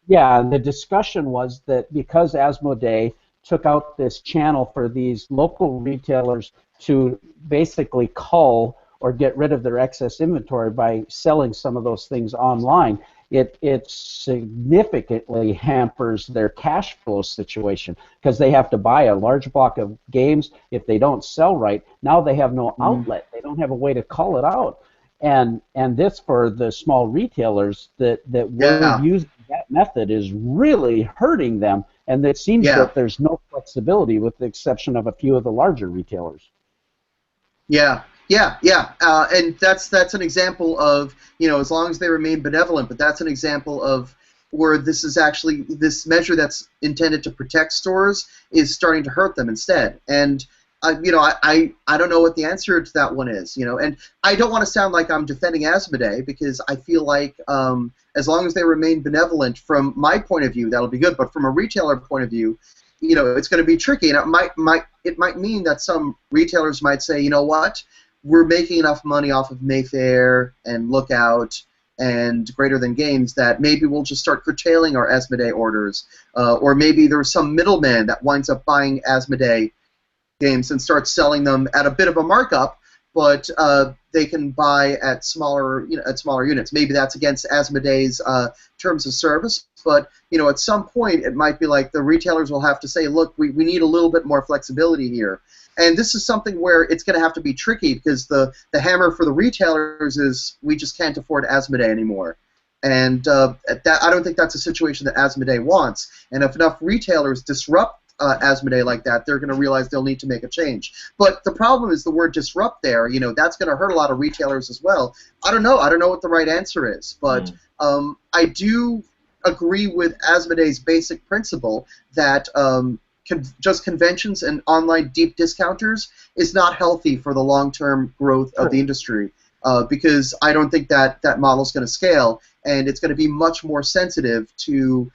Yeah, and the discussion was that because Asmodee took out this channel for these local retailers to basically cull or get rid of their excess inventory by selling some of those things online, it significantly hampers their cash flow situation because they have to buy a large block of games. If they don't sell right, now they have no outlet. They don't have a way to call it out. And this, for the small retailers that were using that method, is really hurting them. And it seems that there's no flexibility with the exception of a few of the larger retailers. And that's an example of, you know, as long as they remain benevolent, but that's an example of where this is actually, this measure that's intended to protect stores is starting to hurt them instead. And, you know, I don't know what the answer to that one is, you know, and I don't want to sound like I'm defending Asmodee because I feel like as long as they remain benevolent, from my point of view, that'll be good, but from a retailer point of view, you know, it's going to be tricky, and it might mean that some retailers might say, you know what, we're making enough money off of Mayfair and Lookout and Greater Than Games that maybe we'll just start curtailing our Asmodee orders, or maybe there's some middleman that winds up buying Asmodee games and starts selling them at a bit of a markup, but they can buy at smaller units. Maybe that's against Asmodee's terms of service, but you know, at some point it might be like the retailers will have to say, look, we need a little bit more flexibility here. And this is something where it's going to have to be tricky because the hammer for the retailers is we just can't afford Asmodee anymore. And I don't think that's a situation that Asmodee wants. And if enough retailers disrupt Asmodee like that, they're going to realize they'll need to make a change. But the problem is the word disrupt there, you know, that's going to hurt a lot of retailers as well. I don't know what the right answer is, but I do agree with Asmodee's basic principle that just conventions and online deep discounters is not healthy for the long-term growth of the industry, because I don't think that model is going to scale, and it's going to be much more sensitive to,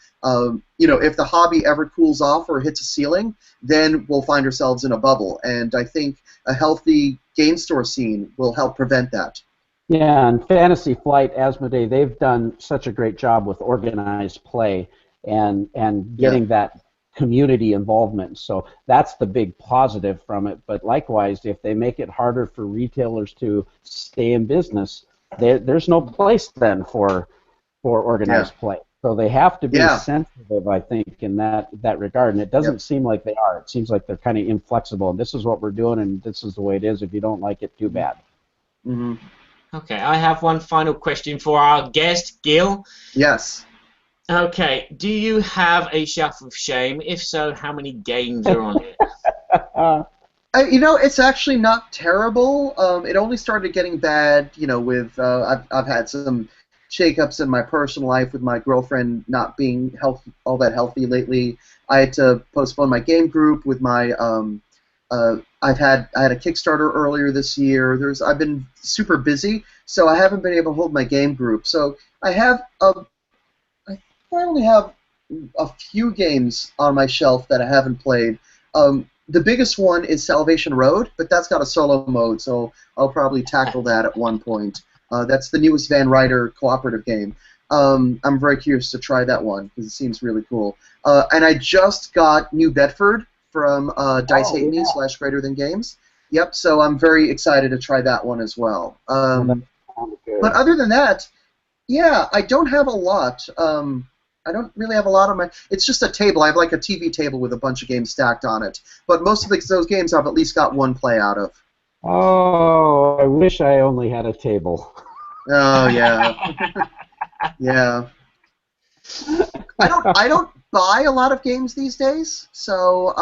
you know, if the hobby ever cools off or hits a ceiling, then we'll find ourselves in a bubble, and I think a healthy game store scene will help prevent that. Yeah, and Fantasy Flight, Asmodee, they've done such a great job with organized play and getting that community involvement. So that's the big positive from it. But likewise, if they make it harder for retailers to stay in business, there's no place then for organized play. So they have to be sensitive, I think, in that regard. And it doesn't seem like they are. It seems like they're kind of inflexible. And this is what we're doing, and this is the way it is. If you don't like it, too bad. Mm-hmm. Okay, I have one final question for our guest, Gil. Yes. Okay, do you have a shelf of shame? If so, how many games are on it? It's actually not terrible. It only started getting bad, with I've had some shake-ups in my personal life with my girlfriend not being all that healthy lately. I had to postpone my game group with my I had a Kickstarter earlier this year. I've been super busy, so I haven't been able to hold my game group. So I only have a few games on my shelf that I haven't played. The biggest one is Salvation Road, but that's got a solo mode, so I'll probably tackle that at one point. That's the newest Van Ryder cooperative game. I'm very curious to try that one because it seems really cool. And I just got New Bedford from Dice Hate Me / Greater Than Games. Yep, so I'm very excited to try that one as well. But other than that, yeah, I don't have a lot. I don't really have a lot on my... It's just a table. I have like a TV table with a bunch of games stacked on it. But most of those games I've at least got one play out of. Oh, I wish I only had a table. Oh, yeah. Yeah. I don't buy a lot of games these days, so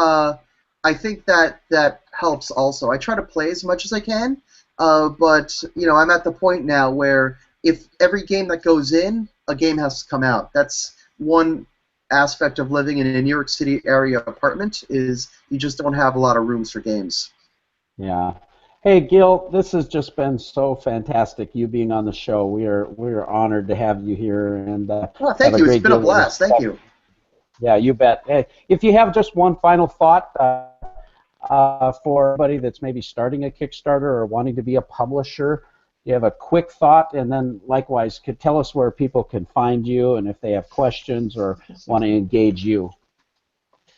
I think that helps also. I try to play as much as I can, but I'm at the point now where if every game that goes in, a game has to come out. That's one aspect of living in a New York City area apartment is you just don't have a lot of rooms for games. Yeah. Hey, Gil, this has just been so fantastic, you being on the show. We're honored to have you here. And well, thank you. It's been a blast. Thank you. Yeah, you bet. Hey, if you have just one final thought for everybody that's maybe starting a Kickstarter or wanting to be a publisher, you have a quick thought, and then likewise, could tell us where people can find you and if they have questions or want to engage you.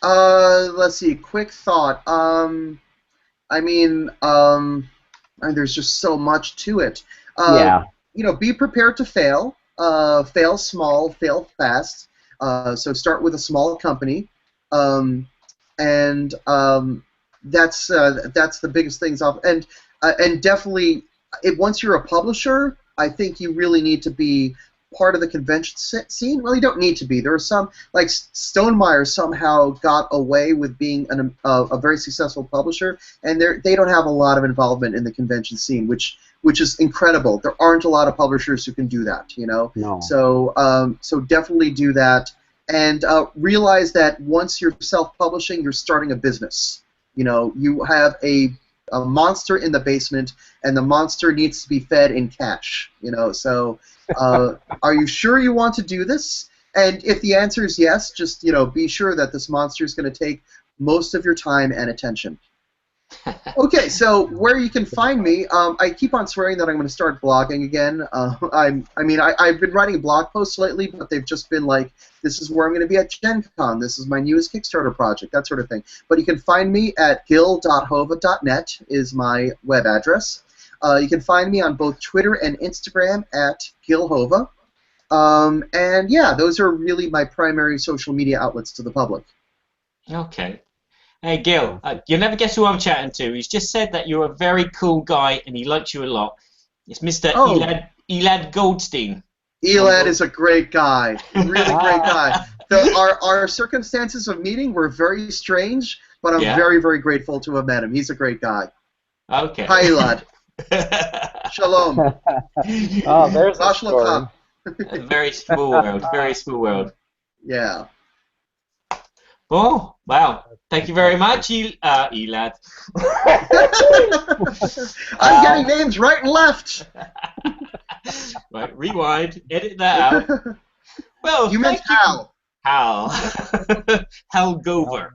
Let's see. Quick thought. There's just so much to it. Be prepared to fail. Fail small, fail fast. So start with a small company, and that's the biggest things off. And definitely, once you're a publisher, I think you really need to be part of the convention scene. Well, you don't need to be. There are some, like Stonemaier somehow got away with being a very successful publisher, and they don't have a lot of involvement in the convention scene, which is incredible. There aren't a lot of publishers who can do that, No. So definitely do that, and realize that once you're self-publishing, you're starting a business. You have a monster in the basement, and the monster needs to be fed in cash. So are you sure you want to do this? And if the answer is yes, just be sure that this monster is going to take most of your time and attention. Okay, so where you can find me, I keep on swearing that I'm going to start blogging again. I've been writing blog posts lately, but they've just been like, this is where I'm going to be at Gen Con, this is my newest Kickstarter project, that sort of thing. But you can find me at gil.hova.net is my web address. You can find me on both Twitter and Instagram at Gil Hova. And yeah, those are really my primary social media outlets to the public. Okay. Hey, Gil, you'll never guess who I'm chatting to. He's just said that you're a very cool guy and he likes you a lot. It's Mr. Elad Goldstein. Elad is a great guy. Really great guy. Our circumstances of meeting were very strange, but I'm very, very grateful to have met him. He's a great guy. Okay. Hi, Elad. Shalom. Oh, there's a story. Very small world. Very small world. Yeah. Oh, wow. Thank you very much, Elad. I'm getting names right and left. Right, rewind. Edit that out. Well, you meant Hal. Hal. Hal Gover.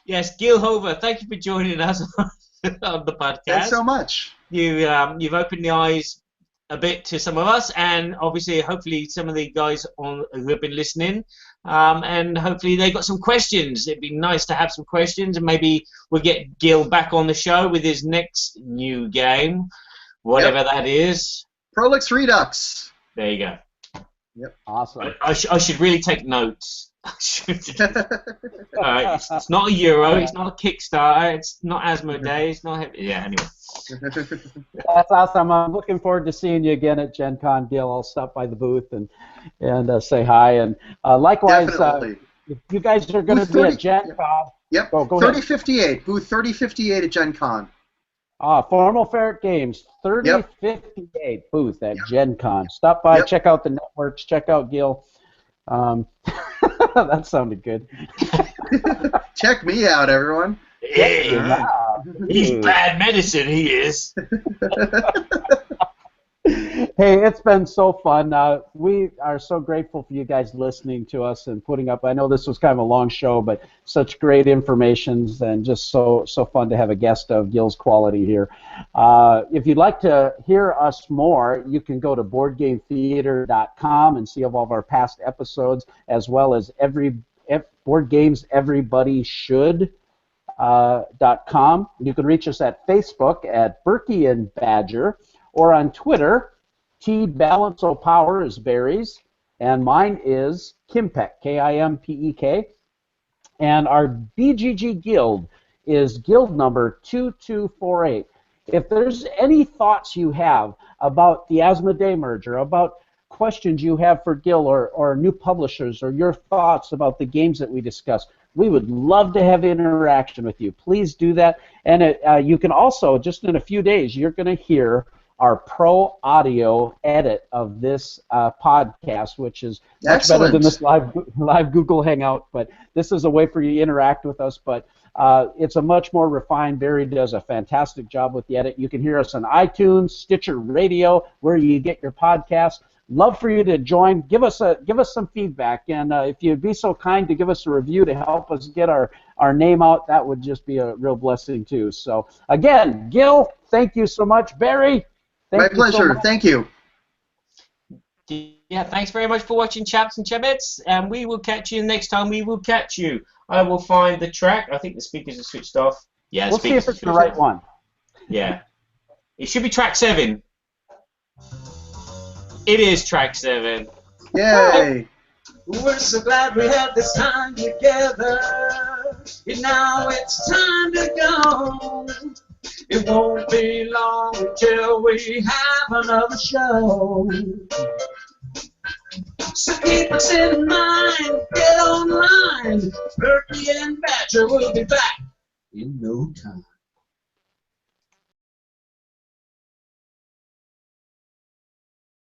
Yes, Gil Hova, thank you for joining us on the podcast. Thanks so much. You've opened the eyes a bit to some of us, and obviously, hopefully, some of the guys who have been listening and hopefully they got some questions. It'd be nice to have some questions, and maybe we'll get Gil back on the show with his next new game, whatever that is. Prolix Redux. There you go. Yep. Awesome. I should really take notes. It's not a Euro. It's not a Kickstarter. It's not Asmodee. It's not. Yeah. Anyway. That's awesome. I'm looking forward to seeing you again at Gen Con, Gil. I'll stop by the booth and say hi. And likewise, if you guys are going to be at Gen Con. Yep. Go 3058. Booth 3058 at Gen Con. Formal Ferret Games, 3058 booth at Gen Con. Stop by, check out the networks, check out Gil. That sounded good. Check me out, everyone. Hey, he's bad medicine, he is. Hey, it's been so fun. We are so grateful for you guys listening to us and putting up. I know this was kind of a long show, but such great information and just so fun to have a guest of Gil's quality here. If you'd like to hear us more, you can go to BoardGameTheater.com and see all of our past episodes, as well as Board Games Everybody Should. .com. You can reach us at Facebook at Berkey and Badger, or on Twitter, T Balance O Power is Berries, and mine is Kimpek, Kimpek, and our BGG Guild is guild number 2248. If there's any thoughts you have about the Asmodee merger, about questions you have for Gil or new publishers, or your thoughts about the games that we discussed, we would love to have interaction with you. Please do that. And you can also, just in a few days, you're going to hear our pro audio edit of this podcast, which is much better than this live Google Hangout. But this is a way for you to interact with us. But it's a much more refined. Barry does a fantastic job with the edit. You can hear us on iTunes, Stitcher Radio, where you get your podcast. Love for you to join. Give us some feedback, and if you'd be so kind to give us a review to help us get our name out, that would just be a real blessing too. So again, Gil, thank you so much. Barry, my pleasure. Thank you. Yeah, thanks very much for watching, chaps and chabettes, and we will catch you next time. We will catch you. I will find the track. I think the speakers are switched off. Yeah, we'll see if it's the right one. Yeah, it should be track 7. It is track 7. Yay! We're so glad we had this time together. And now it's time to go. It won't be long until we have another show. So keep us in mind, get online. Berkey and Badger will be back in no time.